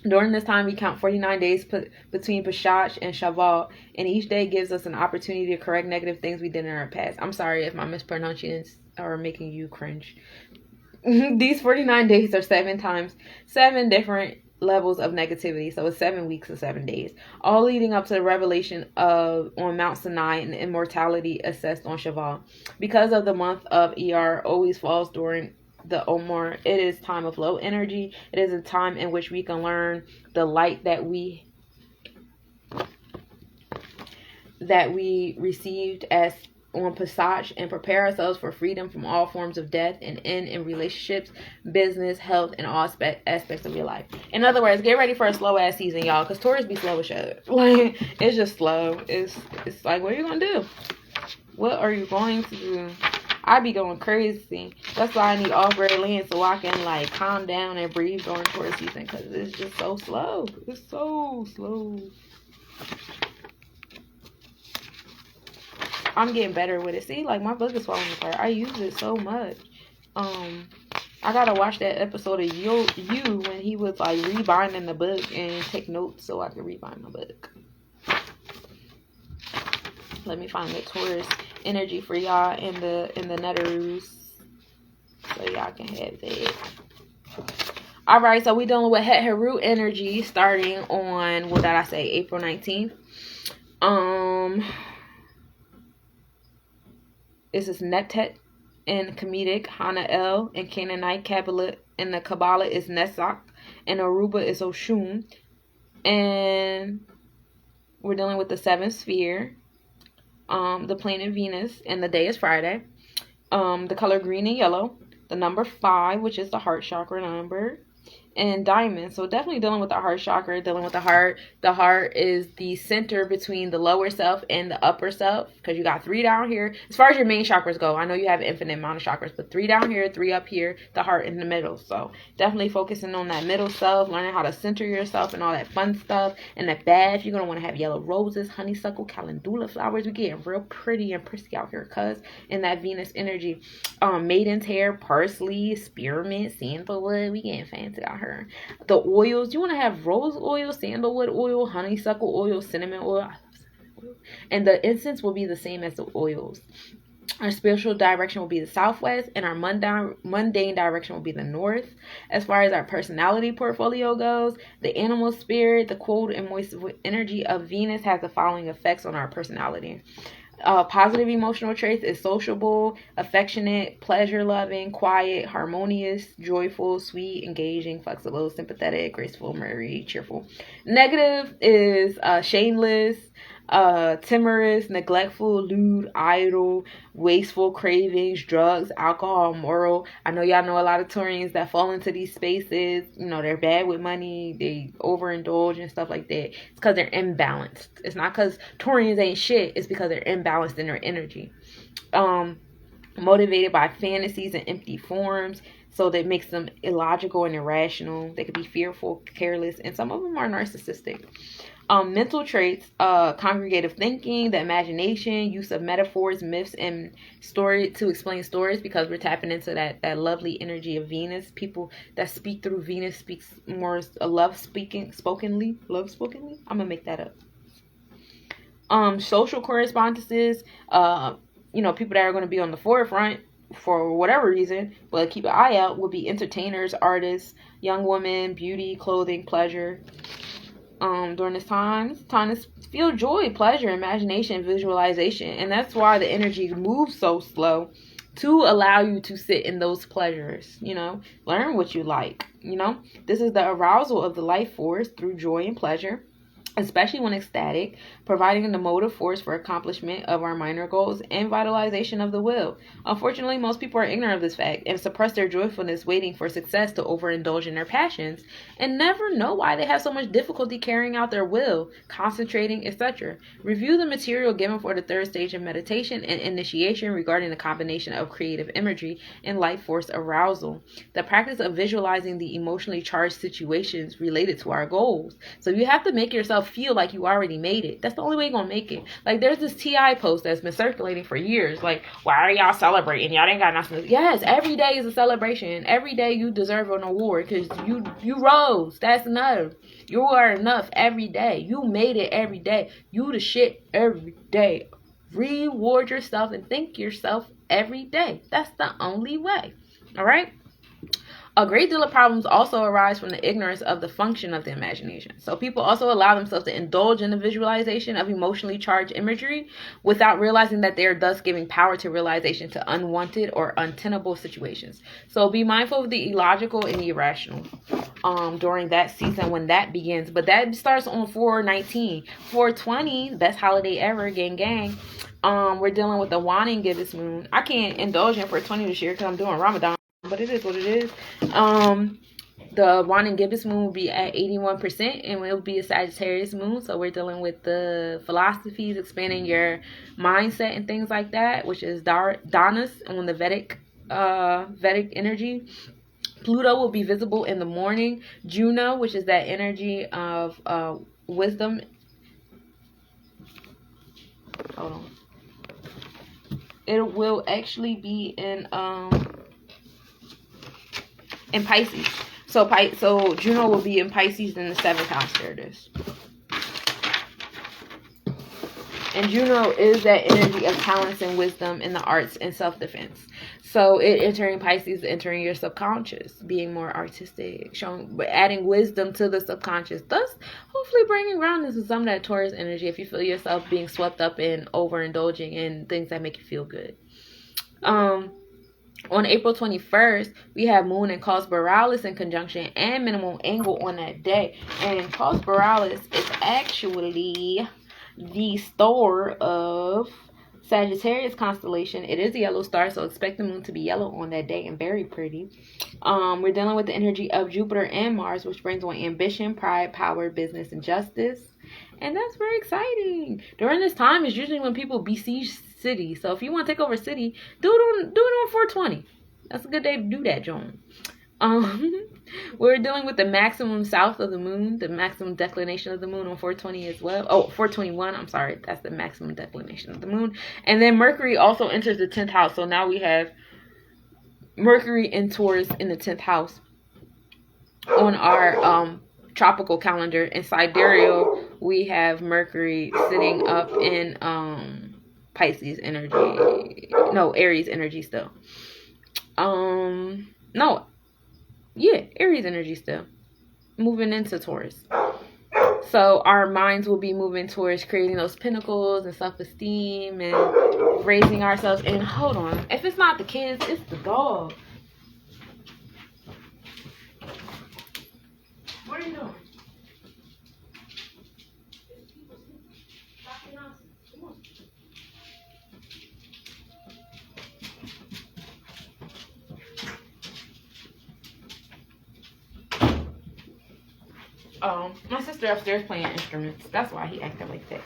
During this time, we count 49 days between Pesach and Shavuot, and each day gives us an opportunity to correct negative things we did in our past. I'm sorry if my mispronunciations are making you cringe. These 49 days are 7 different levels of negativity, so it's 7 weeks of 7 days, all leading up to the revelation on Mount Sinai and immortality assessed on Shavuot. Because of the month of ER always falls during the Omar, it is time of low energy. It is a time in which we can learn the light that we received as on Pesach, and prepare ourselves for freedom from all forms of death and end in relationships, business, health, and all aspects of your life. In other words, get ready for a slow ass season, y'all, because Taurus be slow as shit. Like, it's just slow. It's like, what are you gonna do? What are you going to do? I be going crazy. That's why I need off-grid land so I can like calm down and breathe during Taurus season, because it's just so slow. It's so slow. I'm getting better with it. See, like, my book is falling apart. I use it so much. I gotta watch that episode of you when he was like rebinding the book and take notes so I can rebind my book. Let me find the Taurus energy for y'all in the Nettaroos so y'all can have it. All right, so we dealing with Het Heru energy starting on, what did I say, April 19th. This is Netet in Comedic, Hanael in Canaanite, Kabbalah, and the Kabbalah is Nesak, and Aruba is Oshun. And we're dealing with the 7th sphere, the planet Venus, and the day is Friday. The color green and yellow, the number 5, which is the heart chakra number, and diamond. So definitely dealing with the heart chakra, dealing with the heart. The heart is the center between the lower self and the upper self, because you got 3 down here. As far as your main chakras go, I know you have an infinite amount of chakras, but 3 down here, 3 up here, the heart in the middle. So definitely focusing on that middle self, learning how to center yourself and all that fun stuff. And the bath, you're going to want to have yellow roses, honeysuckle, calendula flowers. We're getting real pretty and prissy out here, cuz in that Venus energy. Maiden's hair, parsley, spearmint, sandalwood. We getting fancy out here. The oils, you want to have rose oil, sandalwood oil, honeysuckle oil, cinnamon oil. I love cinnamon oil. And the incense will be the same as the oils. Our spiritual direction will be the southwest, and our mundane direction will be the north. As far as our personality portfolio goes, the animal spirit, the cold and moist energy of Venus has the following effects on our personality. Positive emotional traits is sociable, affectionate, pleasure-loving, quiet, harmonious, joyful, sweet, engaging, flexible, sympathetic, graceful, merry, cheerful. Negative is shameless, timorous, neglectful, lewd, idle, wasteful, cravings, drugs, alcohol, moral. I know y'all know a lot of Taurians that fall into these spaces. You know, they're bad with money, they overindulge and stuff like that. It's because they're imbalanced. It's not because Taurians ain't shit, it's because they're imbalanced in their energy. Motivated by fantasies and empty forms, so that makes them illogical and irrational. They could be fearful, careless, and some of them are narcissistic. Mental traits, congregative thinking, the imagination, use of metaphors, myths, and story to explain stories, because we're tapping into that lovely energy of Venus. People that speak through Venus speaks more spokenly. I'm gonna make that up. Social correspondences, people that are going to be on the forefront for whatever reason, but keep an eye out, will be entertainers, artists, young women, beauty, clothing, pleasure. During this time, it's time to feel joy, pleasure, imagination, visualization. And that's why the energy moves so slow, to allow you to sit in those pleasures, learn what you like, This is the arousal of the life force through joy and pleasure, especially when ecstatic, providing the motive force for accomplishment of our minor goals and vitalization of the will. Unfortunately, most people are ignorant of this fact and suppress their joyfulness, waiting for success to overindulge in their passions, and never know why they have so much difficulty carrying out their will, concentrating, etc. Review the material given for the 3rd stage of meditation and initiation regarding the combination of creative imagery and life force arousal. The practice of visualizing the emotionally charged situations related to our goals. So you have to make yourself feel like you already made it. That's the only way you're gonna make it. Like, there's this TI post that's been circulating for years. Like, why are y'all celebrating? Y'all ain't got nothing. Yes, every day is a celebration. Every day you deserve an award, because you rose. That's enough. You are enough every day. You made it every day. You the shit every day. Reward yourself and thank yourself every day. That's the only way. All right? A great deal of problems also arise from the ignorance of the function of the imagination. So people also allow themselves to indulge in the visualization of emotionally charged imagery without realizing that they are thus giving power to realization to unwanted or untenable situations. So be mindful of the illogical and the irrational during that season when that begins. But that starts on 4/19. 4/20, best holiday ever, gang gang. We're dealing with the waning gibbous moon. I can't indulge in 4/20 this year because I'm doing Ramadan. But it is what it is. The waning gibbous moon will be at 81%, and it will be a Sagittarius moon. So we're dealing with the philosophies, expanding your mindset and things like that, which is Dhanas on the Vedic energy. Pluto will be visible in the morning. Juno, which is that energy of wisdom. Hold on. It will actually be in Pisces. So Juno will be in Pisces in the 7th house. There it is. And Juno is that energy of talents and wisdom in the arts and self-defense. So it entering Pisces, entering your subconscious, being more artistic, adding wisdom to the subconscious, thus hopefully bringing groundness to some of that Taurus energy if you feel yourself being swept up in overindulging in things that make you feel good. On April 21st, we have Moon and Cos Borealis in conjunction and minimal angle on that day. And Cos Borealis is actually the store of Sagittarius constellation, it is a yellow star, so expect the moon to be yellow on that day and very pretty. We're dealing with the energy of Jupiter and Mars, which brings on ambition, pride, power, business, and justice. And that's very exciting. During this time is usually when people besiege cities. So if you want to take over a city, do it on 420. That's a good day to do that, John. We're dealing with the maximum south of the moon, the maximum declination of the moon on 420 as well. Oh, 421, I'm sorry. That's the maximum declination of the moon. And then Mercury also enters the 10th house. So now we have Mercury in Taurus in the 10th house on our tropical calendar. In sidereal, we have Mercury sitting up in Pisces energy. No, Aries energy still. Aries energy still. Moving into Taurus. So our minds will be moving towards creating those pinnacles and self-esteem and raising ourselves. And hold on. If it's not the kids, it's the dog. What are you doing? My sister upstairs playing instruments. That's why he acted like that.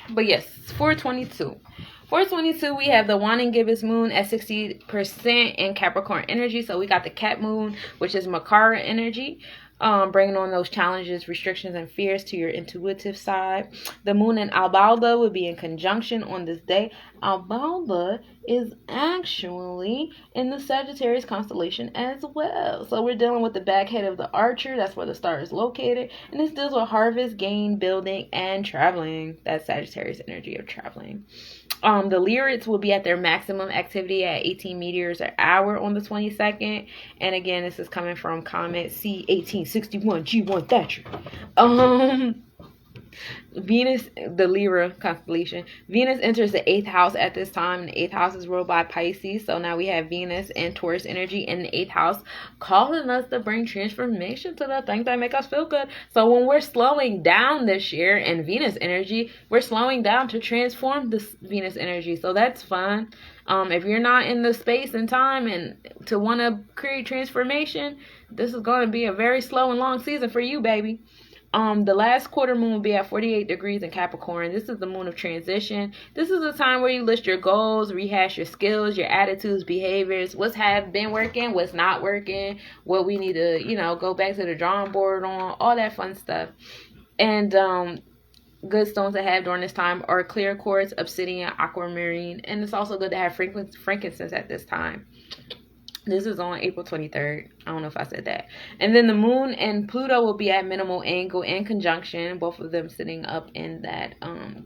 But yes, 422. 422, we have the waning gibbous moon at 60% in Capricorn energy. So we got the cat moon, which is Makara energy. Bringing on those challenges, restrictions, and fears to your intuitive side. The moon and Albalda will be in conjunction on this day. Albalda is actually in the Sagittarius constellation as well. So we're dealing with the back head of the archer. That's where the star is located. And this deals with harvest, gain, building, and traveling. That's Sagittarius energy of traveling. The Lyrids will be at their maximum activity at 18 meteors an hour on the 22nd. And again, this is coming from comet C1861 G1 Thatcher. Venus, the Lyra constellation. Venus enters the 8th house at this time. The 8th house is ruled by Pisces. So now we have Venus and Taurus energy in the 8th house, calling us to bring transformation to the things that make us feel good. So when we're slowing down this year in Venus energy, we're slowing down to transform this Venus energy. So that's fun. If you're not in the space and time and to want to create transformation, this is going to be a very slow and long season for you, baby. The last quarter moon will be at 48 degrees in Capricorn. This is the moon of transition. This is a time where you list your goals, rehash your skills, your attitudes, behaviors, what's have been working, what's not working, what we need to, go back to the drawing board on, all that fun stuff. And good stones to have during this time are clear quartz, obsidian, aquamarine, and it's also good to have frankincense at this time. This is on April 23rd. I don't know if I said that. And then the moon and Pluto will be at minimal angle and conjunction, both of them sitting up in that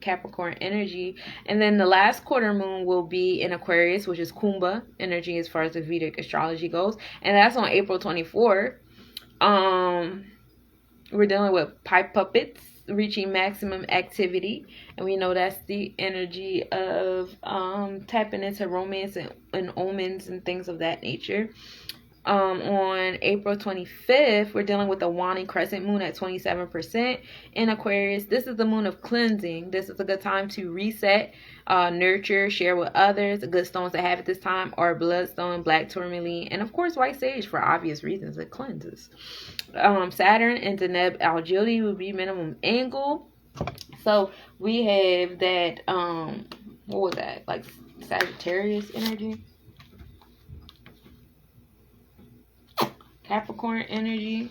Capricorn energy. And then the last quarter moon will be in Aquarius, which is Kumbha energy as far as the Vedic astrology goes. And that's on April 24th. We're dealing with pipe puppets reaching maximum activity, and we know that's the energy of tapping into romance and omens and things of that nature. On April 25th, we're dealing with the waning crescent moon at 27% in Aquarius. This is the moon of cleansing. This is a good time to reset, nurture, share with others. The good stones to have at this time are bloodstone, black tourmaline, and of course white sage for obvious reasons. It cleanses. Saturn and Deneb Al-Jildi will be minimum angle. So we have that, what was that? Like Sagittarius energy. Capricorn energy.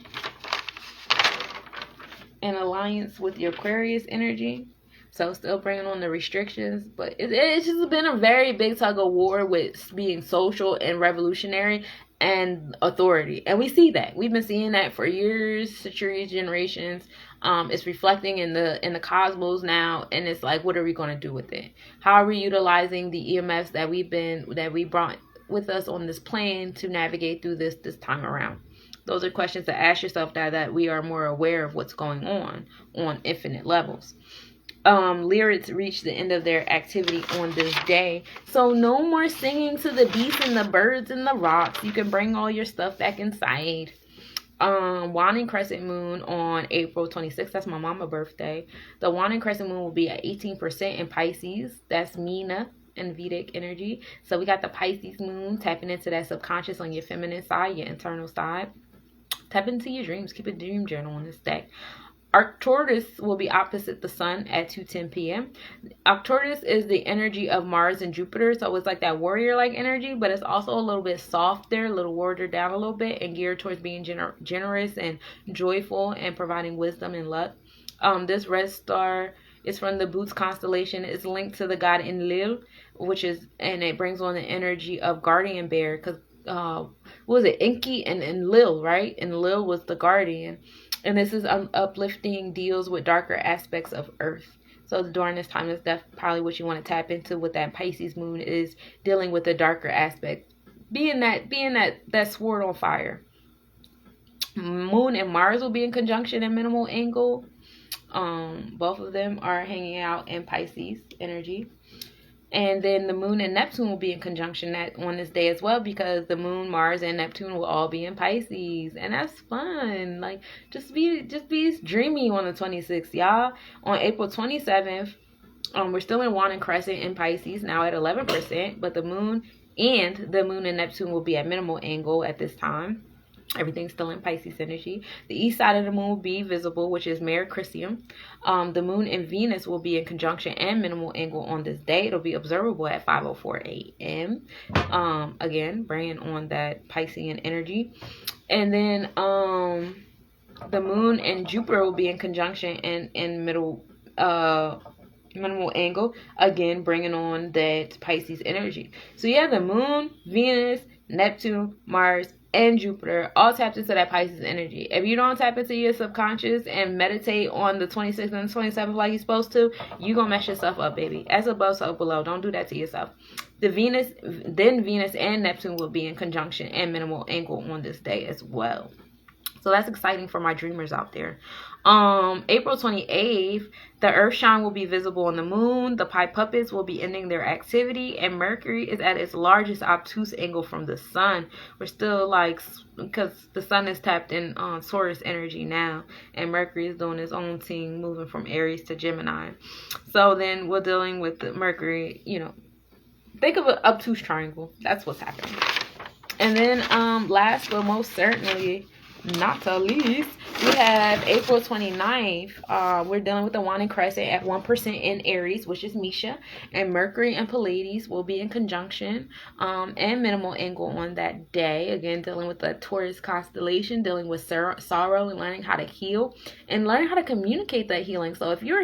In alliance with the Aquarius energy. So still bringing on the restrictions, but it's just been a very big tug of war with being social and revolutionary and authority. And we see that. We've been seeing that for years, centuries, generations. It's reflecting in the cosmos now, and it's like, what are we going to do with it? How are we utilizing the EMFs that we brought with us on this plane to navigate through this time around? Those are questions to ask yourself that we are more aware of what's going on infinite levels. Lyrics reach the end of their activity on this day. So no more singing to the beasts and the birds and the rocks. You can bring all your stuff back inside. Waning crescent moon on April 26th. That's my mama's birthday. The waning crescent moon will be at 18% in Pisces. That's Mina in Vedic energy. So we got the Pisces moon tapping into that subconscious on your feminine side, your internal side. Tap into your dreams. Keep a dream journal on this day. Arcturus will be opposite the sun at 2:10 p.m. Arcturus is the energy of Mars and Jupiter, so it's like that warrior-like energy, but it's also a little bit softer, a little watered down a little bit, and geared towards being generous and joyful and providing wisdom and luck. This red star is from the Boots constellation. It's linked to the god Enlil, and it brings on the energy of guardian bear, because what was it, Enki and Enlil, right? Enlil was the guardian. And this is uplifting, deals with darker aspects of Earth. So during this time, that's probably what you want to tap into with that Pisces moon, is dealing with the darker aspect, being that sword on fire. Moon and Mars will be in conjunction in minimal angle. Both of them are hanging out in Pisces energy. And then the moon and Neptune will be in conjunction on this day as well, because the moon, Mars, and Neptune will all be in Pisces. And that's fun. Like, just be dreamy on the 26th, y'all. On April 27th, we're still in Waning crescent in Pisces, now at 11%, but the moon and Neptune will be at minimal angle at this time. Everything's still in Pisces energy. The east side of the moon will be visible, which is Mare Crisium. The moon and Venus will be in conjunction and minimal angle on this day. It'll be observable at 5:04 a.m. Again, bringing on that Piscean energy. And then the moon and Jupiter will be in conjunction and in minimal angle. Again, bringing on that Pisces energy. So you have the moon, Venus, Neptune, Mars, and Jupiter all tapped into that Pisces energy. If you don't tap into your subconscious and meditate on the 26th and the 27th like you're supposed to, you're going to mess yourself up, baby. As above, so below. Don't do that to yourself. Venus and Neptune will be in conjunction and minimal angle on this day as well. So that's exciting for my dreamers out there. April 28th, the Earth shine will be visible on the moon. The pie puppets will be ending their activity, and Mercury is at its largest obtuse angle from the sun. We're still because the sun is tapped in Taurus energy now, and Mercury is doing its own thing, moving from Aries to Gemini. So then we're dealing with the Mercury, think of an obtuse triangle. That's what's happening. And then last but most certainly not the least, we have April 29th. We're dealing with the Waning crescent at 1% in Aries, which is Misha, and Mercury and Pleiades will be in conjunction and minimal angle on that day. Again, dealing with the Taurus constellation, dealing with sorrow and learning how to heal and learning how to communicate that healing. So if you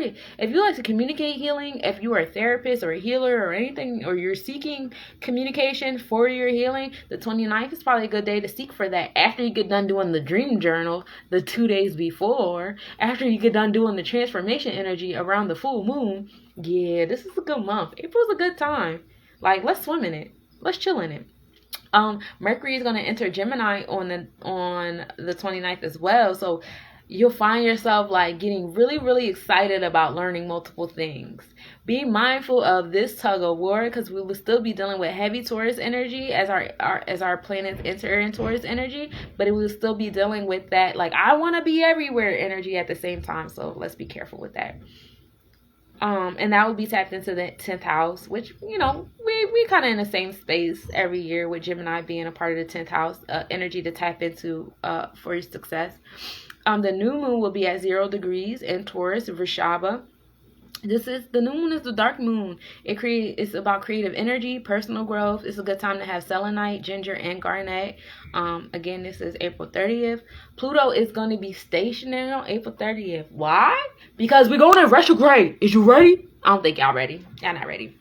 like to communicate healing, if you are a therapist or a healer or anything, or you're seeking communication for your healing, the 29th is probably a good day to seek for that after you get done doing the dream journal the 2 days before, after you get done doing the transformation energy around the full moon. Yeah, this is a good month. April's a good time. Like, let's swim in it. Let's chill in it. Mercury is going to enter Gemini on the 29th as well. So you'll find yourself like getting really, really excited about learning multiple things. Be mindful of this tug of war, because we will still be dealing with heavy Taurus energy as our planets enter in Taurus energy, but it will still be dealing with that like I want to be everywhere energy at the same time. So let's be careful with that. And that will be tapped into the 10th house, which, we kind of in the same space every year, with Gemini being a part of the 10th house energy to tap into for your success. The new moon will be at 0 degrees in Taurus, Vrishabha. The new moon is the dark moon. It's about creative energy, personal growth. It's a good time to have selenite, ginger, and garnet. Again, this is April 30th. Pluto is going to be stationary on April 30th. Why? Because we're going in retrograde. Is you ready? I don't think y'all ready. Y'all not ready.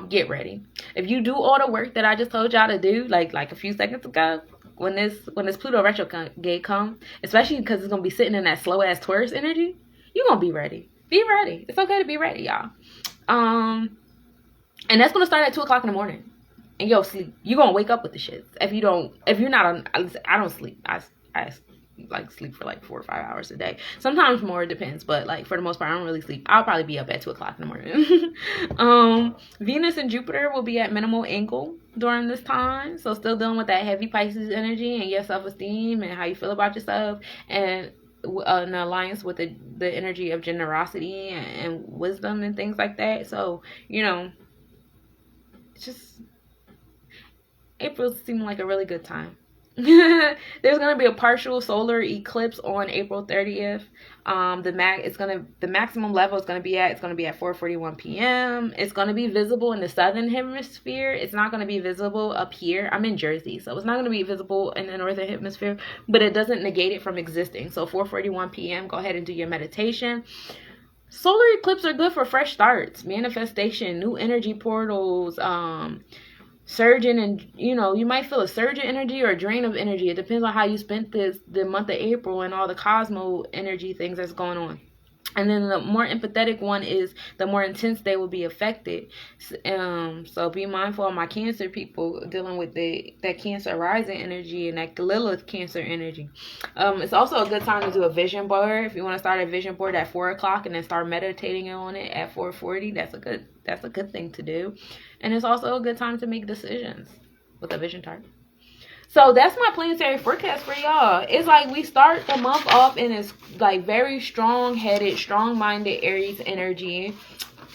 Get ready. If you do all the work that I just told y'all to do, like a few seconds ago, when this Pluto retrograde come, especially because it's going to be sitting in that slow ass Taurus energy, you're going to be ready. Be ready. It's okay to be ready, y'all. And that's going to start at 2 o'clock in the morning. And yo, sleep. You're going to wake up with the shit. If you're not on, I don't sleep. I sleep for like 4 or 5 hours a day. Sometimes more, it depends. But like for the most part, I don't really sleep. I'll probably be up at 2 o'clock in the morning. Venus and Jupiter will be at minimal angle during this time. So still dealing with that heavy Pisces energy and your self-esteem and how you feel about yourself, and an alliance with the energy of generosity and wisdom and things like that. So, it's just, April seemed like a really good time. There's gonna be a partial solar eclipse on April 30th. The maximum level it's gonna be at 4:41 p.m. It's gonna be visible in the southern hemisphere. It's not gonna be visible up here. I'm in Jersey, so it's not gonna be visible in the northern hemisphere, but it doesn't negate it from existing. So 4:41 p.m. Go ahead and do your meditation. Solar eclipses are good for fresh starts, manifestation, new energy portals, surging, and you might feel a surge of energy or a drain of energy. It depends on how you spent the month of April and all the cosmo energy things that's going on. And then the more empathetic one is the more intense they will be affected. So be mindful of my Cancer people dealing with that Cancer rising energy and that Lilith Cancer energy. It's also a good time to do a vision board. If you want to start a vision board at 4 o'clock and then start meditating on it at 4:40, that's a good thing to do. And it's also a good time to make decisions with a vision chart. So that's my planetary forecast for y'all. It's like we start the month off in this like very strong-headed, strong-minded Aries energy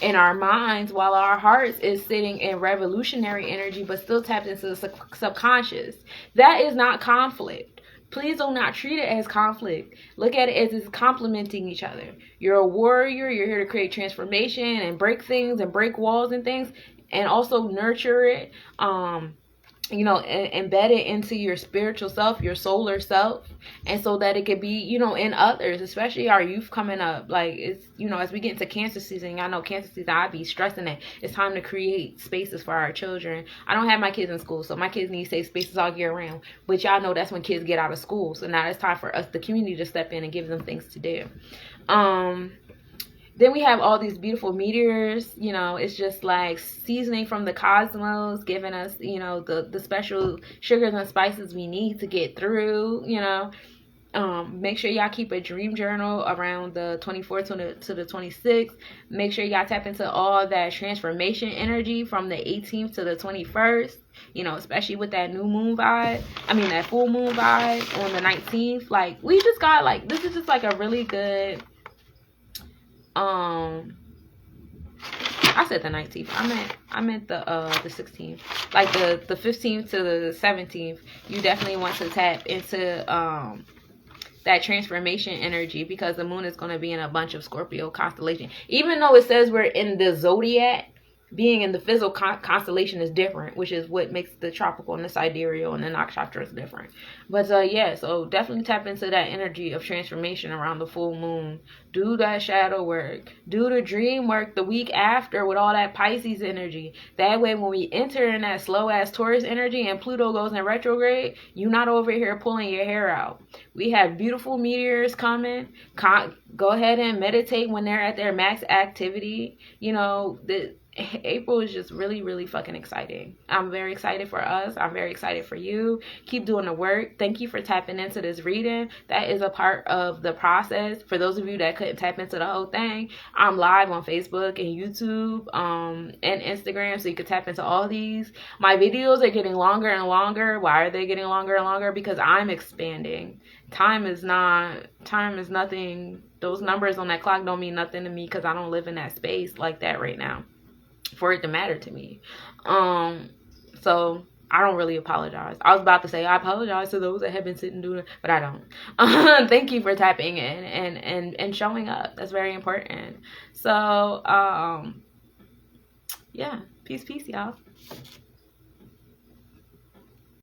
in our minds, while our hearts is sitting in revolutionary energy, but still tapped into the subconscious. That is not conflict. Please do not treat it as conflict. Look at it as it's complementing each other. You're a warrior. You're here to create transformation and break things and break walls and things, and also nurture it. Embed it into your spiritual self, your solar self, and so that it could be, in others, especially our youth coming up. Like, it's, as we get into Cancer season, I know Cancer season, I be stressing that it's time to create spaces for our children. I don't have my kids in school, so my kids need safe spaces all year round, but y'all know that's when kids get out of school. So now it's time for us, the community, to step in and give them things to do. Then we have all these beautiful meteors. It's just like seasoning from the cosmos, giving us, the special sugars and spices we need to get through. Make sure y'all keep a dream journal around the 24th to the 26th. Make sure y'all tap into all that transformation energy from the 18th to the 21st. Especially with that new moon vibe. That full moon vibe on the 19th. Like, we just got, like, this is just like a really good... I said the 19th. I meant the 16th. Like the 15th to the 17th. You definitely want to tap into that transformation energy, because the moon is going to be in a bunch of Scorpio constellation. Even though it says we're in the zodiac, being in the physical constellation is different, which is what makes the tropical and the sidereal and the nakshatras different. But so definitely tap into that energy of transformation around the full moon. Do that shadow work. Do the dream work the week after with all that Pisces energy. That way, when we enter in that slow ass Taurus energy and Pluto goes in retrograde, you're not over here pulling your hair out. We have beautiful meteors coming. Go ahead and meditate when they're at their max activity. April is just really, really fucking exciting. I'm very excited for us. I'm very excited for you. Keep doing the work. Thank you for tapping into this reading. That is a part of the process. For those of you that couldn't tap into the whole thing, I'm live on Facebook and YouTube and Instagram, so you can tap into all these. My videos are getting longer and longer. Why are they getting longer and longer? Because I'm expanding. Time is nothing. Those numbers on that clock don't mean nothing to me, because I don't live in that space like that right now for it to matter to me. So I don't really apologize. I was about to say I apologize to those that have been sitting doing it, but I don't. Thank you for tapping in and showing up. That's very important. So yeah, peace, y'all.